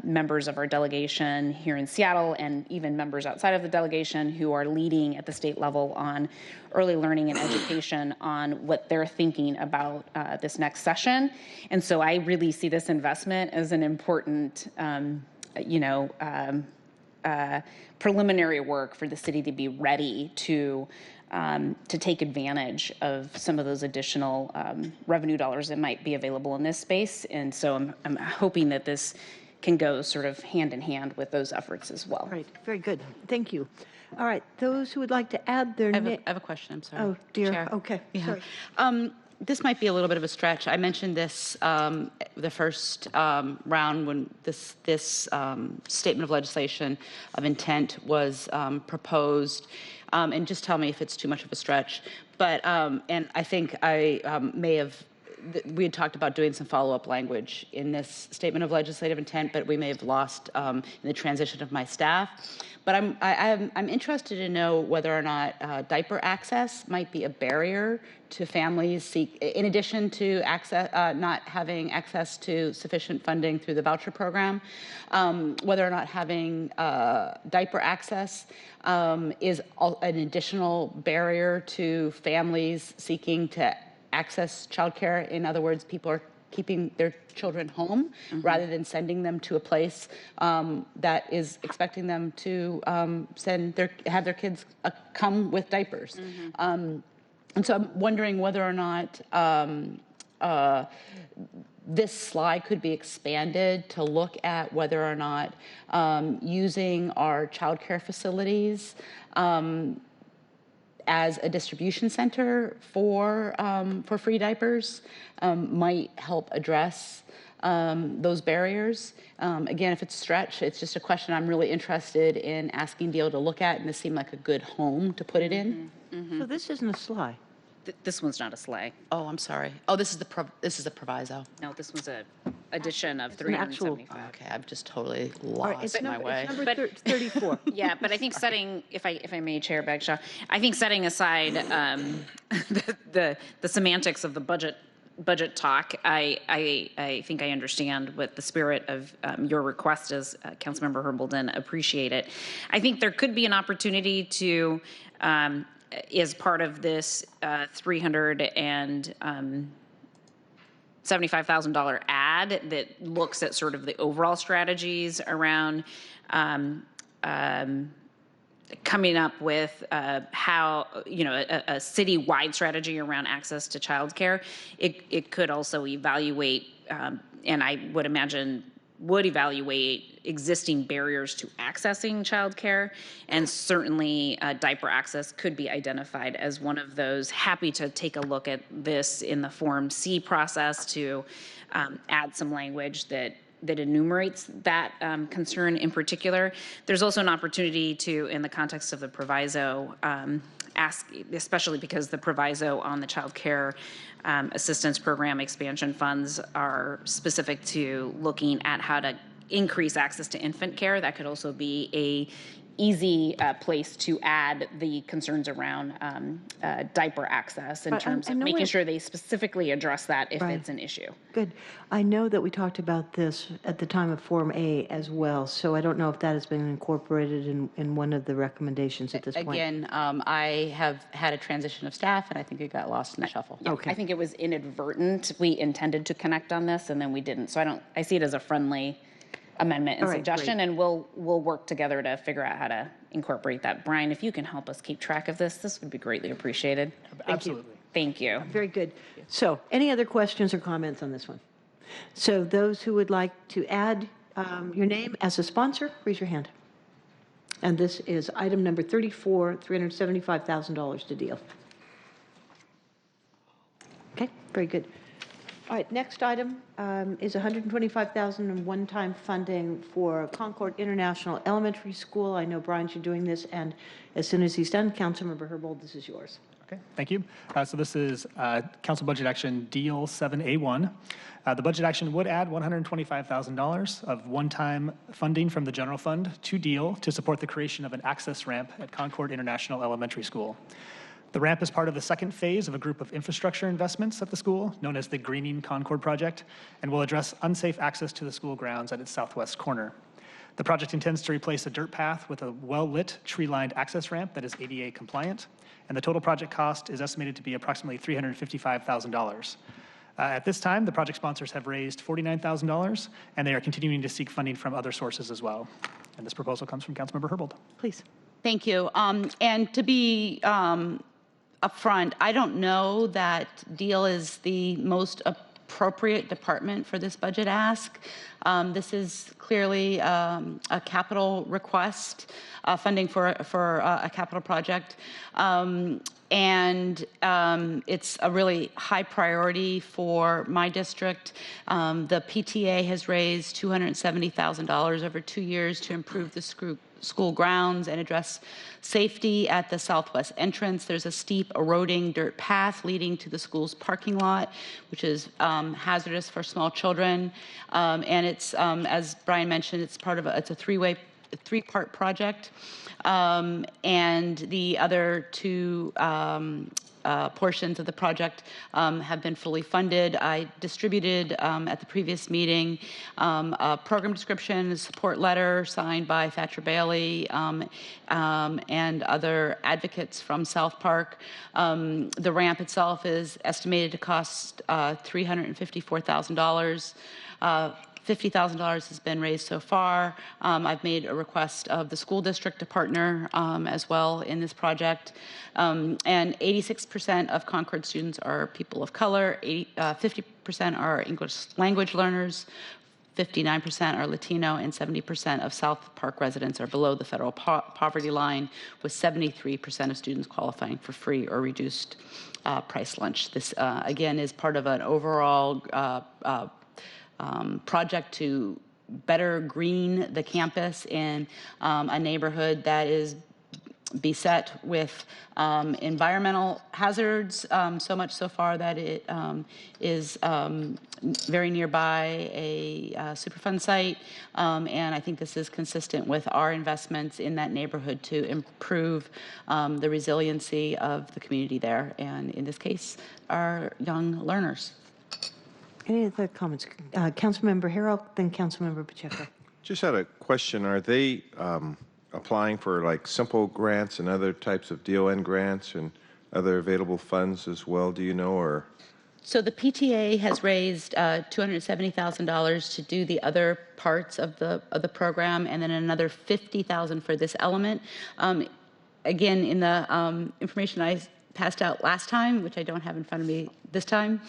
members of our delegation here in Seattle and even members outside of the delegation who are leading at the state level on early learning and education on what they're thinking about this next session. And so I really see this investment as an important preliminary work for the city to be ready to take advantage of some of those additional revenue dollars that might be available in this space. And so I'm hoping that this can go sort of hand in hand with those efforts as well. Right, very good. Thank you. All right, those who would like to add their I have a question, I'm sorry. Oh, dear. Chair. Okay, Yeah. sorry. This might be a little bit of a stretch. I mentioned this the first round when this statement of legislation of intent was proposed, and just tell me if it's too much of a stretch. But and I think I we had talked about doing some follow-up language in this statement of legislative intent, but we may have lost in the transition of my staff. But I'm interested to know whether or not diaper access might be a barrier to families in addition to access, not having access to sufficient funding through the voucher program, whether or not having diaper access is an additional barrier to families seeking to access childcare. In other words, people are keeping their children home rather than sending them to a place that is expecting them to have their kids come with diapers. And so I'm wondering whether or not this slide could be expanded to look at whether or not using our childcare facilities as a distribution center for free diapers might help address those barriers. Again, if it's a stretch, it's just a question I'm really interested in asking DEEL to look at, and this seemed like a good home to put it in. So this isn't a slide. This one's not a SLAG. Oh, I'm sorry. Oh, this is the proviso. No, this was a addition of It's an actual- 375. Okay, I'm just totally All right, lost it's in my number, way. it's number 34. Yeah, but I think setting, if I may, Chair Bagshaw, I think setting aside the semantics of the budget talk, I think I understand what the spirit of your request is, Councilmember Herbold, appreciate it. I think there could be an opportunity to, as part of this $375,000 ad that looks at sort of the overall strategies around coming up with how, a city-wide strategy around access to childcare. It could also evaluate, and I would imagine would evaluate existing barriers to accessing childcare, and certainly diaper access could be identified as one of those. Happy to take a look at this in the Form C process to add some language that enumerates that concern in particular. There's also an opportunity to, in the context of the proviso, ask, especially because the proviso on the child care assistance program expansion funds are specific to looking at how to increase access to infant care. That could also be easy place to add the concerns around diaper access in But terms I of know making it- sure they specifically address that if Right. it's an issue. Good. I know that we talked about this at the time of Form A as well, so I don't know if that has been incorporated in one of the recommendations at this point. Again, I have had a transition of staff, and I think it got lost in the shuffle. Okay. I think it was inadvertent. We intended to connect on this and then we didn't. So I see it as a friendly amendment and All right, suggestion, great. and we'll work together to figure out how to incorporate that. Brian, if you can help us keep track of this would be greatly appreciated. Absolutely. Thank you. Very good. So, any other questions or comments on this one? So, those who would like to add your name as a sponsor, raise your hand. And this is item number 34, $375,000 to deal. Okay, very good. All right, next item is $125,000 in one-time funding for Concord International Elementary School. I know, Brian, you're doing this, and as soon as he's done, Councilmember Herbold, this is yours. Okay, thank you. So this is Council Budget Action Deal 7A1. The budget action would add $125,000 of one-time funding from the general fund to Deal to support the creation of an access ramp at Concord International Elementary School. The ramp is part of the second phase of a group of infrastructure investments at the school, known as the Greening Concord Project, and will address unsafe access to the school grounds at its southwest corner. The project intends to replace a dirt path with a well-lit, tree-lined access ramp that is ADA compliant, and the total project cost is estimated to be approximately $355,000. At this time, the project sponsors have raised $49,000, and they are continuing to seek funding from other sources as well. And this proposal comes from Councilmember Herbold. Please. Thank you. And to be upfront, I don't know that DEEL is the most appropriate department for this budget ask. This is clearly a capital request, funding for a capital project. And it's a really high priority for my district. The PTA has raised $270,000 over 2 years to improve the school grounds and address safety at the southwest entrance. There's a steep eroding dirt path leading to the school's parking lot, which is hazardous for small children. And it's, as Brian mentioned, it's part of it's a three-part project. And the other two portions of the project have been fully funded. I distributed at the previous meeting a program description, a support letter signed by Thatcher Bailey and other advocates from South Park. The ramp itself is estimated to cost $354,000. $50,000 has been raised so far. I've made a request of the school district to partner as well in this project. And 86% of Concord students are people of color, 50% are English language learners, 59% are Latino, and 70% of South Park residents are below the federal poverty line, with 73% of students qualifying for free or reduced price lunch. This, again, is part of an overall project to better green the campus in a neighborhood that is beset with environmental hazards, so much so far that it is very nearby a Superfund site. And I think this is consistent with our investments in that neighborhood to improve the resiliency of the community there, and in this case, our young learners. Any other comments? Councilmember Harrell, then Councilmember Pacheco. Just had a question. Are they applying for like simple grants and other types of DON grants and other available funds as well? Do you know, or? So the PTA has raised $270,000 to do the other parts of the program, and then another $50,000 for this element. Again, in the information I passed out last time, which I don't have in front of me this time,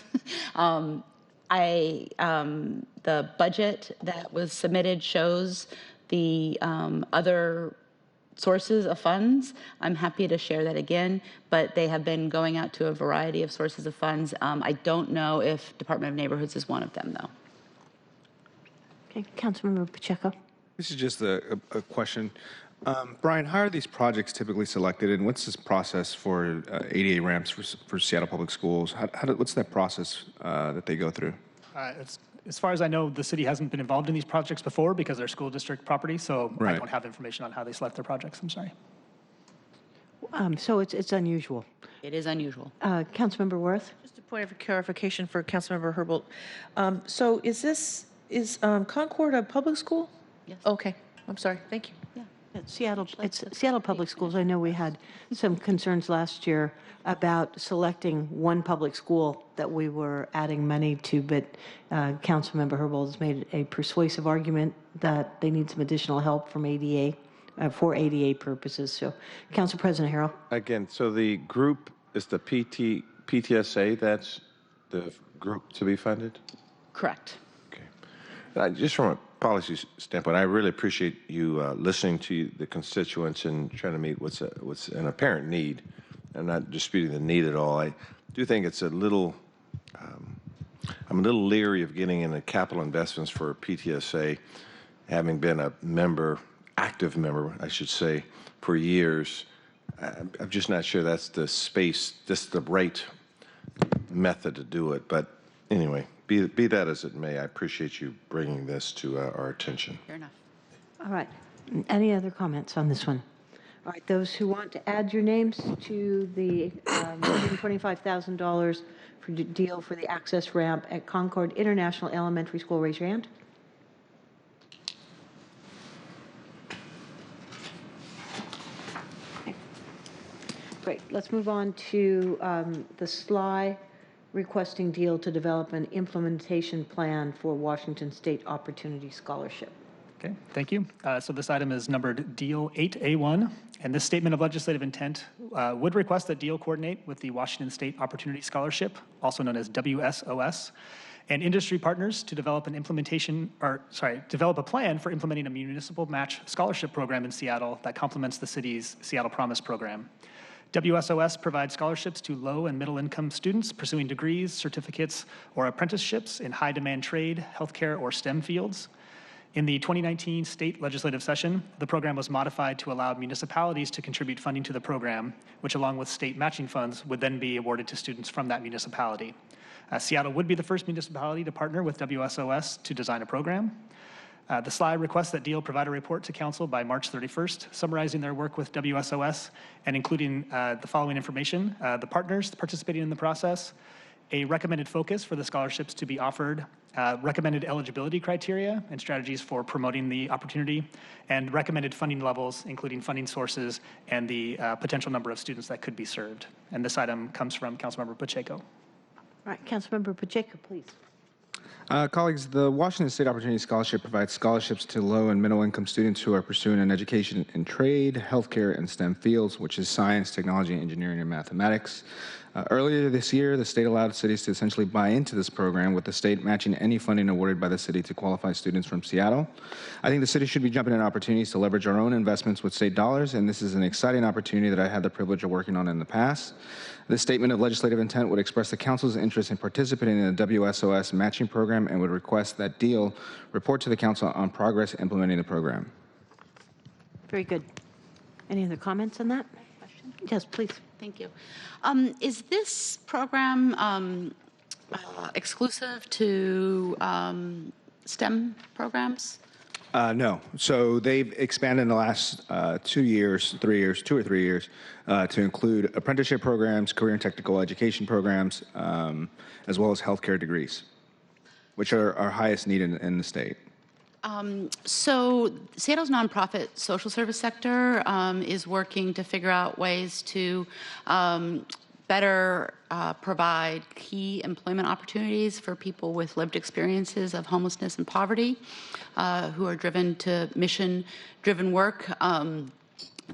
the budget that was submitted shows the other sources of funds. I'm happy to share that again, but they have been going out to a variety of sources of funds. I don't know if Department of Neighborhoods is one of them, though. Okay, Councilmember Pacheco. This is just a question. Brian, how are these projects typically selected, and what's this process for ADA ramps for Seattle Public Schools? What's that process that they go through? as far as I know, the city hasn't been involved in these projects before because they're school district property, so I Right. don't have information on how they select their projects. I'm sorry. So it's unusual. It is unusual. Councilmember Worth? Just a point of clarification for Councilmember Herbold. So is Concord a public school? Yes. Okay, I'm sorry, thank you. It's Seattle Public Schools. I know we had some concerns last year about selecting one public school that we were adding money to, but Councilmember Herbold has made a persuasive argument that they need some additional help from ADA, for ADA purposes. So, Council President Harrell. Again, so the group is the PTSA, that's the group to be funded? Correct. Okay. Just from a policy standpoint, I really appreciate you listening to the constituents and trying to meet what's an apparent need. I'm not disputing the need at all. I do think it's a little, I'm a little leery of getting into capital investments for PTSA, having been a member, active member, I should say, for years. I'm just not sure that's the space, that's the right method to do it. But anyway, be that as it may, I appreciate you bringing this to our attention. Fair enough. All right. Any other comments on this one? All right. Those who want to add your names to the $125,000 for deal for the access ramp at Concord International Elementary School, raise your hand. Okay. Great. Let's move on to the SLY requesting deal to develop an implementation plan for Washington State Opportunity Scholarship. Okay, thank you. So this item is numbered DEEL 8A1, and this statement of legislative intent would request that DEEL coordinate with the Washington State Opportunity Scholarship, also known as WSOS, and industry partners to develop develop a plan for implementing a municipal match scholarship program in Seattle that complements the city's Seattle Promise program. WSOS provides scholarships to low and middle income students pursuing degrees, certificates, or apprenticeships in high demand trade, healthcare, or STEM fields. In the 2019 state legislative session, the program was modified to allow municipalities to contribute funding to the program, which along with state matching funds would then be awarded to students from that municipality. Seattle would be the first municipality to partner with WSOS to design a program. The SLY requests that DEEL provide a report to Council by March 31st, summarizing their work with WSOS and including the following information: the partners participating in the process, a recommended focus for the scholarships to be offered, recommended eligibility criteria and strategies for promoting the opportunity, and recommended funding levels, including funding sources and the potential number of students that could be served. And this item comes from Councilmember Pacheco. All right, Councilmember Pacheco, please. Colleagues, the Washington State Opportunity Scholarship provides scholarships to low and middle income students who are pursuing an education in trade, healthcare, and STEM fields, which is science, technology, engineering, and mathematics. Earlier this year, the state allowed cities to essentially buy into this program, with the state matching any funding awarded by the city to qualify students from Seattle. I think the city should be jumping at opportunities to leverage our own investments with state dollars, and this is an exciting opportunity that I had the privilege of working on in the past. This statement of legislative intent would express the council's interest in participating in the WSOS matching program and would request that DEEL report to the council on progress implementing the program. Very good. Any other comments on that? Yes, please. Thank you. Is this program exclusive to STEM programs? No. So they've expanded in the last 2 or 3 years, to include apprenticeship programs, career and technical education programs, as well as healthcare degrees, which are our highest need in the state. So Seattle's nonprofit social service sector is working to figure out ways to better provide key employment opportunities for people with lived experiences of homelessness and poverty who are driven to mission-driven work.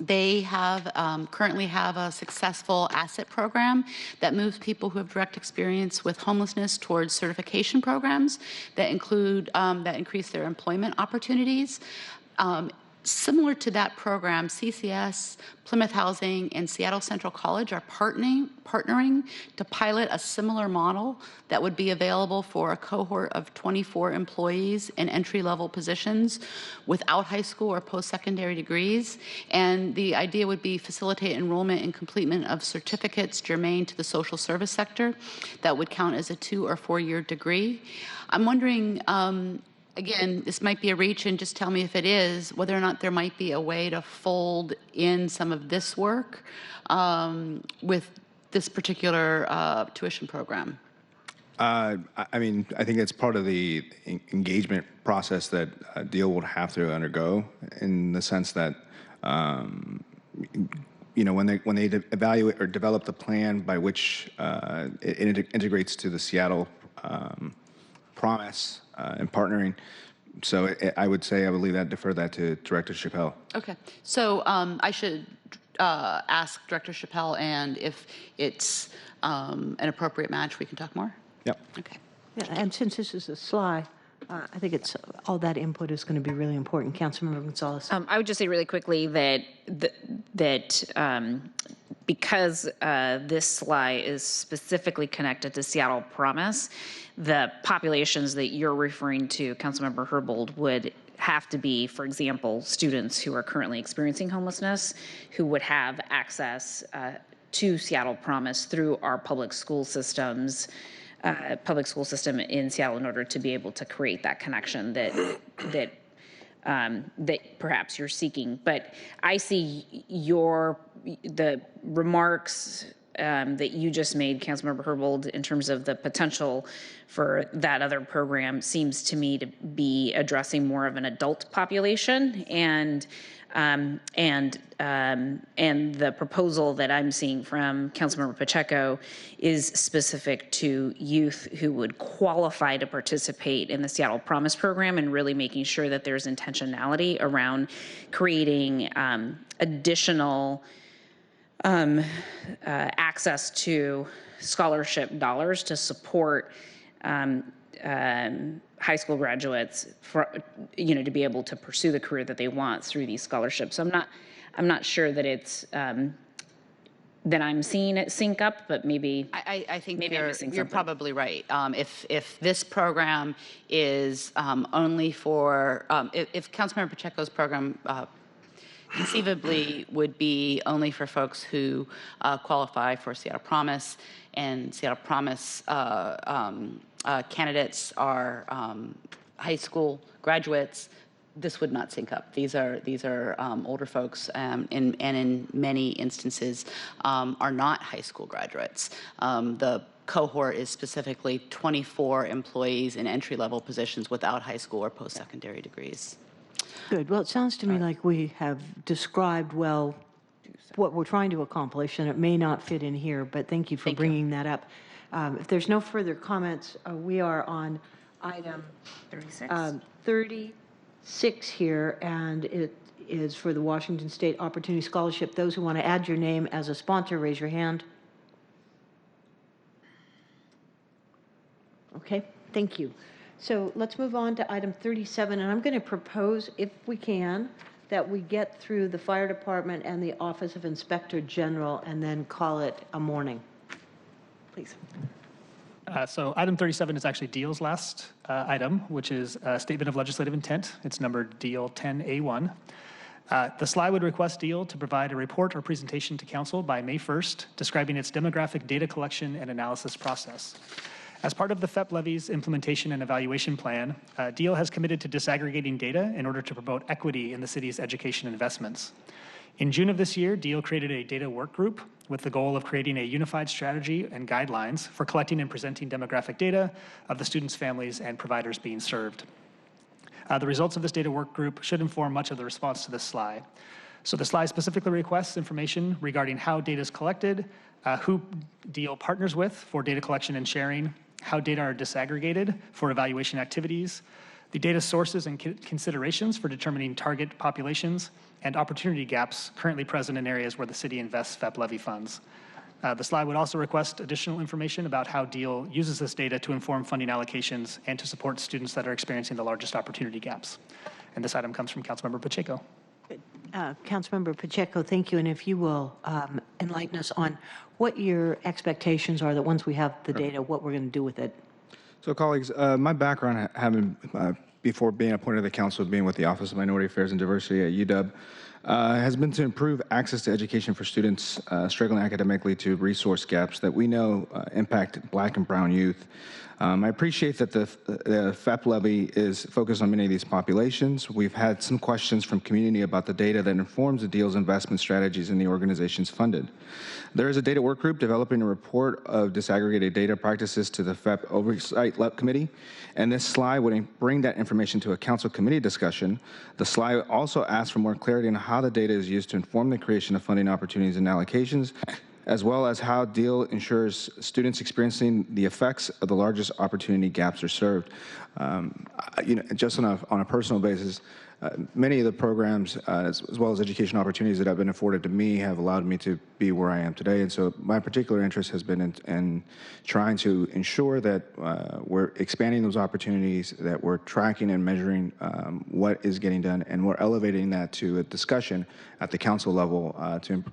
They have currently have a successful asset program that moves people who have direct experience with homelessness towards certification programs that include that increase their employment opportunities. Similar to that program, CCS, Plymouth Housing, and Seattle Central College are partnering to pilot a similar model that would be available for a cohort of 24 employees in entry-level positions without high school or post-secondary degrees. And the idea would be facilitate enrollment and completion of certificates germane to the social service sector that would count as a 2 or 4 year degree. I'm wondering, again, this might be a reach, and just tell me if it is, whether or not there might be a way to fold in some of this work with this particular tuition program. I mean, I think it's part of the engagement process that DEEL would have to undergo, in the sense that, you know, when they evaluate or develop the plan by which it integrates to the Seattle promise and partnering. So I would leave that, defer that to Director Chappelle. Okay, so I should ask Director Chappelle, and if it's an appropriate match, we can talk more? Yep. Okay. Yeah, and since this is a SLI, I think it's all that input is going to be really important. Councilmember Gonzalez. I would just say really quickly that because this SLI is specifically connected to Seattle Promise, the populations that you're referring to, Councilmember Herbold, would have to be, for example, students who are currently experiencing homelessness, who would have access to Seattle Promise through our public school system in Seattle, in order to be able to create that connection that perhaps you're seeking. But I see the remarks that you just made, Councilmember Herbold, in terms of the potential for that other program, seems to me to be addressing more of an adult population, and the proposal that I'm seeing from Councilmember Pacheco is specific to youth who would qualify to participate in the Seattle Promise program, and really making sure that there's intentionality around creating additional access to scholarship dollars to support high school graduates, to be able to pursue the career that they want through these scholarships. So I'm not sure that it's that I'm seeing it sync up, but maybe I think maybe I'm missing you're something. probably right. If this program is only for, if Councilmember Pacheco's program conceivably would be only for folks who qualify for Seattle Promise, and Seattle Promise candidates are high school graduates, this would not sync up. These are older folks, and in many instances are not high school graduates. The cohort is specifically 24 employees in entry-level positions without high school or post-secondary degrees. Good. Well, it sounds to me like we have described well what we're trying to accomplish, and it may not fit in here, but thank you for bringing that up. If there's no further comments, we are on item 36 here, and it is for the Washington State Opportunity Scholarship. Those who want to add your name as a sponsor, raise your hand. Okay, thank you. So let's move on to item 37, and I'm going to propose, if we can, that we get through the fire department and the Office of Inspector General and then call it a morning. Please. So item 37 is actually DEEL's last item, which is a statement of legislative intent. It's numbered DEEL 10A1. The slide would request DEEL to provide a report or presentation to council by May 1st, describing its demographic data collection and analysis process. As part of the FEP levy's implementation and evaluation plan, DEEL has committed to disaggregating data in order to promote equity in the city's education investments. In June of this year, DEEL created a data work group with the goal of creating a unified strategy and guidelines for collecting and presenting demographic data of the students, families, and providers being served. The results of this data work group should inform much of the response to this slide. So the slide specifically requests information regarding how data is collected, who DEEL partners with for data collection and sharing, how data are disaggregated for evaluation activities, the data sources and considerations for determining target populations, and opportunity gaps currently present in areas where the city invests FEP levy funds. The slide would also request additional information about how DEEL uses this data to inform funding allocations and to support students that are experiencing the largest opportunity gaps. And this item comes from Councilmember Pacheco. Councilmember Pacheco, thank you. And if you will enlighten us on what your expectations are that once we have the data, what we're going to do with it. So, colleagues, my background, having before being appointed to the council, being with the Office of Minority Affairs and Diversity at UW, has been to improve access to education for students struggling academically to resource gaps that we know impact Black and Brown youth. I appreciate that the FEP levy is focused on many of these populations. We've had some questions from community about the data that informs the DEEL's investment strategies in the organizations funded. There is a data work group developing a report of disaggregated data practices to the FEP Oversight Committee, and this slide would bring that information to a council committee discussion. The slide also asks for more clarity on how the data is used to inform the creation of funding opportunities and allocations, as well as how DEEL ensures students experiencing the effects of the largest opportunity gaps are served. Just on a personal basis, many of the programs, as well as education opportunities that have been afforded to me, have allowed me to be where I am today. And so my particular interest has been in trying to ensure that we're expanding those opportunities, that we're tracking and measuring what is getting done, and we're elevating that to a discussion at the council level to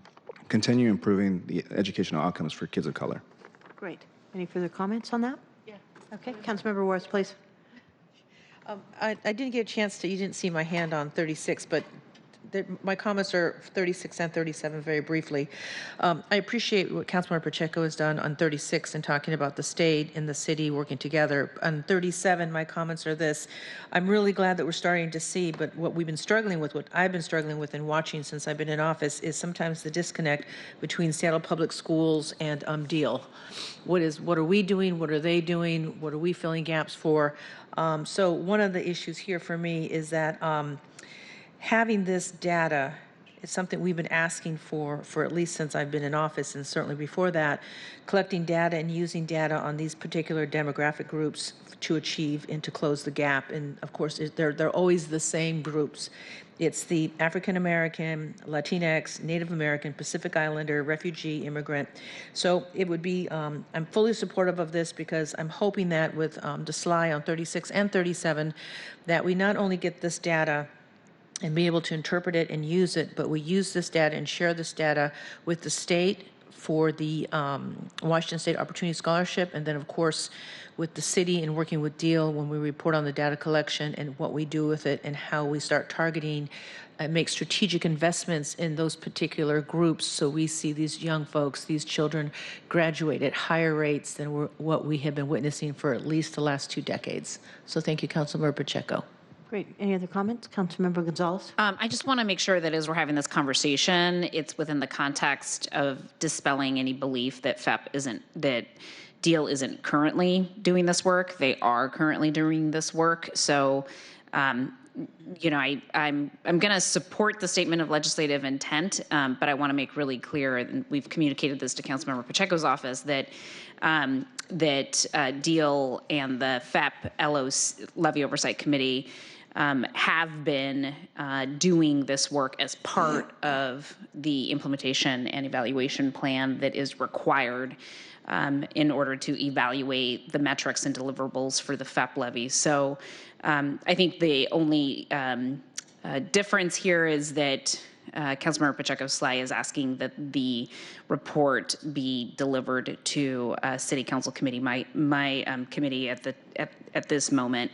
continue improving the educational outcomes for kids of color. Great. Any further comments on that? Yeah. Okay. Councilmember Warris, please. I didn't get a chance to, you didn't see my hand on 36, but my comments are 36 and 37 very briefly. I appreciate what Councilmember Pacheco has done on 36 and talking about the state and the city working together. On 37, my comments are this. I'm really glad that we're starting to see, but what we've been struggling with, what I've been struggling with and watching since I've been in office is sometimes the disconnect between Seattle Public Schools and DEEL. What are we doing? What are they doing? What are we filling gaps for? So one of the issues here for me is that having this data is something we've been asking for at least since I've been in office, and certainly before that, collecting data and using data on these particular demographic groups to achieve and to close the gap. And of course, they're always the same groups. It's the African American, Latinx, Native American, Pacific Islander, refugee, immigrant. So it would be, I'm fully supportive of this because I'm hoping that with the SLI on 36 and 37, that we not only get this data and be able to interpret it and use it, but we use this data and share this data with the state for the Washington State Opportunity Scholarship, and then of course with the city and working with DEEL when we report on the data collection and what we do with it and how we start targeting and make strategic investments in those particular groups so we see these young folks, these children graduate at higher rates than what we have been witnessing for at least the last 2 decades. So thank you, Councilmember Pacheco. Great. Any other comments? Councilmember Gonzalez? I just want to make sure that as we're having this conversation, it's within the context of dispelling any belief that that DEEL isn't currently doing this work. They are currently doing this work. So, I'm going to support the statement of legislative intent, but I want to make really clear, and we've communicated this to Councilmember Pacheco's office, that DEEL and the FEP LOC Levy Oversight Committee have been doing this work as part of the implementation and evaluation plan that is required in order to evaluate the metrics and deliverables for the FEP levy. So I think the only difference here is that Councilmember Pacheco's slide is asking that the report be delivered to City Council Committee, my committee at this moment,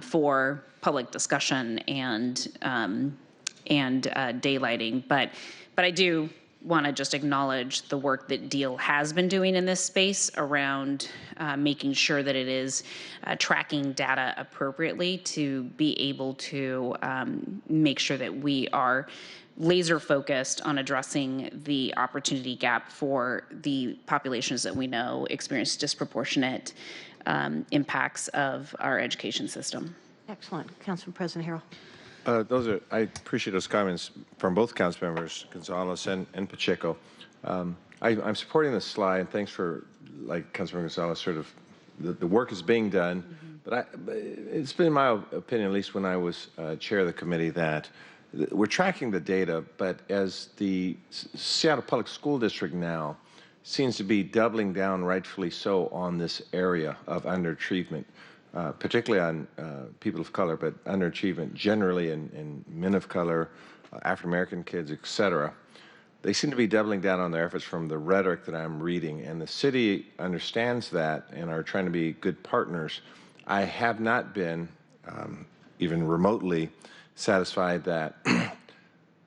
for public discussion and daylighting. But I do want to just acknowledge the work that DEEL has been doing in this space around making sure that it is tracking data appropriately to be able to make sure that we are laser focused on addressing the opportunity gap for the populations that we know experience disproportionate impacts of our education system. Excellent. Council President Harrell. I appreciate those comments from both council members, Gonzalez and Pacheco. I'm supporting this slide. Thanks for, like Councilmember Gonzalez, sort of the work is being done. But it's been my opinion, at least when I was chair of the committee, that we're tracking the data, but as the Seattle Public School District now seems to be doubling down, rightfully so, on this area of underachievement, particularly on people of color, but underachievement generally in men of color, African-American kids, et cetera. They seem to be doubling down on their efforts from the rhetoric that I'm reading, and the city understands that and are trying to be good partners. I have not been even remotely satisfied that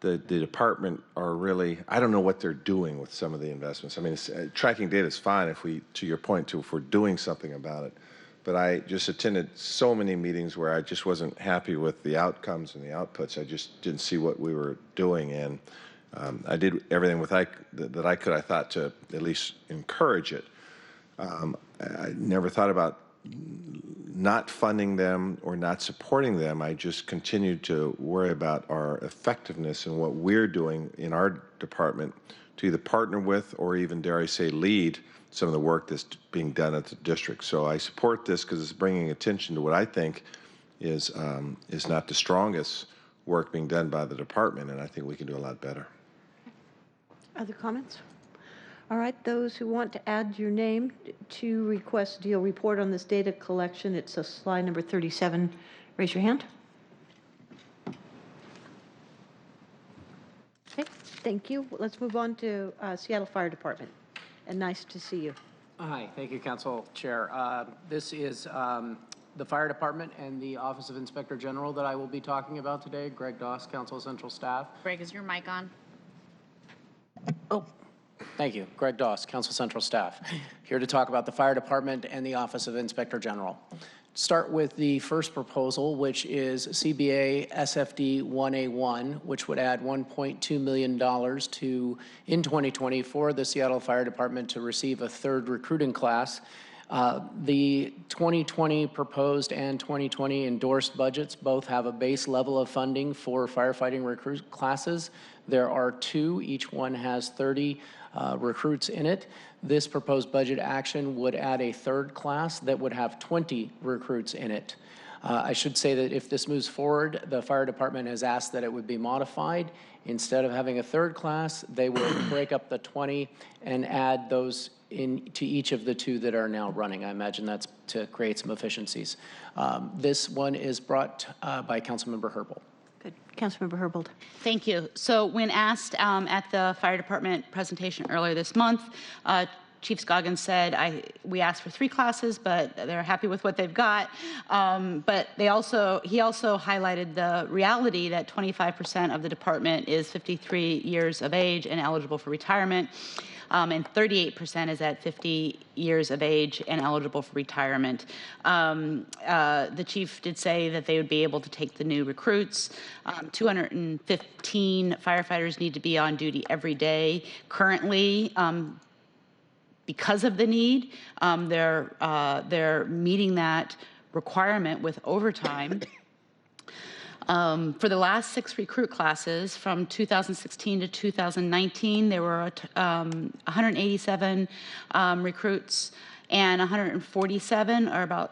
the department are really, I don't know what they're doing with some of the investments. I mean, tracking data is fine if we, to your point, if we're doing something about it. But I just attended so many meetings where I just wasn't happy with the outcomes and the outputs. I just didn't see what we were doing, and I did everything that I could, I thought, to at least encourage it. I never thought about not funding them or not supporting them. I just continued to worry about our effectiveness and what we're doing in our department to either partner with or even, dare I say, lead some of the work that's being done at the district. So I support this because it's bringing attention to what I think is not the strongest work being done by the department, and I think we can do a lot better. Other comments? All right, those who want to add your name to request DEEL report on this data collection, it's a slide number 37. Raise your hand. Okay, thank you. Let's move on to Seattle Fire Department. And nice to see you. Hi, thank you, Council Chair. This is the Fire Department and the Office of Inspector General that I will be talking about today. Greg Doss, Council Central Staff. Greg, is your mic on? Oh, thank you. Greg Doss, Council Central Staff. Here to talk about the Fire Department and the Office of Inspector General. Start with the first proposal, which is CBA SFD 1A1, which would add $1.2 million to, in 2020, for the Seattle Fire Department to receive a third recruiting class. The 2020 proposed and 2020 endorsed budgets both have a base level of funding for firefighting recruit classes. There are two, each one has 30 recruits in it. This proposed budget action would add a third class that would have 20 recruits in it. I should say that if this moves forward, the fire department has asked that it would be modified. Instead of having a third class, they will break up the 20 and add those to each of the two that are now running. I imagine that's to create some efficiencies. This one is brought by Councilmember Herbold. Good. Councilmember Herbold. Thank you. So when asked at the fire department presentation earlier this month, Chief Scoggins said, we asked for 3 classes, but they're happy with what they've got. But he also highlighted the reality that 25% of the department is 53 years of age and eligible for retirement. And 38% is at 50 years of age and eligible for retirement. The chief did say that they would be able to take the new recruits. 215 firefighters need to be on duty every day. Currently, because of the need, they're meeting that requirement with overtime. For the last 6 recruit classes, from 2016 to 2019, there were 187 recruits, and 147, or about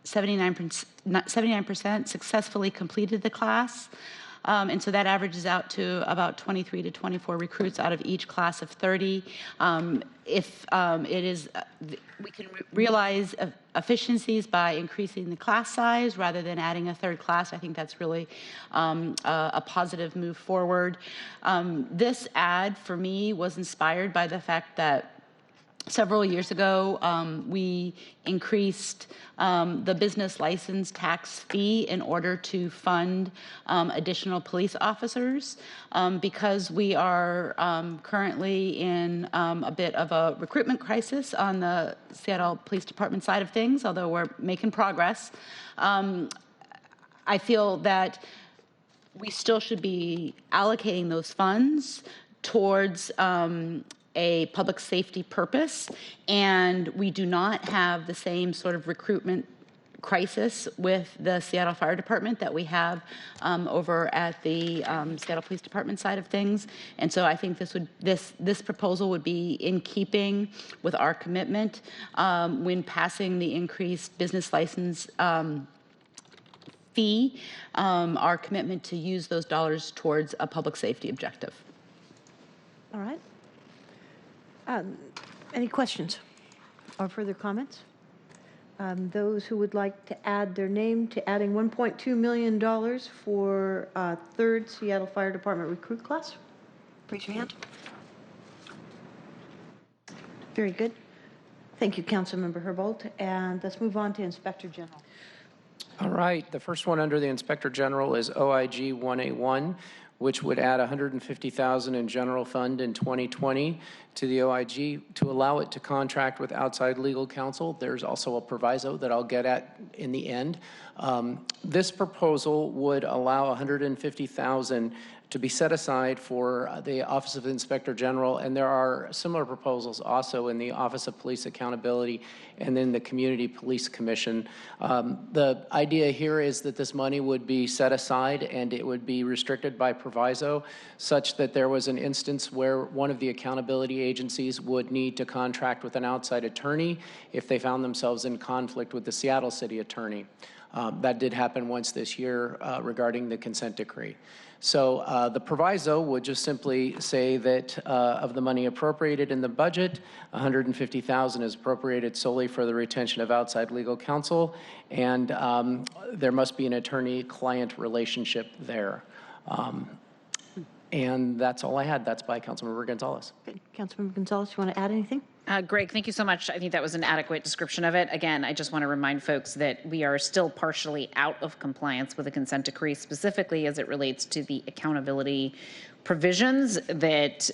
79%, successfully completed the class. And so that averages out to about 23 to 24 recruits out of each class of 30. If it is, we can realize efficiencies by increasing the class size rather than adding a third class. I think that's really a positive move forward. This ad for me was inspired by the fact that several years ago, we increased the business license tax fee in order to fund additional police officers because we are currently in a bit of a recruitment crisis on the Seattle Police Department side of things, although we're making progress. I feel that we still should be allocating those funds towards a public safety purpose, and we do not have the same sort of recruitment crisis with the Seattle Fire Department that we have over at the Seattle Police Department side of things. And so I think this proposal would be in keeping with our commitment when passing the increased business license fee, our commitment to use those dollars towards a public safety objective. All right. Any questions or further comments? Those who would like to add their name to adding $1.2 million for third Seattle Fire Department recruit class, raise your hand. Very good. Thank you, Councilmember Herbold. And let's move on to Inspector General. All right, the first one under the Inspector General is OIG 1A1, which would add $150,000 in general fund in 2020 to the OIG to allow it to contract with outside legal counsel. There's also a proviso that I'll get at in the end. This proposal would allow $150,000 to be set aside for the Office of Inspector General, and there are similar proposals also in the Office of Police Accountability and in the Community Police Commission. The idea here is that this money would be set aside and it would be restricted by proviso, such that there was an instance where one of the accountability agencies would need to contract with an outside attorney if they found themselves in conflict with the Seattle City Attorney. That did happen once this year regarding the consent decree. So the proviso would just simply say that of the money appropriated in the budget, $150,000 is appropriated solely for the retention of outside legal counsel, and there must be an attorney-client relationship there. And that's all I had. That's by Councilmember Gonzalez. Okay. Councilmember Gonzalez, you want to add anything? Greg, thank you so much. I think that was an adequate description of it. Again, I just want to remind folks that we are still partially out of compliance with the consent decree, specifically as it relates to the accountability provisions that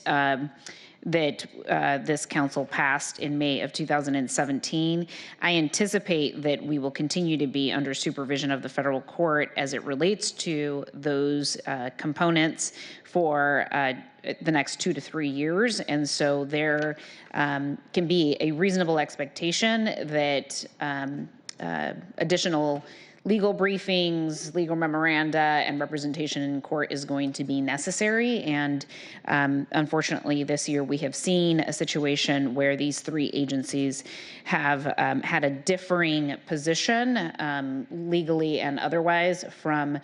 this council passed in May of 2017. I anticipate that we will continue to be under supervision of the federal court as it relates to those components for the next 2 to 3 years. And so there can be a reasonable expectation that additional legal briefings, legal memoranda, and representation in court is going to be necessary. And unfortunately, this year we have seen a situation where these 3 agencies have had a differing position, legally and otherwise, from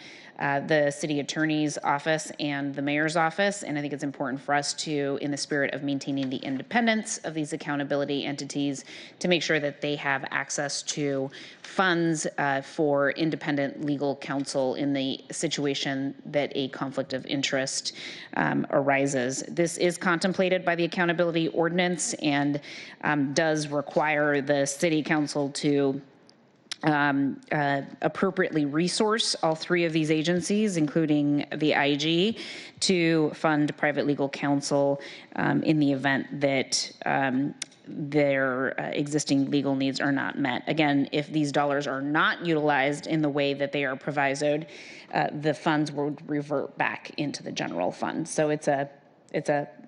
the city attorney's office and the mayor's office. And I think it's important for us to, in the spirit of maintaining the independence of these accountability entities, to make sure that they have access to funds for independent legal counsel in the situation that a conflict of interest arises. This is contemplated by the accountability ordinance and does require the city council to appropriately resource all 3 of these agencies, including the IG, to fund private legal counsel in the event that their existing legal needs are not met. Again, if these dollars are not utilized in the way that they are provisoed, the funds would revert back into the general fund. So it's a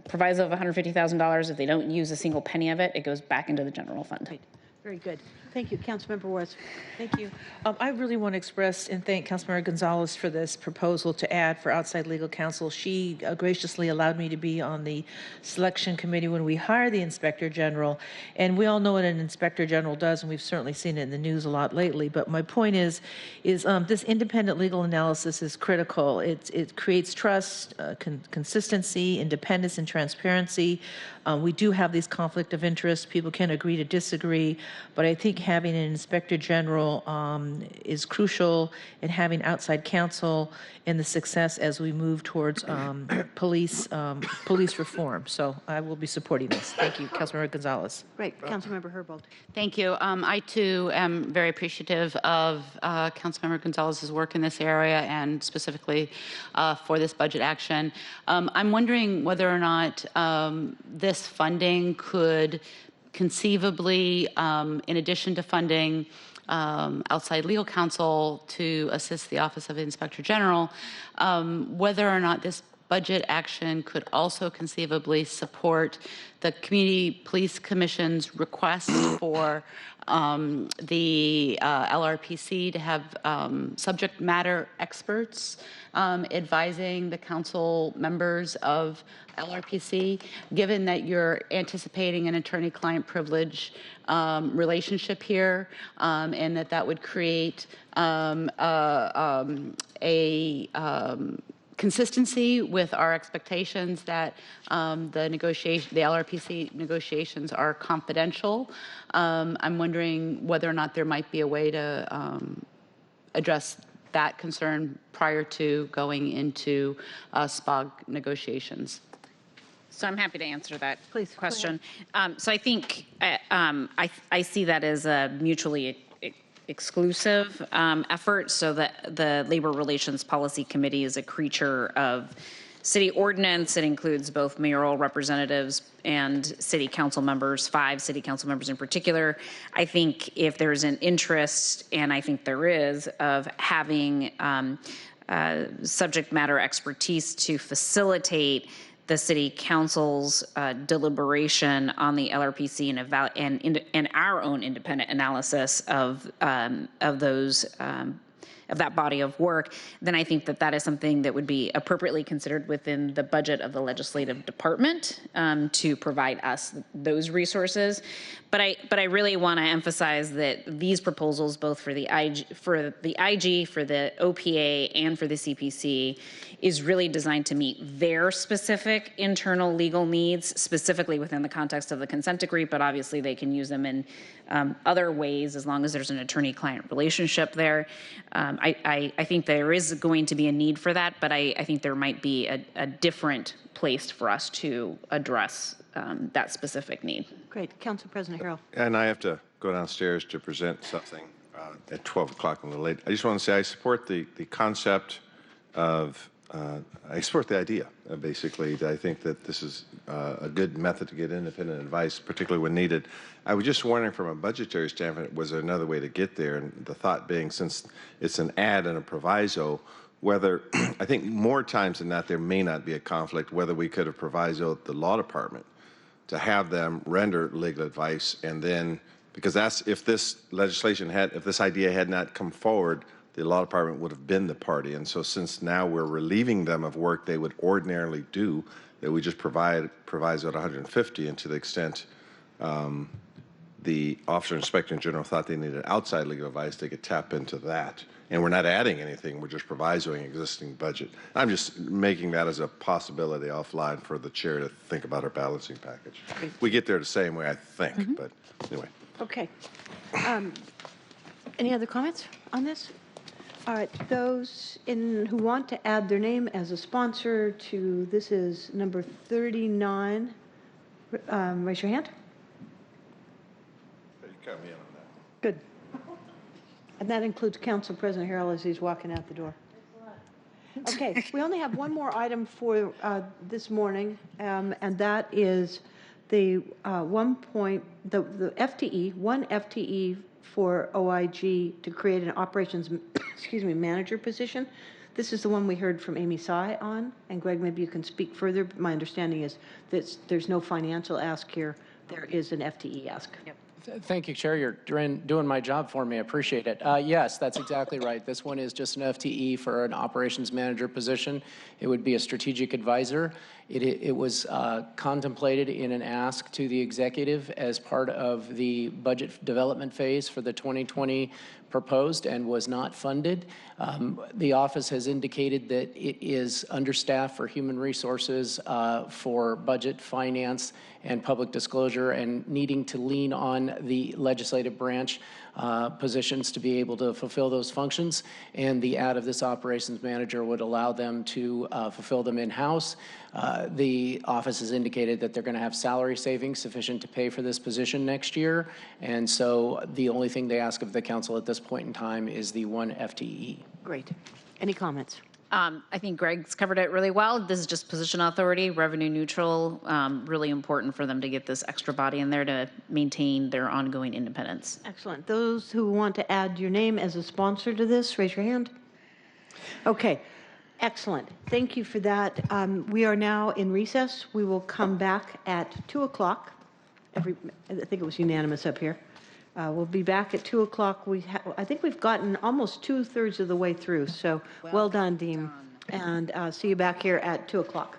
proviso of $150,000. If they don't use a single penny of it, it goes back into the general fund. Right. Very good. Thank you, Councilmember Wars. Thank you. I really want to express and thank Councilmember Gonzalez for this proposal to add for outside legal counsel. She graciously allowed me to be on the selection committee when we hire the Inspector General. And we all know what an Inspector General does, and we've certainly seen it in the news a lot lately. But my point is this independent legal analysis is critical. It creates trust, consistency, independence, and transparency. We do have these conflict of interest. People can agree to disagree, but I think having an Inspector General is crucial in having outside counsel in the success as we move towards police reform. So I will be supporting this. Thank you, Councilmember Gonzalez. Great. Councilmember Herbold. Thank you. I, too, am very appreciative of Councilmember Gonzalez's work in this area and specifically for this budget action. I'm wondering whether or not this funding could conceivably, in addition to funding outside legal counsel to assist the Office of Inspector General, whether or not this budget action could also conceivably support the Community Police Commission's request for the LRPC to have subject matter experts advising the council members of LRPC, given that you're anticipating an attorney-client privilege relationship here, and that would create a consistency with our expectations that the LRPC negotiations are confidential. I'm wondering whether or not there might be a way to address that concern prior to going into SPOG negotiations. So I'm happy to answer that Please, question. So I think I see that as a mutually exclusive effort, so that the Labor Relations Policy Committee is a creature of city ordinance. It includes both mayoral representatives and city council members, 5 city council members in particular. I think if there's an interest, and I think there is, of having subject matter expertise to facilitate the city council's deliberation on the LRPC and our own independent analysis of those of that body of work, then I think that that is something that would be appropriately considered within the budget of the legislative department to provide us those resources. But I really want to emphasize that these proposals, both for the IG, for the OPA, and for the CPC, is really designed to meet their specific internal legal needs, specifically within the context of the consent decree, but obviously they can use them in other ways as long as there's an attorney-client relationship there. I think there is going to be a need for that, but I think there might be a different place for us to address that specific need. Great. Council President Harrell. And I have to go downstairs to present something at 12 o'clock on the late. I just want to say I support the concept of, I support the idea, basically. I think that this is a good method to get independent advice, particularly when needed. I was just wondering from a budgetary standpoint, was there another way to get there? And the thought being, since it's an add and a proviso, whether, I think more times than not, there may not be a conflict, whether we could have provisoed the law department to have them render legal advice, and then, because that's, if this legislation had, if this idea had not come forward, the law department would have been the party. And so since now we're relieving them of work they would ordinarily do, that we just proviso at 150, and to the extent the Officer Inspector General thought they needed outside legal advice, they could tap into that. And we're not adding anything, we're just provisoing existing budget. I'm just making that as a possibility offline for the chair to think about our balancing package. We get there the same way, I think, but anyway. Okay. Any other comments on this? All right, those who want to add their name as a sponsor to, this is number 39, raise your hand. You cut me in on that. Good. And that includes Council President Harrell as he's walking out the door. Okay, we only have one more item for this morning, and that is the the FTE, one FTE for OIG to create an operations, manager position. This is the one we heard from Amy Tsai on, and Greg, maybe you can speak further. But my understanding is that there's no financial ask here. There is an FTE ask. Yep. Thank you, Chair. You're doing my job for me. I appreciate it. Yes, that's exactly right. This one is just an FTE for an operations manager position. It would be a strategic advisor. It was contemplated in an ask to the executive as part of the budget development phase for the 2020 proposed and was not funded. The office has indicated that it is understaffed for human resources, for budget, finance, and public disclosure, and needing to lean on the legislative branch positions to be able to fulfill those functions. And the add of this operations manager would allow them to fulfill them in-house. The office has indicated that they're going to have salary savings sufficient to pay for this position next year. And so the only thing they ask of the council at this point in time is the one FTE. Great. Any comments? I think Greg's covered it really well. This is just position authority, revenue neutral, really important for them to get this extra body in there to maintain their ongoing independence. Excellent. Those who want to add your name as a sponsor to this, raise your hand. Okay. Excellent. Thank you for that. We are now in recess. We will come back at 2 o'clock. I think it was unanimous up here. We'll be back at 2 o'clock. I think we've gotten almost 2/3 of the way through. So well done, Dean. And see you back here at 2 o'clock.